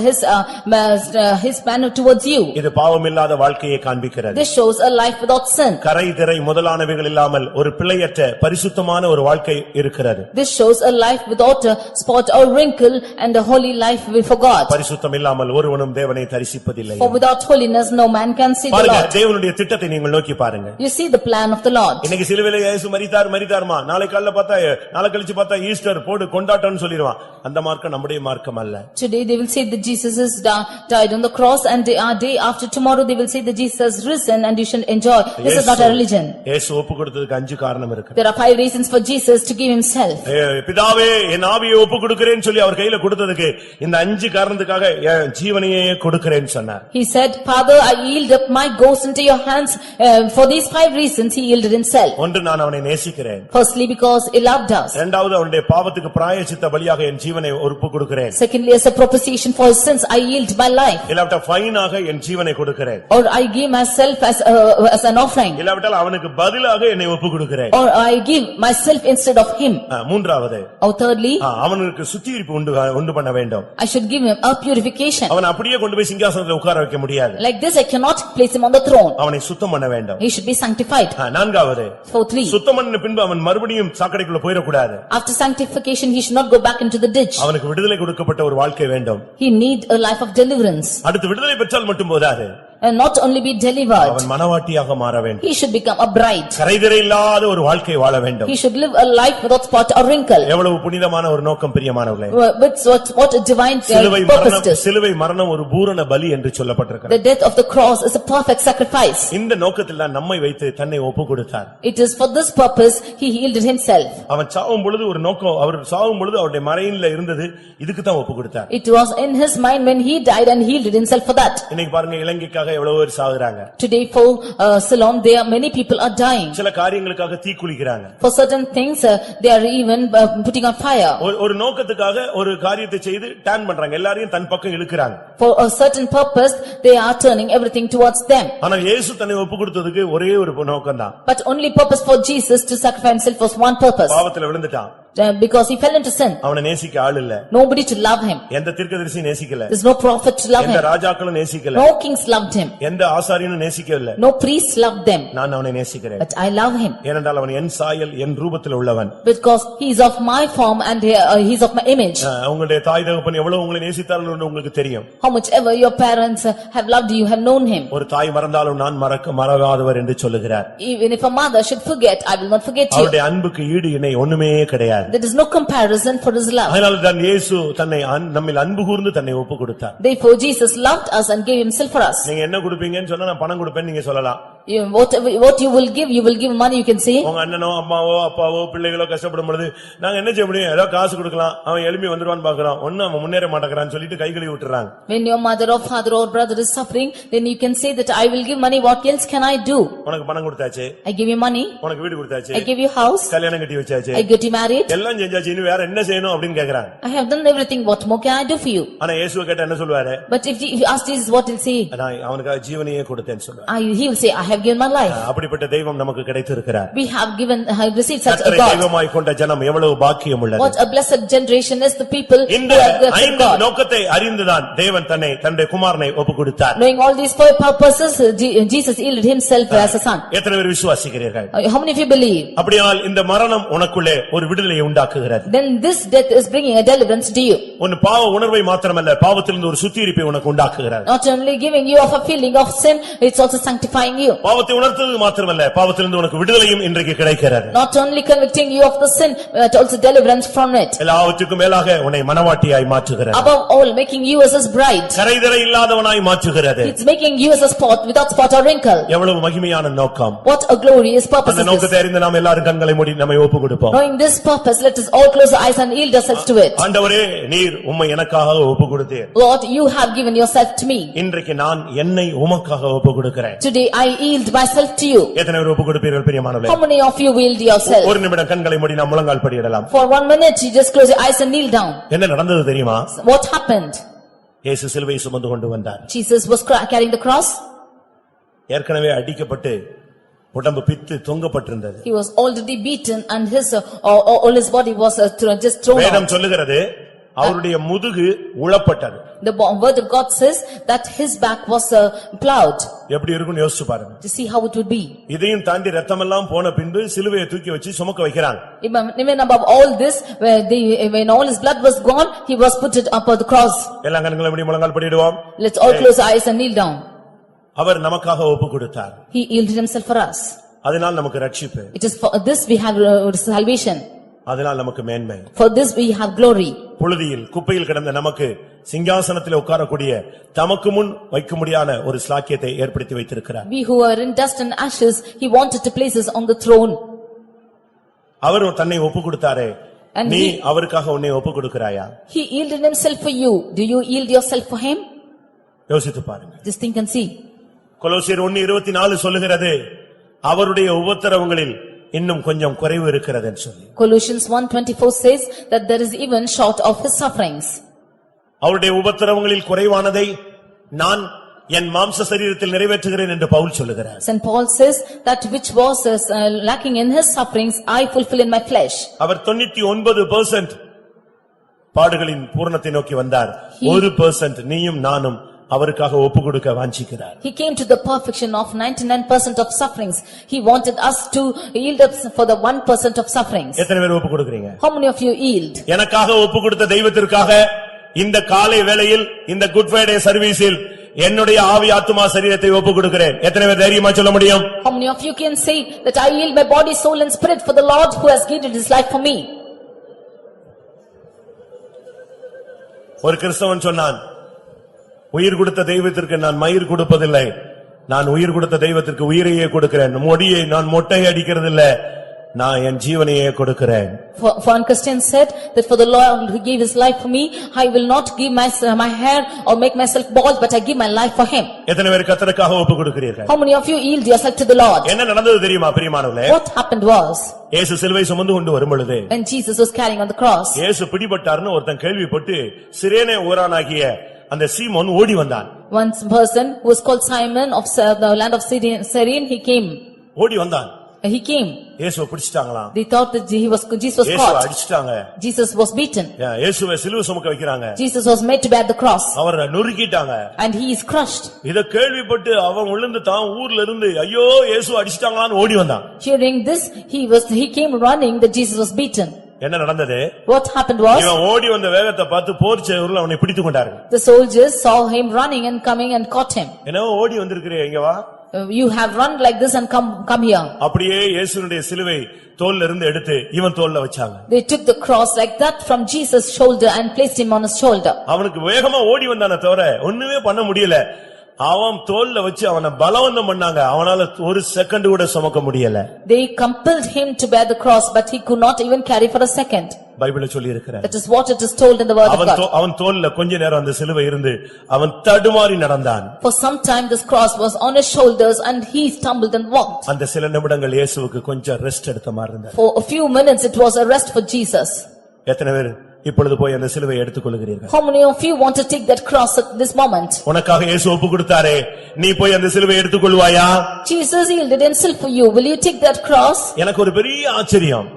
his banner towards you. இது பாவமில்லாத வாழ்க்கையை காண்பிக்கிறது. This shows a life without sin. கரை திரை முதலானவைகள் இல்லாமல் ஒரு பிழையற்ற பரிசுத்தமான ஒரு வாழ்க்கை இருக்கிறது. This shows a life without a spot or wrinkle, and a holy life before God. பரிசுத்தம் இல்லாமல் ஒருவனும் தேவனை தரிசிப்பதில்லை. For without holiness no man can see the பாருங்க, Lord. தேவனுடைய திட்டத்தை நீங்கள் நோக்கி பாருங்க. You see the plan of the Lord. இன்னைக்கு சிலுவையிலே இயேசு மரித்தார்மா, நாளை காலையில பார்த்தா நாளை கழிச்சு பார்த்தா ஈஸ்டர் போடு கொண்டாட்டம்னு சொல்லிடுவான். அந்த மார்க்கம் நம்முடைய மார்க்கம் அல்ல. Today they will say that Jesus is died on the cross, and day after tomorrow they will say that Jesus has risen and you should enjoy. This is not a religion. இயேசு ஒப்பு கொடுத்ததுக்கு 5 காரணம் இருக்கு. There are 5 reasons for Jesus to give himself. பிதாவே என் ஆவியை ஒப்பு கொடுக்கிறேன்னு சொல்லி அவர் கையில கொடுத்ததுக்கு இந்த 5 காரணத்துக்காக என் ஜீவனையே கொடுக்கிறேன்னு சொன்னார். He said, Father, I yield up my ghost into your hands. For these 5 reasons he yielded himself. ஒன்று, நான் அவனை நேசிக்கிறேன். Firstly, because he loved us. இரண்டாவது, அவனுடைய பாவத்துக்கு பிராயச்சித்த பலியாக என் ஜீவனை ஒப்பு கொடுக்கிறேன். Secondly, as a propitiation for his sins, I yield my life. இல்லாவிட்டால் ஃபைனாக என் ஜீவனை கொடுக்கிறேன். Or I give myself as an offering. இல்லாவிட்டால் அவனுக்கு பதிலாக என்னை ஒப்பு கொடுக்கிறேன். Or I give myself instead of him. மூன்றாவது, Or thirdly, அவனுக்கு சுத்திகரிப்பு உண்டு பண்ண வேண்டும். I should give him a purification. அவன் அப்படியே கொண்டு போய் சிங்காசனத்தில் உட்கார வைக்க முடியாது. Like this I cannot place him on the throne. அவனை சுத்தம் பண்ண வேண்டும். He should be sanctified. நான்காவது, Fourthly, சுத்தம் பண்ண பின்பு அவன் மறுபடியும் சாக்கடைக்குள்ள போயிடக்கூடாது. after sanctification he should not go back into the ditch. அவனுக்கு விடுதலை கொடுக்கப்பட்ட ஒரு வாழ்க்கை வேண்டும். He need a life of deliverance. அடுத்து விடுதலை பெற்றால் மட்டும் போதாது, And not only be delivered, அவன் மனவாட்டியாக மாற வேண்டும். he should become a bride. கரைதிரை இல்லாத ஒரு வாழ்க்கை வாழ வேண்டும். He should live a life without spot or wrinkle. எவ்வளவு புனிதமான ஒரு நோக்கம் பிரியமானவர்களே. What a divine purpose it is. சிலுவை மரணம் ஒரு பூரண பலி என்று சொல்லப்பட்டிருக்கிறது. The death of the cross is a perfect sacrifice. இந்த நோக்கத்தில் தான் நம்மை வைத்து தன்னை ஒப்பு கொடுத்தார். It is for this purpose he yielded himself. அவன் சாவும் பொழுது ஒரு நோக்கம், அவர் சாவும் பொழுது அவருடைய மறையில இருந்தது, இதுக்கு தான் ஒப்பு கொடுத்தார். It was in his mind when he died and he yielded himself for that. இன்னைக்கு பாருங்க, இலங்கைக்காக எவ்வளவு பேர் சாகுறாங்க. Today for Ceylon, there are many people are dying. சில காரியங்களுக்காக தீக்குளிக்கிறாங்க. For certain things, they are even putting on fire. ஒரு நோக்கத்துக்காக ஒரு காரியத்தை செய்து டர்ன் பண்றாங்க. எல்லாரையும் தன் பக்கம் இழுக்குறாங்க. For a certain purpose, they are turning everything towards them. ஆனா இயேசு தன்னை ஒப்புக்கொடுத்ததுக்கு ஒரே ஒரு நோக்கம்தான். But only purpose for Jesus to sacrifice himself was one purpose. பாவத்துல விழுந்துட்டான். Because he fell into sin. அவனை நேசிக்க ஆள் இல்ல. Nobody to love him. எந்த தீர்க்கதரிசியும் நேசிக்கல. There's no prophet to love him. எந்த ராஜாக்களும் நேசிக்கல. No kings loved him. எந்த ஆசாரியனும் நேசிக்கவில்லை. No priests loved them. நான் அவனை நேசிக்கிறேன். But I love him. ஏனென்றால் அவன் என் சாயல் என் ரூபத்தில் உள்ளவன். Because he is of my form and he is of my image. உங்களுடைய தாய் தகப்பன் எவ்வளவு உங்களை நேசித்தார்கள் என்று உங்களுக்கு தெரியும். How much ever your parents have loved you, have known him. ஒரு தாய் மறந்தாலும் நான் மறவாதவர் என்று சொல்லுகிறார். Even if a mother should forget, I will not forget you. அவருடைய அன்புக்கு ஈடு இணை ஒண்ணுமே கிடையாது. There is no comparison for his love. அதனால தான் இயேசு தன்னை நம்மில் அன்பு கூர்ந்து தன்னை ஒப்புக்கொடுத்தார். Therefore Jesus loved us and gave himself for us. நீங்க என்ன கொடுப்பீங்கன்னு சொன்னா நான் பணம் கொடுப்பேன்னு நீங்க சொல்லலாம். What you will give money, you can say. உங்க அண்ணனோ அம்மாவோ அப்பாவோ பிள்ளைகளோ கஷ்டப்படும் பொழுது நாங்க என்ன செய்ய முடியும்? ஏதோ காசு கொடுக்கலாம், அவன் எழுப்பி வந்துருவான்னு பாக்குறான், ஒன்னும் அவன் முன்னேற மாட்டேங்கிறான்னு சொல்லிட்டு கை கழுவி விட்டுறாங்க. When your mother or father or brother is suffering, then you can say that I will give money, what else can I do? உனக்கு பணம் கொடுத்தாச்சு, I give you money, உனக்கு வீடு கொடுத்தாச்சு, I give you house, கல்யாணம் கட்டி வச்சாச்சு, I get you married, எல்லாம் செஞ்சாச்சு, இனி வேற என்ன செய்யணும் அப்படின்னு கேக்குறாங்க. I have done everything, what more can I do for you? ஆனா இயேசுவை கேட்டா என்ன சொல்வாரு? But if you ask Jesus, what he'll say? நான் அவனுக்கு ஜீவனையே கொடுத்தேன்னு சொல்லுவார். He will say, I have given my life. அப்படிப்பட்ட தெய்வம் நமக்கு கிடைத்திருக்கிறார். We have received such a God. தெய்வமாய் கொண்ட ஜனம் எவ்வளவு பாக்கியம் உள்ளது. What a blessed generation is the people who இந்த have got ஐந்து God. நோக்கத்தை அறிந்துதான் தேவன் தன்னுடைய குமாரனை ஒப்புக்கொடுத்தார். Knowing all these four purposes, Jesus yielded himself as a son. எத்தனை பேர் விசுவாசிக்கிறீர்கள்? How many of you believe? அப்படியானால் இந்த மரணம் உனக்குள்ளே ஒரு விடுதலையை உண்டாக்குகிறது. Then this death is bringing a deliverance to you. உன் பாவ உணர்வை மாத்திரமல்ல, பாவத்திலிருந்து ஒரு சுத்திகரிப்பை உனக்கு உண்டாக்குகிறது. Not only giving you of a feeling of sin, it's also sanctifying you. பாவத்தை உணர்த்தது மாத்திரமல்ல, பாவத்திலிருந்து உனக்கு விடுதலையும் இன்றைக்கு கிடைக்கிறது. Not only convicting you of the sin, but also deliverance from it. எல்லாவற்றுக்கும் மேலாக உன்னை மனவாட்டியாய் மாற்றுகிறது. Above all, making you as his bride. கரைதரை இல்லாதவனாய் மாற்றுகிறது. It's making you as a spot without spot or wrinkle. எவ்வளவு மகிமையான நோக்கம். What a glorious purpose அந்த is நோக்கத்தை this. அறிந்து நாம் எல்லாரும் கண்களை மூடி நம்மை ஒப்புக்கொடுப்போம். Knowing this purpose, let us all close our eyes and yield ourselves to it. ஆண்டவரே, நீர் உம்மை எனக்காக ஒப்புக்கொடுத்தீர். Lord, you have given yourself to me. இன்றைக்கு நான் என்னை உமக்காக ஒப்புக்கொடுக்கிறேன். Today I yield myself to you. எத்தனை பேர் ஒப்புக்கொடுப்பீர்கள் பிரியமானவர்களே? How many of you yield yourself? ஒரு நிமிடம் கண்களை மூடி நாம் முழங்கால் படியிடலாம். For 1 minute, you just close your eyes and kneel down. என்ன நடந்தது தெரியுமா? What happened? இயேசு சிலுவையை சுமந்து கொண்டு வந்தார். Jesus was carrying the cross. ஏற்கனவே அடிக்கப்பட்டு உடம்பு பித்து தொங்கப்பட்டிருந்தது. He was already beaten and all his body was just thrown வேதம் out. சொல்லுகிறது அவருடைய முதுகு உளப்பட்டது. The word of God says that his back was plowed. எப்படி இருக்கும்னு யோசிச்சு பாருங்க. To see how it would be. இதையும் தாண்டி ரத்தமெல்லாம் போன பின்பு சிலுவையை தூக்கி வச்சு சுமக்க வைக்கிறாங்க. Even above all this, when all his blood was gone, he was put it upon the cross. எல்லாம் கண்களை மூடி முழங்கால் படியிடுவோம். Let's all close our eyes and kneel down. அவர் நமக்காக ஒப்புக்கொடுத்தார். He yielded himself for us. அதனால் நமக்கு ரட்சிப்பு. It is for this we have salvation. அதனால் நமக்கு மேன்மை. For this we have glory. புழுதியில் குப்பையில் கிடந்த நமக்கு சிங்காசனத்தில் உட்காரக்கூடிய தமக்கு முன் வைக்க முடியாத ஒரு ஸ்லாக்கியத்தை ஏற்படுத்தி வைத்திருக்கிறார். We who are in dust and ashes, he wanted to place us on the throne. அவர் தன்னை ஒப்புக்கொடுத்தாரே, நீ அவருக்காக உன்னை ஒப்புக்கொடுக்கிறாயா? He yielded himself for you. Do you yield yourself for him? யோசித்து பாருங்க. Just think and see. கொலோசியர் 1:24 சொல்லுகிறது, அவருடைய உபத்திரவங்களில் இன்னும் கொஞ்சம் குறைவு இருக்கிறதுன்னு சொல்லி. Colossians 1:24 says that there is even short of his sufferings. அவருடைய உபத்திரவங்களில் குறைவானதை நான் என் மாம்ச சரீரத்தில் நிறைவேற்றுகிறேன் என்று பவுல் சொல்லுகிறார். St. Paul says that which was lacking in his sufferings, I fulfill in my flesh. அவர் 99% பாடுகளின் பூரணத்தை நோக்கி வந்தார். 1% நீயும் நானும் அவருக்காக ஒப்புக்கொடுக்க வாஞ்சிக்கிறார். He came to the perfection of 99% of sufferings. He wanted us to yield up for the 1% of sufferings. எத்தனை பேர் ஒப்புக்கொடுக்கிறீங்க? How many of you yield? எனக்காக ஒப்புக்கொடுத்த தெய்வத்திற்காக இந்த காலை வேளையில் இந்த குட் ஃப்ரைடே சர்வீஸில் என்னுடைய ஆவி ஆத்துமா சரீரத்தை ஒப்புக்கொடுக்கிறேன். எத்தனை பேர் தைரியமா சொல்ல முடியும்? How many of you can say that I yield my body, soul and spirit for the Lord who has given his life for me? ஒரு கிறிஸ்தவன் சொன்னான், உயிர் கொடுத்த தெய்வத்திற்கு நான் மயிர் கொடுப்பதில்லை, நான் உயிர் கொடுத்த தெய்வத்திற்கு உயிரையே கொடுக்கிறேன். மொடியை நான் மொட்டையை அடிக்கிறதில்லை, நான் என் ஜீவனையே கொடுக்கிறேன். For one Christian said that for the Lord who gave his life for me, I will not give my hair or make myself bald, but I give my life for him. எத்தனை பேர் கர்த்தருக்காக ஒப்பு கொடுக்கிறீர்கள்? How many of you yield yourself to the Lord? என்ன நடந்தது தெரியுமா பிரியமானவர்களே? What happened was, இயேசு சிலுவை சுமந்து கொண்டு வரும்பொழுது when Jesus was carrying on the cross, இயேசு பிடிபட்டார்னு ஒருத்தன் கேள்விப்பட்டு சிரேனே ஊரானாகிய அந்த சீமோன் ஓடி வந்தான். one person who was called Simon of the land of Cyrene, he came. ஓடி வந்தான். He came. இயேசுவை பிடிச்சிட்டாங்களாம். They thought that Jesus was இயேசுவை caught. அடிச்சிட்டாங்க. Jesus was beaten. இயேசுவை சிலுவை சுமக்க வைக்கறாங்க. Jesus was made to bear the cross. அவரை நொறுக்கிட்டாங்க. And he is crushed. இத கேள்விப்பட்டு அவன் விழுந்து தான் ஊர்ல இருந்து ஐயோ இயேசு அடிச்சிட்டாங்களான்னு ஓடி வந்தான். Hearing this, he came running that Jesus was beaten. என்ன நடந்தது? What happened was, இவன் ஓடி வந்த வேகத்தை பார்த்து போர் சேவர்கள் அவனை பிடித்துக் கொண்டார்கள். the soldiers saw him running and coming and caught him. என்ன ஓடி வந்திருக்கிறீங்க இங்க வா. You have run like this and come here. அப்படியே இயேசுவினுடைய சிலுவை தோல்ல இருந்து எடுத்து இவன் தோல்ல வச்சாங்க. They took the cross like that from Jesus' shoulder and placed him on his shoulder. அவனுக்கு வேகமா ஓடி வந்தானே தவிர ஒண்ணுமே பண்ண முடியல. அவன் தோல்ல வச்சு அவனை பலவந்தம் பண்ணாங்க. அவனால ஒரு செகண்ட் கூட சுமக்க முடியல. They compelled him to bear the cross, but he could not even carry for a second. பைபிள்ல சொல்லி இருக்கிறார். That is what it is told in the word of God. அவன் தோல்ல கொஞ்ச நேரம் அந்த சிலுவை இருந்து அவன் தடுமாறி நடந்தான். For some time this cross was on his shoulders and he stumbled and walked. அந்த சில நிமிடங்கள் இயேசுவுக்கு கொஞ்சம் ரெஸ்ட் எடுத்த மாதிரி இருந்தது. For a few minutes it was a rest for Jesus. எத்தனை பேர் இப்பொழுது போய் அந்த சிலுவையை எடுத்துக்கொள்கிறீர்கள்? How many of you want to take that cross at this moment? உனக்காக இயேசு ஒப்பு கொடுத்தாரே, நீ போய் அந்த சிலுவையை எடுத்துக்கொள்வாயா? Jesus yielded himself for you. Will you take that cross? எனக்கு ஒரு பெரிய ஆச்சரியம்.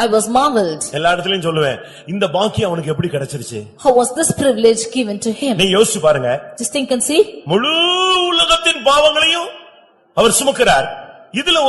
I was marveled. எல்லா இடத்துலயும் சொல்லுவேன், இந்த பாக்கியம் அவனுக்கு எப்படி கிடைச்சிருச்சு? How was this privilege given to him? நீ யோசிச்சு பாருங்க. Just think and see. முழு உலகத்தின் பாவங்களையும் அவர் சுமக்கிறார். இதுல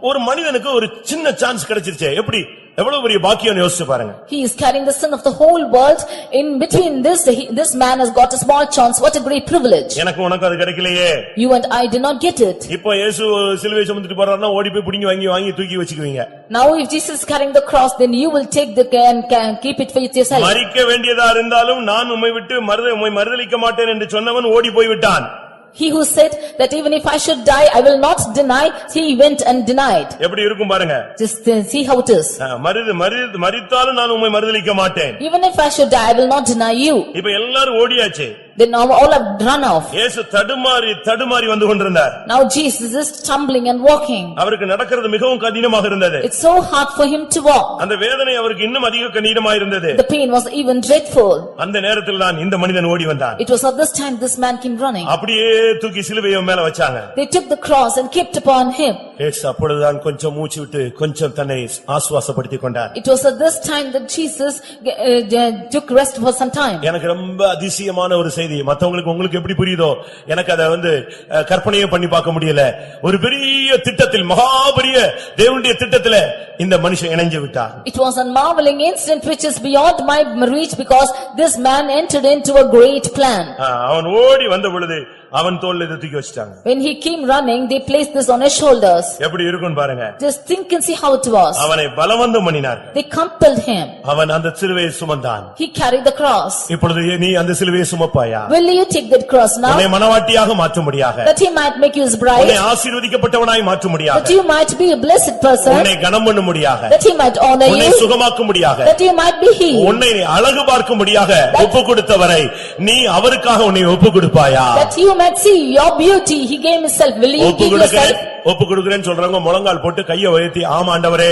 ஒரு மனிதனுக்கு ஒரு சின்ன சான்ஸ் கிடைச்சிருச்சே, எப்படி எவ்வளவு பெரிய பாக்கியம் யோசிச்சு பாருங்க. He is carrying the sin of the whole world. In between this man has got a small chance. What a great privilege. எனக்கு உனக்கு அது கிடைக்கலையே. You and I did not get it. இப்போ இயேசு சிலுவையை சுமந்துட்டு போறாருன்னா ஓடி போய் புடிங்கி வாங்கி தூக்கி வச்சுக்குவீங்க. Now if Jesus is carrying the cross, then you will take the and keep it for yourself. மரிக்க வேண்டியதா இருந்தாலும் நான் உம்மை விட்டு மறுதலிக்க மாட்டேன் என்று சொன்னவன் ஓடி போய் விட்டான். He who said that even if I should die, I will not deny, he went and denied. எப்படி இருக்கும் பாருங்க. Just see how it is. மரித்தாலும் நான் உம்மை மறுதலிக்க மாட்டேன். Even if I should die, I will not deny you. இப்ப எல்லாரும் ஓடியாச்சு. Then now all have run off. இயேசு தடுமாறி வந்து கொண்டிருந்தார். Now Jesus is stumbling and walking. அவருக்கு நடக்கிறது மிகவும் கடினமாக இருந்தது. It's so hard for him to walk. அந்த வேதனை அவருக்கு இன்னும் அதிக கடினமாக இருந்தது. The pain was even dreadful. அந்த நேரத்தில் தான் இந்த மனிதன் ஓடி வந்தான். It was at this time this man came running. அப்படியே தூக்கி சிலுவையை மேல வச்சாங்க. They took the cross and kept upon him. இயேசு அப்பொழுதுதான் கொஞ்சம் மூச்சு விட்டு கொஞ்சம் தன்னை ஆசுவாசப்படுத்திக் கொண்டார். It was at this time that Jesus took rest for some time. எனக்கு ரொம்ப அதிசயமான ஒரு செய்தி. மத்தவங்களுக்கு உங்களுக்கு எப்படி புரியுதோ எனக்கு அதை கற்பனையே பண்ணி பார்க்க முடியல. ஒரு பெரிய திட்டத்தில் மகாபெரிய தேவனுடைய திட்டத்துல இந்த மனுஷன் இணைஞ்சு விட்டார். It was a marveling incident which is beyond my reach because this man entered into a great plan. அவன் ஓடி வந்த பொழுது அவன் தோள்ல இதை தூக்கி வச்சிட்டாங்க. When he came running, they placed this on his shoulders. எப்படி இருக்கும் பாருங்க. Just think and see how it was. அவனை பலவந்தம் பண்ணினார். They compelled him. அவன் அந்த சிலுவையை சுமந்தான். He carried the cross. இப்பொழுது நீ அந்த சிலுவையை சுமப்பாயா? Will you take that cross now? உன்னை மனவாட்டியாக மாற்றும்படியாக. That he might make you his bride. உன்னை ஆசீர்வதிக்கப்பட்டவனாய் மாற்றும்படியாக. That you might be a blessed person. உன்னை கனம் பண்ணும்படியாக. That he might honor you. உன்னை சுகமாக்கும்படியாக. That you might be healed. உன்னை அழகு பார்க்கும்படியாக ஒப்பு கொடுத்தவரை நீ அவருக்காக உன்னை ஒப்பு கொடுப்பாயா? That you might see your beauty. He gave himself. Will you give yourself? ஒப்பு கொடுக்கிறேன்னு சொல்றவங்க முழங்கால் போட்டு கையை உயர்த்தி ஆமா ஆண்டவரே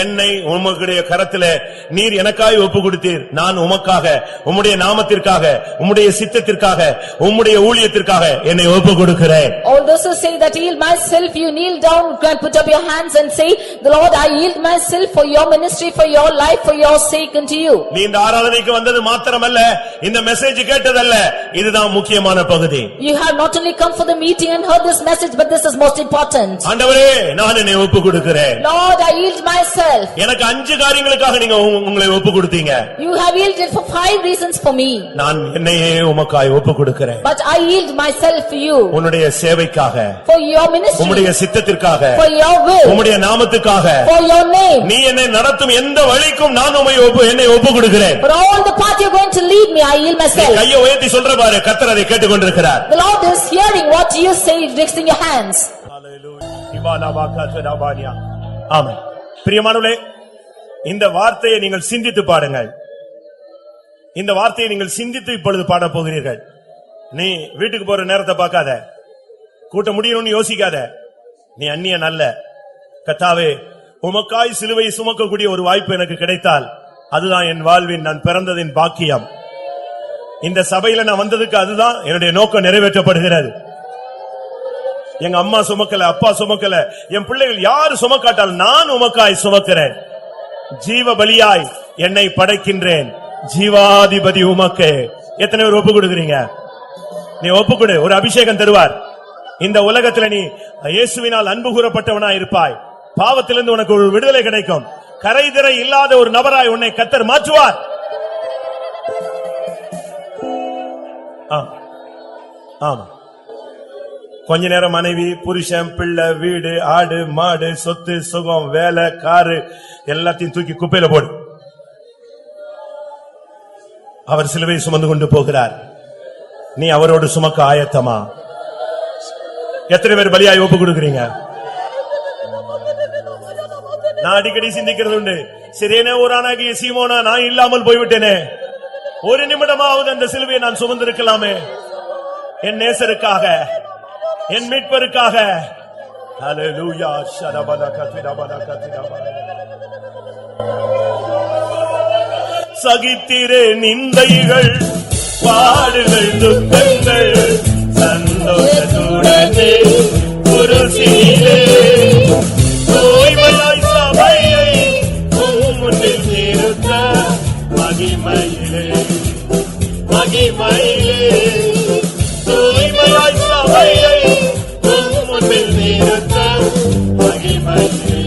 என்னை உம்முடைய கரத்திலே நீர் எனக்காய் ஒப்பு கொடுத்தீர். நான் உமக்காக உம்முடைய நாமத்திற்காக உம்முடைய சித்தத்திற்காக உம்முடைய ஊழியத்திற்காக என்னை ஒப்பு கொடுக்கிறேன். All those who say that yield myself, you kneel down and put up your hands and say, the Lord, I yield myself for your ministry, for your life, for your sake unto you. நீ இந்த ஆராதனைக்கு வந்தது மாத்திரமல்ல, இந்த message கேட்டதல்ல, இதுதான் முக்கியமான பகுதி. You have not only come for the meeting and heard this message, but this is most important. ஆண்டவரே நான் என்னை ஒப்பு கொடுக்கிறேன். Lord, I yield myself. எனக்கு 5 காரியங்களுக்காக நீங்க உங்களை ஒப்பு கொடுத்தீங்க. You have yielded for 5 reasons for me. நான் என்னையே உமக்காய் ஒப்பு கொடுக்கிறேன். But I yield myself for you. உன்னுடைய சேவைக்காக, for your ministry, உம்முடைய சித்தத்திற்காக, for your will, உம்முடைய நாமத்துக்காக, for your name. நீ என்னை நடத்தும் எந்த வழிக்கும் நான் என்னை ஒப்பு கொடுக்கிறேன். For all the path you're going to lead me, I yield myself. கையை உயர்த்தி சொல்ற பாரு, கர்த்தர் அதை கேட்டுக்கொண்டிருக்கிறார். The Lord is hearing what you say, raising your hands. Hallelujah. ஆமென். பிரியமானவர்களே, இந்த வார்த்தையை நீங்கள் சிந்தித்து பாடுங்கள். இந்த வார்த்தையை நீங்கள் சிந்தித்து இப்பொழுது பாட போகிறீர்கள். நீ வீட்டுக்கு போற நேரத்தை பார்க்காத, கூட்ட முடியணும்னு யோசிக்காத. நீ அந்நியன் அல்ல. கர்த்தாவே, உமக்காய் சிலுவை சுமக்கக்கூடிய ஒரு வாய்ப்பு எனக்கு கிடைத்தால் அதுதான் என் வாழ்வின், நான் பிறந்ததின் பாக்கியம். இந்த சபையில நான் வந்ததுக்கு அதுதான் என்னுடைய நோக்கம் நிறைவேற்றப்படுகிறது. எங்க அம்மா சுமக்கல, அப்பா சுமக்கல, என் பிள்ளைகள் யாரு சுமக்காட்டால் நான் உமக்காய் சுமக்கிறேன். ஜீவ பலியாய் என்னை படைக்கின்றேன். ஜீவாதிபதி உமக்கு. எத்தனை பேர் ஒப்பு கொடுக்கிறீங்க? நீ ஒப்பு கொடு, ஒரு அபிஷேகம் தருவார். இந்த உலகத்தில் நீ இயேசுவினால் அன்பு கூறப்பட்டவனா இருப்பாய். பாவத்திலிருந்து உனக்கு ஒரு விடுதலை கிடைக்கும். கரைதிரை இல்லாத ஒரு நபராய் உன்னை கர்த்தர் மாற்றுவார். ஆமா, கொஞ்ச நேரம் மனைவி, புருஷன், பிள்ளை, வீடு, ஆடு, மாடு, சொத்து, சுகம், வேலை, காரு எல்லாத்தையும் தூக்கி குப்பையில போடு. அவர் சிலுவை சுமந்து கொண்டு போகிறார். நீ அவரோடு சுமக்க ஆயத்தமா? எத்தனை பேர் பலியாய் ஒப்பு கொடுக்கிறீங்க? நான் அடிக்கடி சிந்திக்கிறது உண்டு, சிறியனே ஓரானாகிய சீமோனா, நான் இல்லாமல் போய்விட்டேனே, ஒரு நிமிடமாவது அந்த சிலுவையை நான் சுமந்திருக்கலாமே. என் நேசருக்காக, என் மீட்பருக்காக. ஹல்லேலூயா. சகித்திரே நிந்தைகள், பாடுகள், துக்கங்கள், சந்தோஷத்துடனே குருசிலே தூய்மையாய் சபையை முன்னில் நிறுத்த மகிமையிலே, மகிமையிலே தூய்மையாய் சபையை முன்னில் நிறுத்த மகிமையிலே,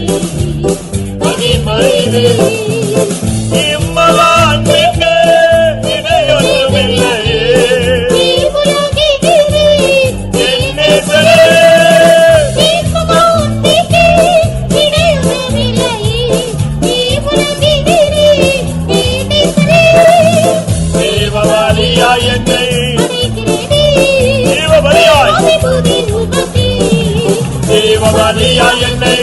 மகிமையிலே இம்மலான்மிக்கு இணையொன்றுமில்லையே. என் நேசரே, தேவபலியாய் என்னை, தேவபலியாய், தேவபலியாய் என்னை,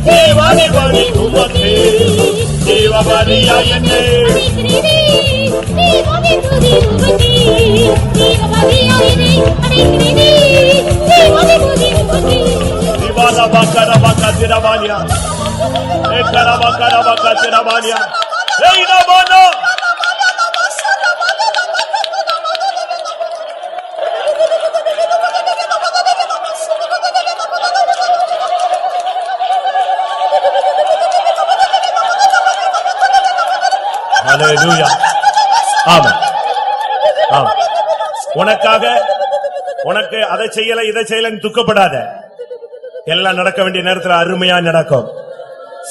தேவாதிபதி உமக்கே, தேவபலியாய் என்னை, திரபாலியா, திரபாலியா, ஹல்லேலூயா. ஆமா, ஆமா. உனக்காக, உனக்கு அதை செய்யல இதை செய்யலன்னு துக்கப்படாத. எல்லாம் நடக்க வேண்டிய நேரத்தில் அருமையா நடக்கும்.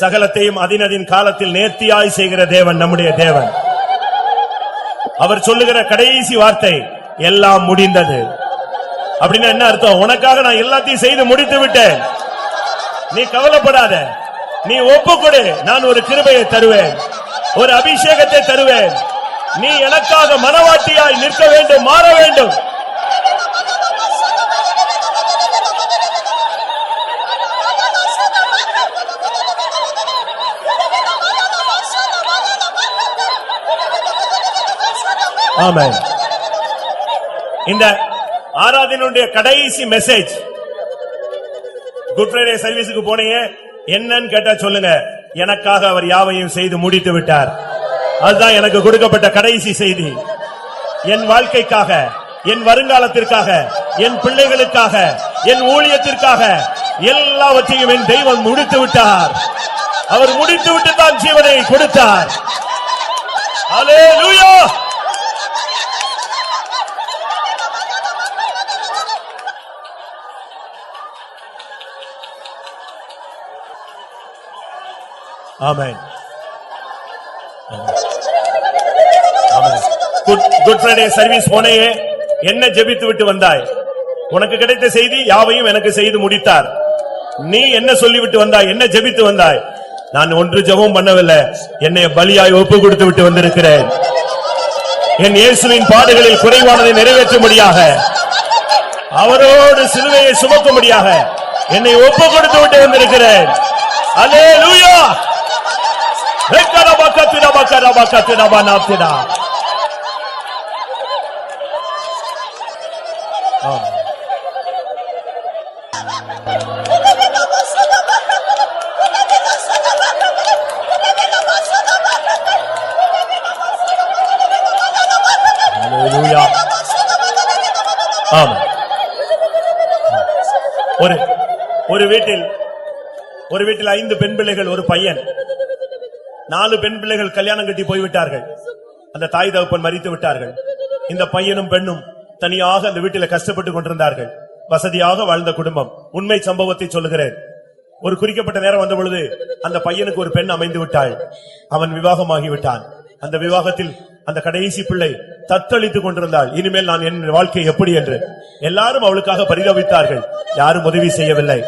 சகலத்தையும் அதினதின் காலத்தில் நேர்த்தியாய் செய்கிற தேவன் நம்முடைய தேவன். அவர் சொல்லுகிற கடைசி வார்த்தை எல்லாம் முடிந்தது. அப்படின்னா என்ன அர்த்தம்? உனக்காக நான் எல்லாத்தையும் செய்து முடித்து விட்டேன். நீ கவலைப்படாத, நீ ஒப்புக்கொடு. நான் ஒரு கிருபையை தருவேன், ஒரு அபிஷேகத்தை தருவேன். நீ எனக்காக மனவாட்டியாய் நிற்க வேண்டும், மாற வேண்டும். ஆமென். இந்த ஆராதனையுடைய கடைசி மெசேஜ், குட் ஃப்ரைடே சர்வீஸுக்கு போனீங்க, என்னன்னு கேட்டா சொல்லுங்க, எனக்காக அவர் யாவையும் செய்து முடித்து விட்டார். அதுதான் எனக்கு கொடுக்கப்பட்ட கடைசி செய்தி. என் வாழ்க்கைக்காக, என் வருங்காலத்திற்காக, என் பிள்ளைகளுக்காக, என் ஊழியத்திற்காக எல்லாவற்றையும் என் தெய்வம் முடித்து விட்டார். அவர் முடித்து விட்டு தான் ஜீவனை கொடுத்தார். ஹல்லேலூயா. ஆமென். குட் ஃப்ரைடே சர்வீஸ் போனேயே, என்ன ஜெபித்து விட்டு வந்தாய்? உனக்கு கிடைத்த செய்தி யாவையும் எனக்கு செய்து முடித்தார். நீ என்ன சொல்லிவிட்டு வந்தாய்? என்ன ஜெபித்து வந்தாய்? நான் ஒன்று ஜெபம் பண்ணவில்லை, என்னை பலியாய் ஒப்பு கொடுத்து விட்டு வந்திருக்கிறேன். என் இயேசுவின் பாடுகளில் குறைவானதை நிறைவேற்றும்படியாக, அவரோடு சிலுவையை சுமக்கும்படியாக என்னை ஒப்பு கொடுத்து விட்டு வந்திருக்கிறேன். அல்லேலூயா. எக்கரபக்கத்தினா பக்கரபக்கத்தினா பனாத்தினா. ஆமென். அல்லேலூயா. ஆமென். ஒரு வீட்டில் 5 பெண் பிள்ளைகள், ஒரு பையன். 4 பெண் பிள்ளைகள் கல்யாணம் கட்டி போய்விட்டார்கள். அந்த தாய் தகப்பன் மரித்து விட்டார்கள். இந்த பையனும் பெண்ணும் தனியாக அந்த வீட்டில் கஷ்டப்பட்டு கொண்டிருந்தார்கள். வசதியாக வாழ்ந்த குடும்பம். உண்மை சம்பவத்தை சொல்லுகிறேன். ஒரு குறிக்கப்பட்ட நேரம் வந்த பொழுது அந்த பையனுக்கு ஒரு பெண் அமைந்து விட்டாள். அவன் விவாகமாகி விட்டான். அந்த விவாகத்தில் அந்த கடைசி பிள்ளை தத்தளித்துக் கொண்டிருந்தாள். இனிமேல் நான் என் வாழ்க்கை எப்படி என்று எல்லாரும் அவளுக்காக பரிதவித்தார்கள். யாரும் உதவி செய்யவில்லை.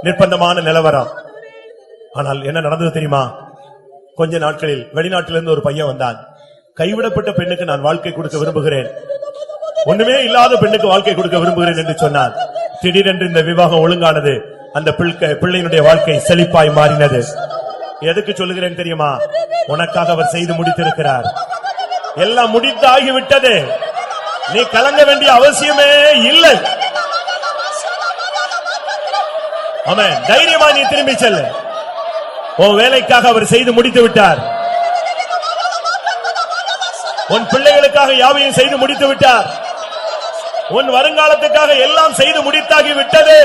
நிர்பந்தமான நிலவரம். ஆனால் என்ன நடந்தது தெரியுமா? கொஞ்ச நாட்களில் வெளிநாட்டிலிருந்து ஒரு பையன் வந்தான். கைவிடப்பட்ட பெண்ணுக்கு நான் வாழ்க்கை கொடுக்க விரும்புகிறேன், ஒண்ணுமே இல்லாத பெண்ணுக்கு வாழ்க்கை கொடுக்க விரும்புகிறேன் என்று சொன்னான். திடீரென்று இந்த விவாகம் ஒழுங்கானது. அந்த பிள்ளையினுடைய வாழ்க்கை செழிப்பாய் மாறினது. எதுக்கு சொல்லுகிறேன் தெரியுமா? உனக்காக அவர் செய்து முடித்திருக்கிறார். எல்லாம் முடித்து ஆகிவிட்டது. நீ கலங்க வேண்டிய அவசியமே இல்லை. ஆமென். தைரியமா நீ திரும்பி செல்லு. உன் வேலைக்காக அவர் செய்து முடித்து விட்டார். உன் பிள்ளைகளுக்காக யாவையும் செய்து முடித்து விட்டார். உன் வருங்காலத்துக்காக எல்லாம் செய்து முடித்தாகி விட்டது.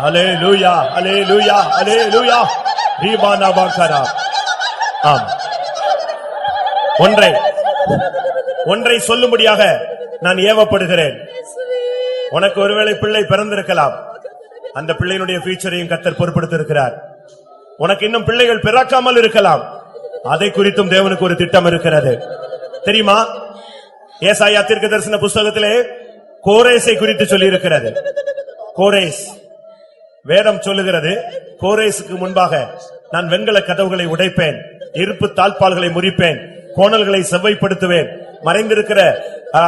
அல்லேலூயா, அல்லேலூயா, அல்லேலூயா. ரீபானா பாக்கரா. ஆம். ஒன்றை சொல்லும்படியாக நான் ஏவப்படுகிறேன். உனக்கு ஒருவேளை பிள்ளை பிறந்திருக்கலாம். அந்த பிள்ளையினுடைய ஃபியூச்சரையும் கர்த்தர் பொறுப்படுத்தியிருக்கிறார். உனக்கு இன்னும் பிள்ளைகள் பிறக்காமல் இருக்கலாம். அதை குறித்தும் தேவனுக்கு ஒரு திட்டம் இருக்கிறது. தெரியுமா? ஏசாயா தீர்க்கதரிசன புஸ்தகத்திலே கோரேசை குறித்து சொல்லி இருக்கிறது. கோரேஸ், வேதம் சொல்லுகிறது, கோரேசுக்கு முன்பாக நான் வெண்கல கதவுகளை உடைப்பேன், இருப்பு தாழ்பால்களை முறிப்பேன், கோணல்களை செவ்வைப்படுத்துவேன், மறைந்திருக்கிற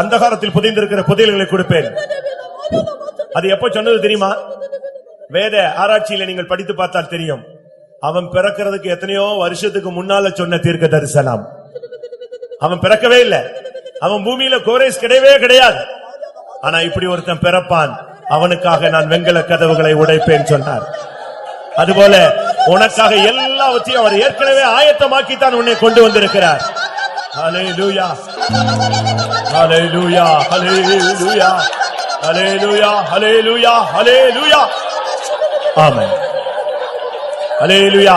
அந்தகாரத்தில் புதைந்திருக்கிற புதையல்களை கொடுப்பேன். அது எப்ப சொன்னது தெரியுமா? வேத ஆராய்ச்சியில நீங்கள் படித்து பார்த்தால் தெரியும். அவன் பிறக்கிறதுக்கு எத்தனையோ வருஷத்துக்கு முன்னால சொன்ன தீர்க்க தரிசனம். அவன் பிறக்கவே இல்லை. அவன் பூமியில கோரேஸ் கிடையவே கிடையாது. ஆனா இப்படி ஒருத்தன் பிறப்பான், அவனுக்காக நான் வெண்கல கதவுகளை உடைப்பேன் சொன்னார். அதுபோல உனக்காக எல்லாவற்றையும் அவர் ஏற்கனவே ஆயத்தமாக்கித்தான் உன்னை கொண்டு வந்திருக்கிறார். ஹல்லேலூயா, ஹல்லேலூயா, ஹல்லேலூயா, ஹல்லேலூயா, ஹல்லேலூயா, ஹல்லேலூயா. ஆமென். ஹல்லேலூயா.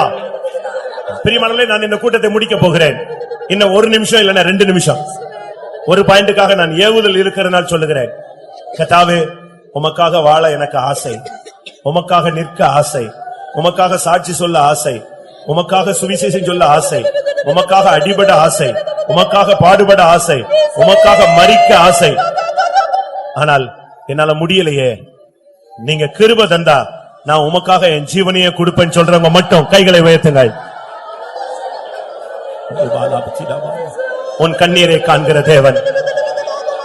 பிரியமானவர்களே, நான் இந்த கூட்டத்தை முடிக்க போகிறேன். இன்னும் 1 நிமிஷம் இல்லைன்னா 2 நிமிஷம். ஒரு பாயிண்டுக்காக நான் ஏவுதல் இருக்கிறனால் சொல்லுகிறேன். கர்த்தாவே, உமக்காக வாழ எனக்கு ஆசை, உமக்காக நிற்க ஆசை, உமக்காக சாட்சி சொல்ல ஆசை, உமக்காக சுவிசேஷம் சொல்ல ஆசை, உமக்காக அடிபட ஆசை, உமக்காக பாடுபட ஆசை, உமக்காக மரிக்க ஆசை. ஆனால் என்னால முடியலையே. நீங்க கிருபை தந்தா நான் உமக்காக என் ஜீவனையே கொடுப்பேன்னு சொல்றவங்க மட்டும் கைகளை உயர்த்துங்கள். உன் கண்ணீரை காண்கிற தேவன்,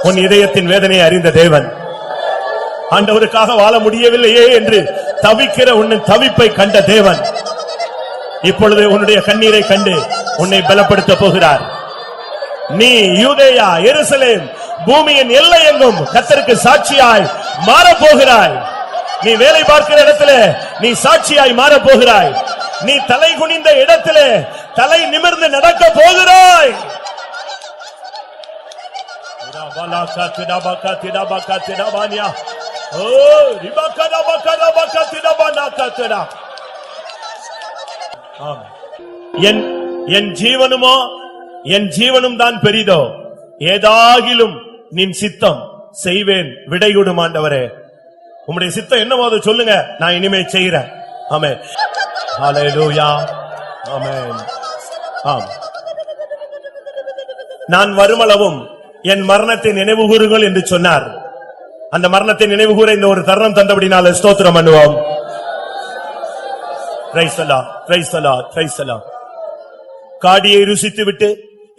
உன் இதயத்தின் வேதனையை அறிந்த தேவன், ஆண்டவருக்காக வாழ முடியவில்லையே என்று தவிக்கிற உன்னின் தவிப்பை கண்ட தேவன், இப்பொழுது உன்னுடைய கண்ணீரை கண்டு உன்னை பலப்படுத்த போகிறார். நீ யூதேயா, எருசலேம், பூமியின் எல்லை எங்கும் கர்த்தருக்கு சாட்சியாய் மாறப்போகிறாய். நீ வேலை பார்க்கிற இடத்திலே நீ சாட்சியாய் மாறப்போகிறாய். நீ தலை குனிந்த இடத்திலே தலை நிமிர்ந்து நடக்க போகிறாய். என் ஜீவனுமோ என் ஜீவனும் தான் பெரிதோ, ஏதாகிலும் நின் சித்தம் செய்வேன் விடையுடும் ஆண்டவரே. உம்முடைய சித்தம் என்னமோ அதை சொல்லுங்க, நான் இனிமே செய்கிறேன். ஆமென். ஹல்லேலூயா. ஆமென். ஆம். நான் வருமளவும் என் மரணத்தை நினைவு கூறுங்கள் என்று சொன்னார். அந்த மரணத்தை நினைவு கூற இந்த ஒரு தருணம் தந்தபடினால ஸ்தோத்திரம் பண்ணுவோம். Praise the lord, praise the lord, praise the lord. காடியை ருசித்து விட்டு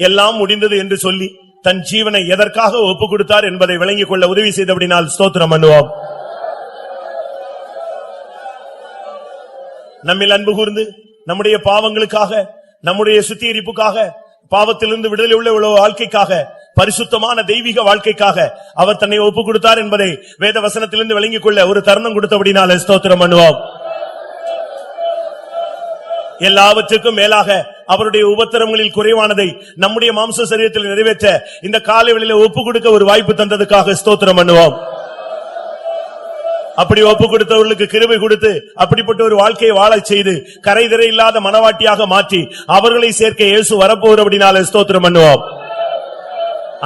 எல்லாம் முடிந்தது என்று சொல்லி தன் ஜீவனை எதற்காக ஒப்பு கொடுத்தார் என்பதை விளங்கிக் கொள்ள உதவி செய்தபடினால் ஸ்தோத்திரம் பண்ணுவோம். நம்மில் அன்பு கூர்ந்து நம்முடைய பாவங்களுக்காக, நம்முடைய சுத்திகரிப்புக்காக, பாவத்திலிருந்து விடுதலை உள்ள வாழ்க்கைக்காக, பரிசுத்தமான தெய்வீக வாழ்க்கைக்காக அவர் தன்னை ஒப்பு கொடுத்தார் என்பதை வேத வசனத்திலிருந்து விளங்கிக் கொள்ள ஒரு தருணம் கொடுத்தபடினால ஸ்தோத்திரம் பண்ணுவோம். எல்லாவற்றுக்கும் மேலாக அவருடைய உபத்திரவங்களில் குறைவானதை நம்முடைய மாம்ச சரீரத்தில் நிறைவேற்ற இந்த காலை வேளையிலே ஒப்பு கொடுக்க ஒரு வாய்ப்பு தந்ததுக்காக ஸ்தோத்திரம் பண்ணுவோம். அப்படி ஒப்பு கொடுத்தவர்களுக்கு கிருபை கொடுத்து அப்படிப்பட்ட ஒரு வாழ்க்கையை வாழச் செய்து கரைதிரை இல்லாத மனவாட்டியாக மாற்றி அவர்களை சேர்க்க இயேசு வரப்போகிறபடினால ஸ்தோத்திரம் பண்ணுவோம்.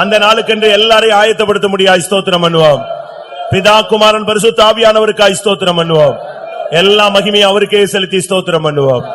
அந்த நாளுக்கென்று எல்லாரையும் ஆயத்தப்படுத்த முடியாது. ஸ்தோத்திரம் பண்ணுவோம். பிதா குமாரன் பரிசுத்த ஆவியானவருக்காய் ஸ்தோத்திரம் பண்ணுவோம். எல்லா மகிமையும் அவருக்கே செலுத்தி ஸ்தோத்திரம் பண்ணுவோம்.